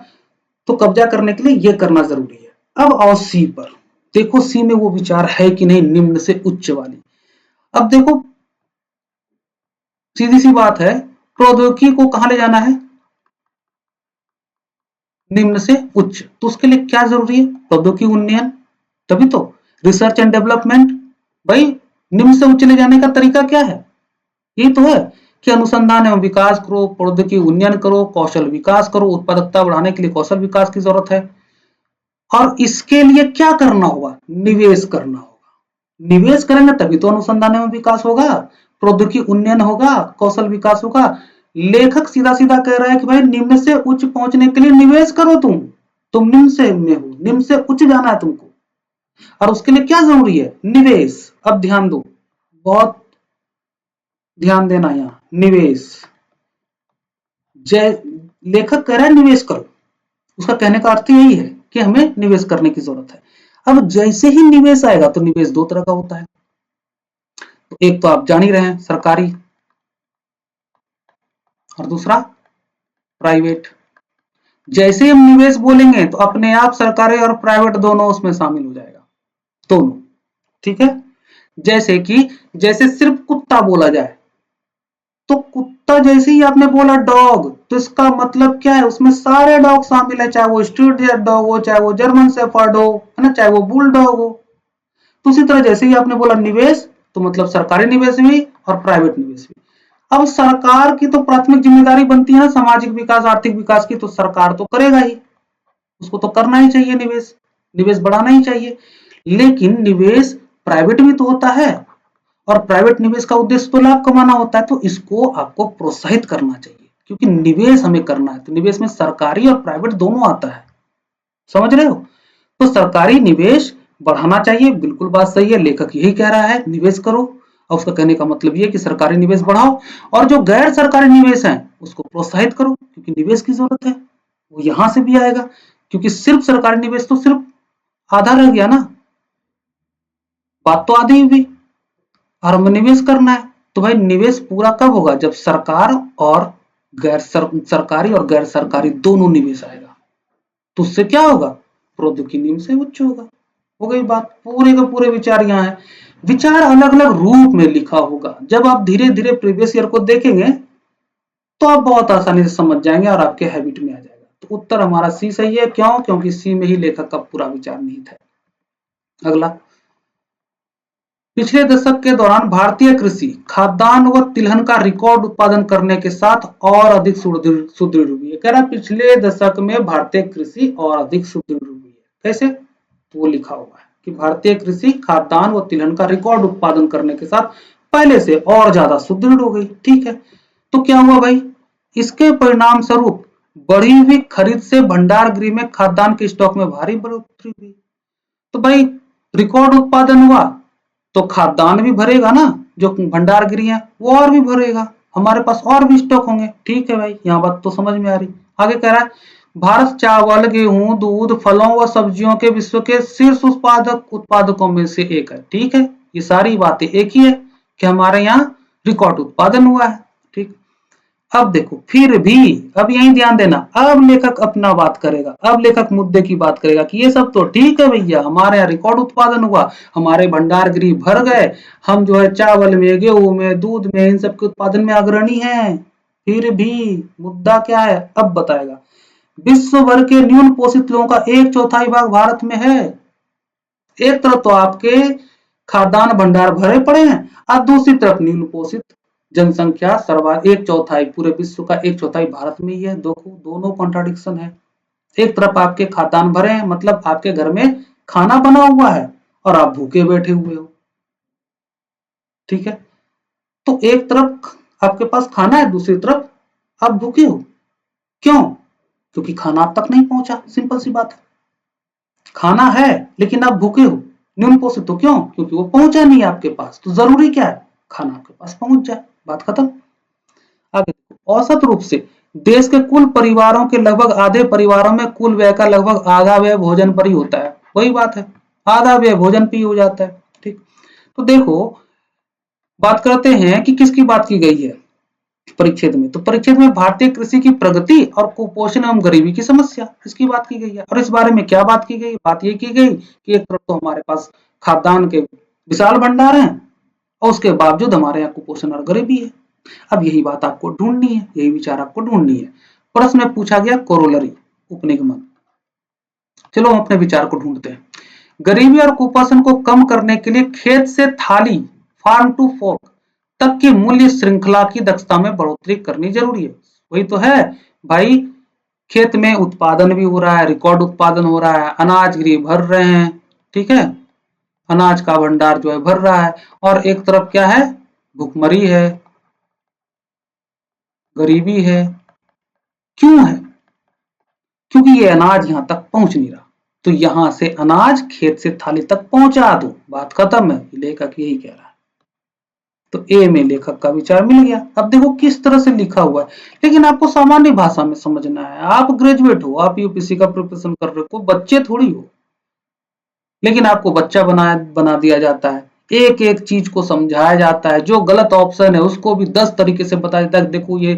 [SPEAKER 1] तो कब्जा करने के लिए ये करना जरूरी है। अब आओ सी पर, देखो सी में वो विचार है कि नहीं निम्न से उच्च वाली। अब देखो सीधी सी बात है, प्रौद्योगिकी को कहां ले जाना है, निम्न से उच्च। तो उसके लिए क्या जरूरी है, प्रौद्योगिकी उन्नयन, तभी तो रिसर्च एंड डेवलपमेंट। भाई निम्न से उच्च ले जाने का तरीका क्या है, ये तो है कि अनुसंधान एवं विकास करो, प्रौद्योगिकी उन्नयन करो, कौशल विकास करो, उत्पादकता बढ़ाने के लिए कौशल विकास की जरूरत है। और इसके लिए क्या करना होगा, निवेश करना होगा। निवेश करेंगे तभी तो अनुसंधान एवं विकास होगा, प्रौद्योगिकी उन्नयन होगा, कौशल विकास होगा। लेखक सीधा सीधा कह रहा है कि भाई निम्न से उच्च पहुंचने के लिए निवेश करो, तुम निम्न से में हो, निम्न से उच्च जाना है तुमको, और उसके लिए क्या जरूरी है, निवेश। अब ध्यान दो, बहुत ध्यान देना, यहां निवेश, जय लेखक कह रहा है निवेश करो, उसका कहने का अर्थ यही है कि हमें निवेश करने की जरूरत है। अब जैसे ही निवेश आएगा, तो निवेश दो तरह का होता है, तो एक तो आप जान ही रहे हैं सरकारी, और दूसरा प्राइवेट। जैसे ही हम निवेश बोलेंगे तो अपने आप सरकारी और प्राइवेट दोनों उसमें शामिल हो जाएगा, दोनों, ठीक है। जैसे सिर्फ कुत्ता बोला जाए, तो कुत्ता जैसे ही आपने बोला डॉग, तो इसका मतलब क्या है, उसमें सारे डॉग शामिल है, चाहे वो स्ट्रीट डॉग हो, चाहे वो जर्मन शेफर्ड हो, है ना, चाहे वो बुल डॉग हो। तो उसी तरह जैसे ही आपने बोला निवेश, तो मतलब सरकारी निवेश भी और प्राइवेट निवेश भी। अब सरकार की तो प्राथमिक जिम्मेदारी बनती है ना सामाजिक विकास आर्थिक विकास की, तो सरकार तो करेगा ही, उसको तो करना ही चाहिए, निवेश निवेश बढ़ाना ही चाहिए। लेकिन निवेश प्राइवेट भी तो होता है, और प्राइवेट निवेश का उद्देश्य तो लाभ कमाना होता है, तो इसको आपको प्रोत्साहित करना चाहिए, क्योंकि निवेश हमें करना है। तो निवेश में सरकारी और प्राइवेट दोनों आता है, समझ रहे हो। तो सरकारी निवेश बढ़ाना चाहिए, बिल्कुल बात सही है, लेखक यही कह रहा है निवेश करो। और उसका कहने का मतलब ये है कि सरकारी निवेश बढ़ाओ, और जो गैर सरकारी निवेश है उसको प्रोत्साहित करो, क्योंकि निवेश की जरूरत है, वो यहां से भी आएगा। क्योंकि सिर्फ सरकारी निवेश तो सिर्फ आधा रह गया ना, बात तो आधी हुई, और हमें निवेश करना है। तो भाई निवेश पूरा कब होगा, जब सरकार और सरकारी और गैर सरकारी दोनों निवेश आएगा। तो उससे क्या होगा, प्रौद्योगिकी निम्न से उच्च होगा। हो गई बात, पूरे के पूरे विचार यहाँ है। विचार अलग अलग रूप में लिखा होगा, जब आप धीरे धीरे प्रीवियस ईयर को देखेंगे तो आप बहुत आसानी से समझ जाएंगे और आपके हैबिट में आ जाएगा। तो उत्तर हमारा सी सही है, क्यों, क्योंकि सी में ही लेखक का पूरा विचार निहित है। अगला, पिछले दशक के दौरान भारतीय कृषि खाद्यान्न व तिलहन का रिकॉर्ड उत्पादन करने के साथ और अधिक सुदृढ़ हुई है। कह रहा पिछले दशक में भारतीय कृषि और अधिक सुदृढ़ हुई है, कैसे, तो वो लिखा हुआ है कि भारतीय कृषि खाद्यान्न व तिलहन का रिकॉर्ड उत्पादन करने के साथ पहले से और ज्यादा सुदृढ़ हो गई, ठीक है। तो क्या हुआ भाई, इसके परिणाम स्वरूप बढ़ी हुई खरीद से भंडार गृह में खाद्यान्न के स्टॉक में भारी बढ़ोतरी हुई। तो भाई रिकॉर्ड उत्पादन हुआ तो खाद्यान्न भी भरेगा ना, जो भंडार गृह है वो और भी भरेगा, हमारे पास और भी स्टॉक होंगे, ठीक है भाई, यहाँ बात तो समझ में आ रही। आगे कह रहा है भारत चावल गेहूं दूध फलों व सब्जियों के विश्व के शीर्ष उत्पादकों में से एक है, ठीक है। ये सारी बातें एक ही है कि हमारे यहाँ रिकॉर्ड उत्पादन हुआ है, ठीक। अब देखो फिर भी, अब यही ध्यान देना, अब लेखक अपना बात करेगा, अब लेखक मुद्दे की बात करेगा कि ये सब तो ठीक है भैया, हमारे यहाँ रिकॉर्ड उत्पादन हुआ, हमारे भंडार गृह भर गए, हम जो है चावल में गेहूं में दूध में इन सब के उत्पादन में अग्रणी हैं। फिर भी मुद्दा क्या है, अब बताएगा। विश्व भर के न्यून पोषित लोगों का 1/4 भाग भारत में है। एक तरफ तो आपके खाद्यान्न भंडार भरे पड़े हैं, और दूसरी तरफ न्यून पोषित जनसंख्या सर्वाधिक 1/4 पूरे विश्व का 1/4 भारत में ही है। दोनों कॉन्ट्राडिक्शन है। एक तरफ आपके खाद्यान्न भरे हैं, मतलब आपके घर में खाना बना हुआ है और आप भूखे बैठे हुए हो, ठीक है। तो एक तरफ आपके पास खाना है, दूसरी तरफ आप भूखे हो, क्यों, क्योंकि खाना आप तक नहीं पहुंचा, सिंपल सी बात है। खाना है लेकिन आप भूखे हो, न्यून पोषित हो, क्यों, क्योंकि वो पहुंचा नहीं आपके पास। तो जरूरी क्या है, खाना आपके पास पहुंच जाए, बात खत्म। आगे औसत रूप से देश के कुल परिवारों के लगभग आधे परिवारों में कुल व्यय का लगभग आधा व्यय भोजन पर ही होता है। वही बात है, आधा व्यय भोजन पे ही हो जाता है। ठीक, तो देखो बात करते हैं कि किसकी बात की गई है परिच्छेद में। तो परिच्छेद में भारतीय कृषि की प्रगति और कुपोषण एवं गरीबी की समस्या, इसकी बात की गई है। और इस बारे में क्या बात की गई? बात ये की गई कि एक तरफ तो हमारे पास खाद्यान्न के विशाल भंडार हैं और उसके बावजूद हमारे यहाँ कुपोषण और गरीबी है। अब यही बात आपको ढूंढनी है, यही विचार आपको ढूंढनी है। प्रश्न में पूछा गया कोरोलरी, उपनिगमन। चलो हम अपने विचार को ढूंढते हैं। गरीबी और कुपोषण को कम करने के लिए खेत से थाली, फार्म टू फोर्क तक की मूल्य श्रृंखला की दक्षता में बढ़ोतरी करनी जरूरी है। वही तो है भाई, खेत में उत्पादन भी हो रहा है, रिकॉर्ड उत्पादन हो रहा है, अनाज गृह भर रहे हैं, ठीक है, अनाज का भंडार जो है भर रहा है, और एक तरफ क्या है, भुखमरी है, गरीबी है। क्यों है? क्योंकि ये अनाज यहां तक पहुंच नहीं रहा। तो यहां से अनाज खेत से थाली तक पहुंचा दो, बात खत्म है। लेखक यही कह रहा है। तो ए में लेखक का विचार मिल गया। अब देखो किस तरह से लिखा हुआ है, लेकिन आपको सामान्य भाषा में समझना है। आप ग्रेजुएट हो, आप यूपीएससी का प्रिपरेशन कर रहे हो, बच्चे थोड़ी हो, लेकिन आपको बच्चा बना दिया जाता है। एक एक चीज को समझाया जाता है। जो गलत ऑप्शन है उसको भी 10 तरीके से बताया जाता है। देखो ये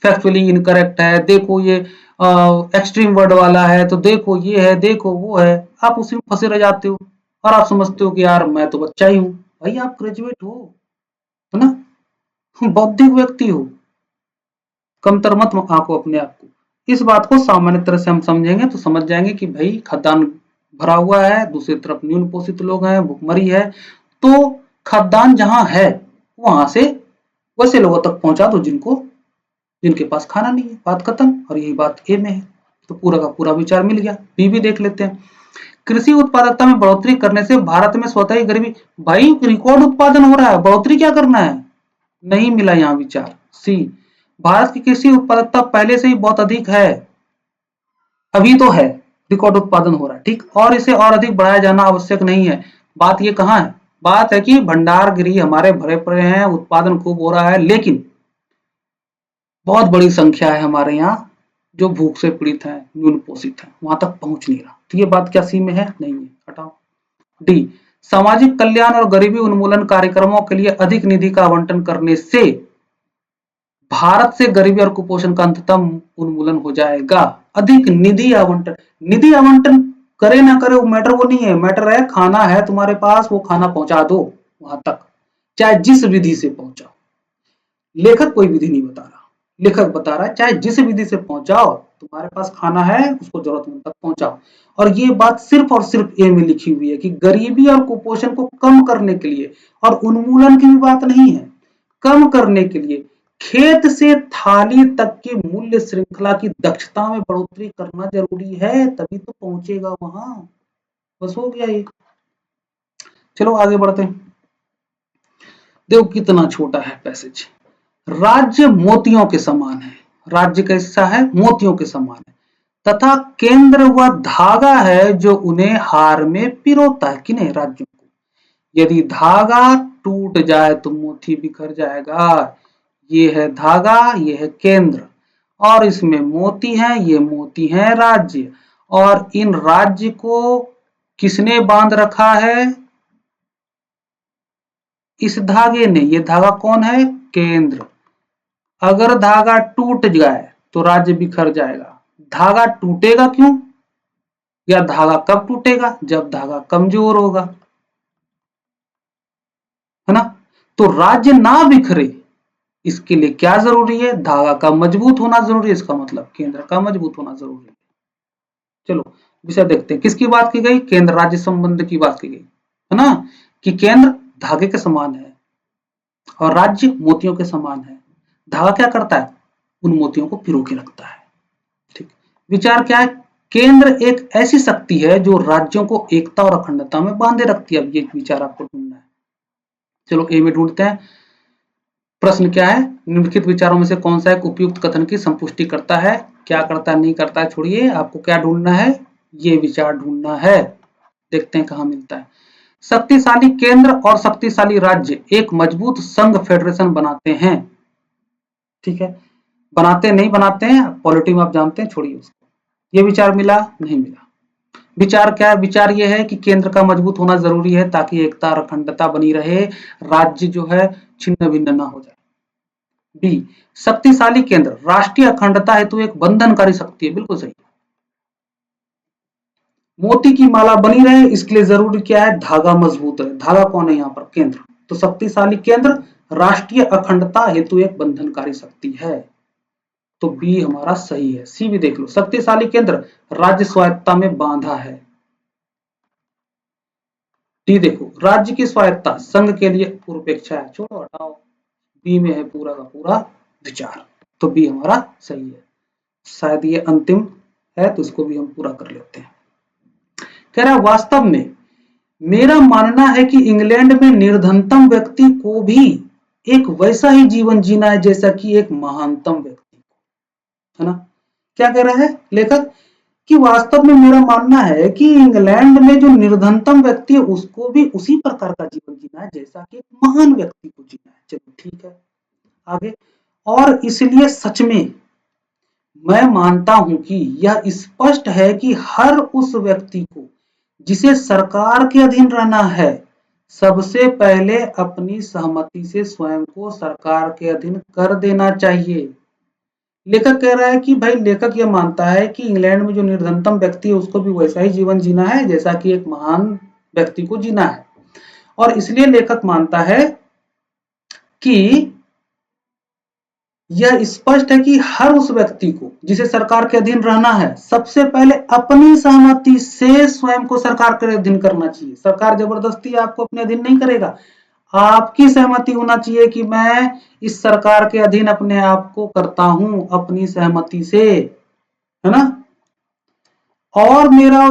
[SPEAKER 1] फैक्चुअली इनकरेक्ट है, देखो ये एक्सट्रीम वर्ड वाला है, तो देखो ये है, देखो वो है। आप उसी में फंसे रह जाते हो और आप समझते हो कि यार मैं तो बच्चा ही हूँ। भाई आप ग्रेजुएट हो, है ना, बौद्धिक व्यक्ति हो, कमतर मत आंको अपने आप को। इस बात को सामान्य तरह से हम समझेंगे तो समझ जाएंगे कि भाई खाद्यान्न भरा हुआ है, दूसरी तरफ न्यून पोषित लोग हैं, भुखमरी है, तो खाद्यान्न जहां है वहां से वैसे लोगों तक पहुंचा दो जिनके पास खाना नहीं है, बात खत्म। और यही बात ए में है। तो पूरा का पूरा विचार मिल गया। बी भी देख लेते हैं। कृषि उत्पादकता में बढ़ोतरी करने से भारत में स्वतः ही गरीबी, भाई रिकॉर्ड उत्पादन हो रहा है, बढ़ोतरी क्या करना है? नहीं मिला यहाँ विचार। सी, भारत की कृषि उत्पादकता पहले से ही बहुत अधिक है, अभी तो है, रिकॉर्ड उत्पादन हो रहा है, ठीक, और इसे और अधिक बढ़ाया जाना आवश्यक नहीं है। बात ये कहाँ है? बात है कि भंडार गृह हमारे भरे पड़े हैं, उत्पादन खूब हो रहा है, लेकिन बहुत बड़ी संख्या है हमारे यहाँ जो भूख से पीड़ित है, न्यून पोषित है, वहां तक पहुंच नहीं रहा। तो ये बात क्या सी में है? नहीं है, हटाओ। डी, सामाजिक कल्याण और गरीबी उन्मूलन कार्यक्रमों के लिए अधिक निधि का आवंटन करने से भारत से गरीबी और कुपोषण का अंततः उन्मूलन हो जाएगा। अधिक निधि आवंटन, निधि आवंटन करे ना करे वो मैटर वो नहीं है, मैटर है खाना है तुम्हारे पास, वो खाना पहुंचा दो वहां तक, चाहे जिस विधि से पहुंचाओ। लेखक कोई विधि नहीं बता रहा, लेखक बता रहा है चाहे जिस विधि से पहुंचाओ, तुम्हारे पास खाना है उसको जरूरतमंद तक पहुंचाओ। और ये बात सिर्फ और सिर्फ ए में लिखी हुई है कि गरीबी और कुपोषण को कम करने के लिए, और उन्मूलन की भी बात नहीं है, कम करने के लिए खेत से थाली तक की मूल्य श्रृंखला की दक्षता में बढ़ोतरी करना जरूरी है, तभी तो पहुंचेगा वहां। बस हो गया ये। चलो आगे बढ़ते हैं। देखो कितना छोटा है पैसेज। राज्य मोतियों के समान है, राज्य कैसा है? मोतियों के समान है, तथा केंद्र वह धागा है जो उन्हें हार में पिरोता है। किन्हें? राज्यों को। यदि धागा टूट जाए तो मोती बिखर जाएगा। ये है धागा, ये है केंद्र, और इसमें मोती है, ये मोती है राज्य। और इन राज्य को किसने बांध रखा है? इस धागे ने। ये धागा कौन है? केंद्र। अगर धागा टूट जाए तो राज्य बिखर जाएगा। धागा टूटेगा क्यों, या धागा कब टूटेगा? जब धागा कमजोर होगा, है ना। तो राज्य ना बिखरे इसके लिए क्या जरूरी है? धागा का मजबूत होना जरूरी है। इसका मतलब केंद्र का मजबूत होना जरूरी है। चलो विषय देखते हैं। किसकी बात की गई? केंद्र राज्य संबंध की बात की गई, है ना, कि केंद्र धागे के समान है और राज्य मोतियों के समान है। धागा क्या करता है? उन मोतियों को पिरो के रखता है। ठीक, विचार क्या है? केंद्र एक ऐसी शक्ति है जो राज्यों को एकता और अखंडता में बांधे रखती है। अब ये विचार आपको ढूंढना है। चलो ए में ढूंढते हैं। प्रश्न क्या है? निम्नलिखित विचारों में से कौन सा एक उपयुक्त कथन की संपुष्टि करता है? क्या करता है, नहीं करता है, छोड़िए। आपको क्या ढूंढना है? ये विचार ढूंढना है। देखते हैं कहां मिलता है। शक्तिशाली केंद्र और शक्तिशाली राज्य एक मजबूत संघ फेडरेशन बनाते हैं। ठीक है, बनाते नहीं बनाते हैं पॉलिटी में आप जानते हैं, छोड़िए उसको। ये विचार मिला नहीं मिला? विचार क्या है? विचार ये है कि केंद्र का मजबूत होना जरूरी है ताकि एकता और अखंडता बनी रहे, राज्य जो है छिन्न भिन्न ना हो जाए। बी, शक्तिशाली केंद्र राष्ट्रीय अखंडता हेतु एक बंधनकारी शक्ति है, बिल्कुल सही। मोती की माला बनी रहे इसके लिए जरूरी क्या है? धागा मजबूत रहे। धागा कौन है यहाँ पर? केंद्र। तो शक्तिशाली केंद्र राष्ट्रीय अखंडता हेतु एक बंधनकारी शक्ति है, तो बी हमारा सही है। सी भी देख लो, शक्तिशाली केंद्र राज्य स्वायत्तता में बांधा है। डी देखो, राज्य की स्वायत्तता संघ के लिए पूर्वापेक्षा है। छोड़ो हटाओ, बी में है पूरा का पूरा विचार, तो बी हमारा सही है। शायद ये अंतिम है तो इसको भी हम पूरा कर लेते हैं। कह रहा है वास्तव में मेरा मानना है कि इंग्लैंड में निर्धनतम व्यक्ति को भी एक वैसा ही जीवन जीना है जैसा कि एक महानतम व्यक्ति को, है ना? क्या कह रहा है लेखक कि वास्तव में मेरा मानना है कि इंग्लैंड में जो निर्धनतम व्यक्ति है उसको भी उसी प्रकार का जीवन जीना है जैसा कि एक महान व्यक्ति को जीना है। चलो ठीक है, आगे। और इसलिए सच में मैं मानता हूं कि यह स्पष्ट है कि हर उस व्यक्ति को जिसे सरकार के अधीन रहना है सबसे पहले अपनी सहमति से स्वयं को सरकार के अधीन कर देना चाहिए। लेखक कह रहा है कि भाई लेखक यह मानता है कि इंग्लैंड में जो निर्धनतम व्यक्ति है उसको भी वैसा ही जीवन जीना है जैसा कि एक महान व्यक्ति को जीना है, और इसलिए लेखक मानता है कि यह स्पष्ट है कि हर उस व्यक्ति को जिसे सरकार के अधीन रहना है सबसे पहले अपनी सहमति से स्वयं को सरकार के अधीन करना चाहिए। सरकार जबरदस्ती आपको अपने अधीन नहीं करेगा, आपकी सहमति होना चाहिए कि मैं इस सरकार के अधीन अपने आप को करता हूं अपनी सहमति से, है ना? और मेरा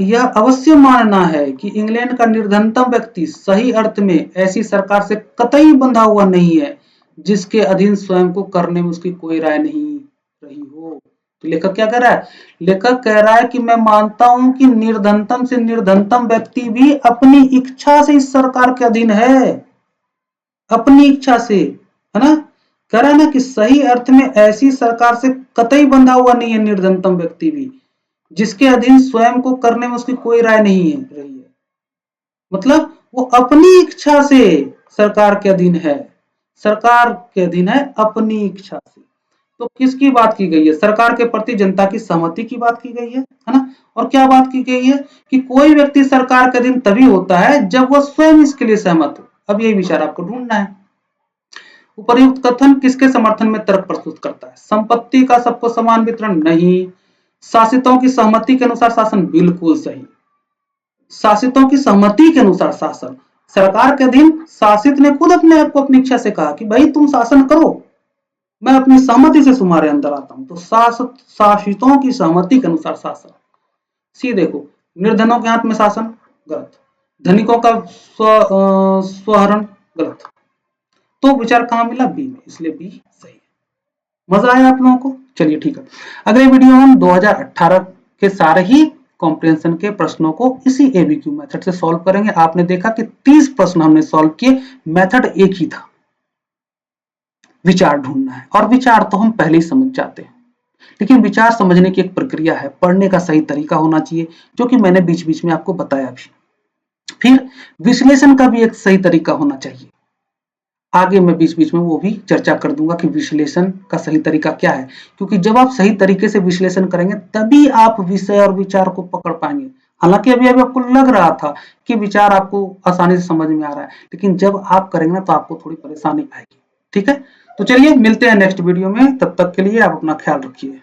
[SPEAKER 1] यह अवश्य मानना है कि इंग्लैंड का निर्धनतम व्यक्ति सही अर्थ में ऐसी सरकार से कतई बंधा हुआ नहीं है जिसके अधीन स्वयं को करने में उसकी कोई राय नहीं रही हो। तो लेखक क्या कह रहा है? लेखक कह रहा है कि मैं मानता हूं कि निर्धनतम से निर्धनतम व्यक्ति भी अपनी इच्छा से इस सरकार के अधीन है, अपनी इच्छा से, है ना? कह रहा है ना कि सही अर्थ में ऐसी सरकार से कतई बंधा हुआ नहीं है निर्धनतम व्यक्ति भी जिसके अधीन स्वयं को करने में उसकी कोई राय नहीं है रही है। मतलब वो अपनी इच्छा से सरकार के अधीन है, सरकार के अधीन है अपनी इच्छा से। तो किसकी बात की गई है? सरकार के प्रति जनता की सहमति की बात की गई है ना? और क्या बात की गई है कि कोई व्यक्ति सरकार के अधीन तभी होता है जब वह स्वयं इसके लिए सहमत हो। अब यही विचार आपको ढूंढना है। उपर्युक्त कथन किसके समर्थन में तर्क प्रस्तुत करता है? संपत्ति का सबको समान वितरण नहीं, शासितों की सहमति के अनुसार शासन, बिल्कुल सही। शासितों की सहमति के अनुसार शासन, सरकार के अधीन शासित ने खुद अपने आप को अपनी इच्छा से कहा कि भाई तुम शासन करो, मैं अपनी सहमति से तुम्हारे अंदर आता हूं। तो शासितों की सहमति के अनुसार शासन। सी देखो, निर्धनों के हाथ में शासन, गलत। धनिकों का स्वहरण, गलत। तो विचार कहां मिला? बी में, इसलिए बी सही है। मजा आया आप लोगों को? चलिए ठीक है, अगले वीडियो में हम 2018 के सारे ही कॉम्प्रिहेंशन के प्रश्नों को इसी एबीक्यू मेथड से सॉल्व करेंगे। आपने देखा कि 30 प्रश्न हमने सॉल्व किए, मेथड एक ही था, विचार ढूंढना है। और विचार तो हम पहले ही समझ जाते हैं, लेकिन विचार समझने की एक प्रक्रिया है, पढ़ने का सही तरीका होना चाहिए, जो कि मैंने बीच बीच में आपको बताया भी। फिर विश्लेषण का भी एक सही तरीका होना चाहिए, आगे मैं बीच बीच में वो भी चर्चा कर दूंगा कि विश्लेषण का सही तरीका क्या है, क्योंकि जब आप सही तरीके से विश्लेषण करेंगे तभी आप विषय और विचार को पकड़ पाएंगे। हालांकि अभी आपको लग रहा था कि विचार आपको आसानी से समझ में आ रहा है, लेकिन जब आप करेंगे ना तो आपको थोड़ी परेशानी आएगी। ठीक है, तो चलिए मिलते हैं नेक्स्ट वीडियो में, तब तक के लिए आप अपना ख्याल रखिए।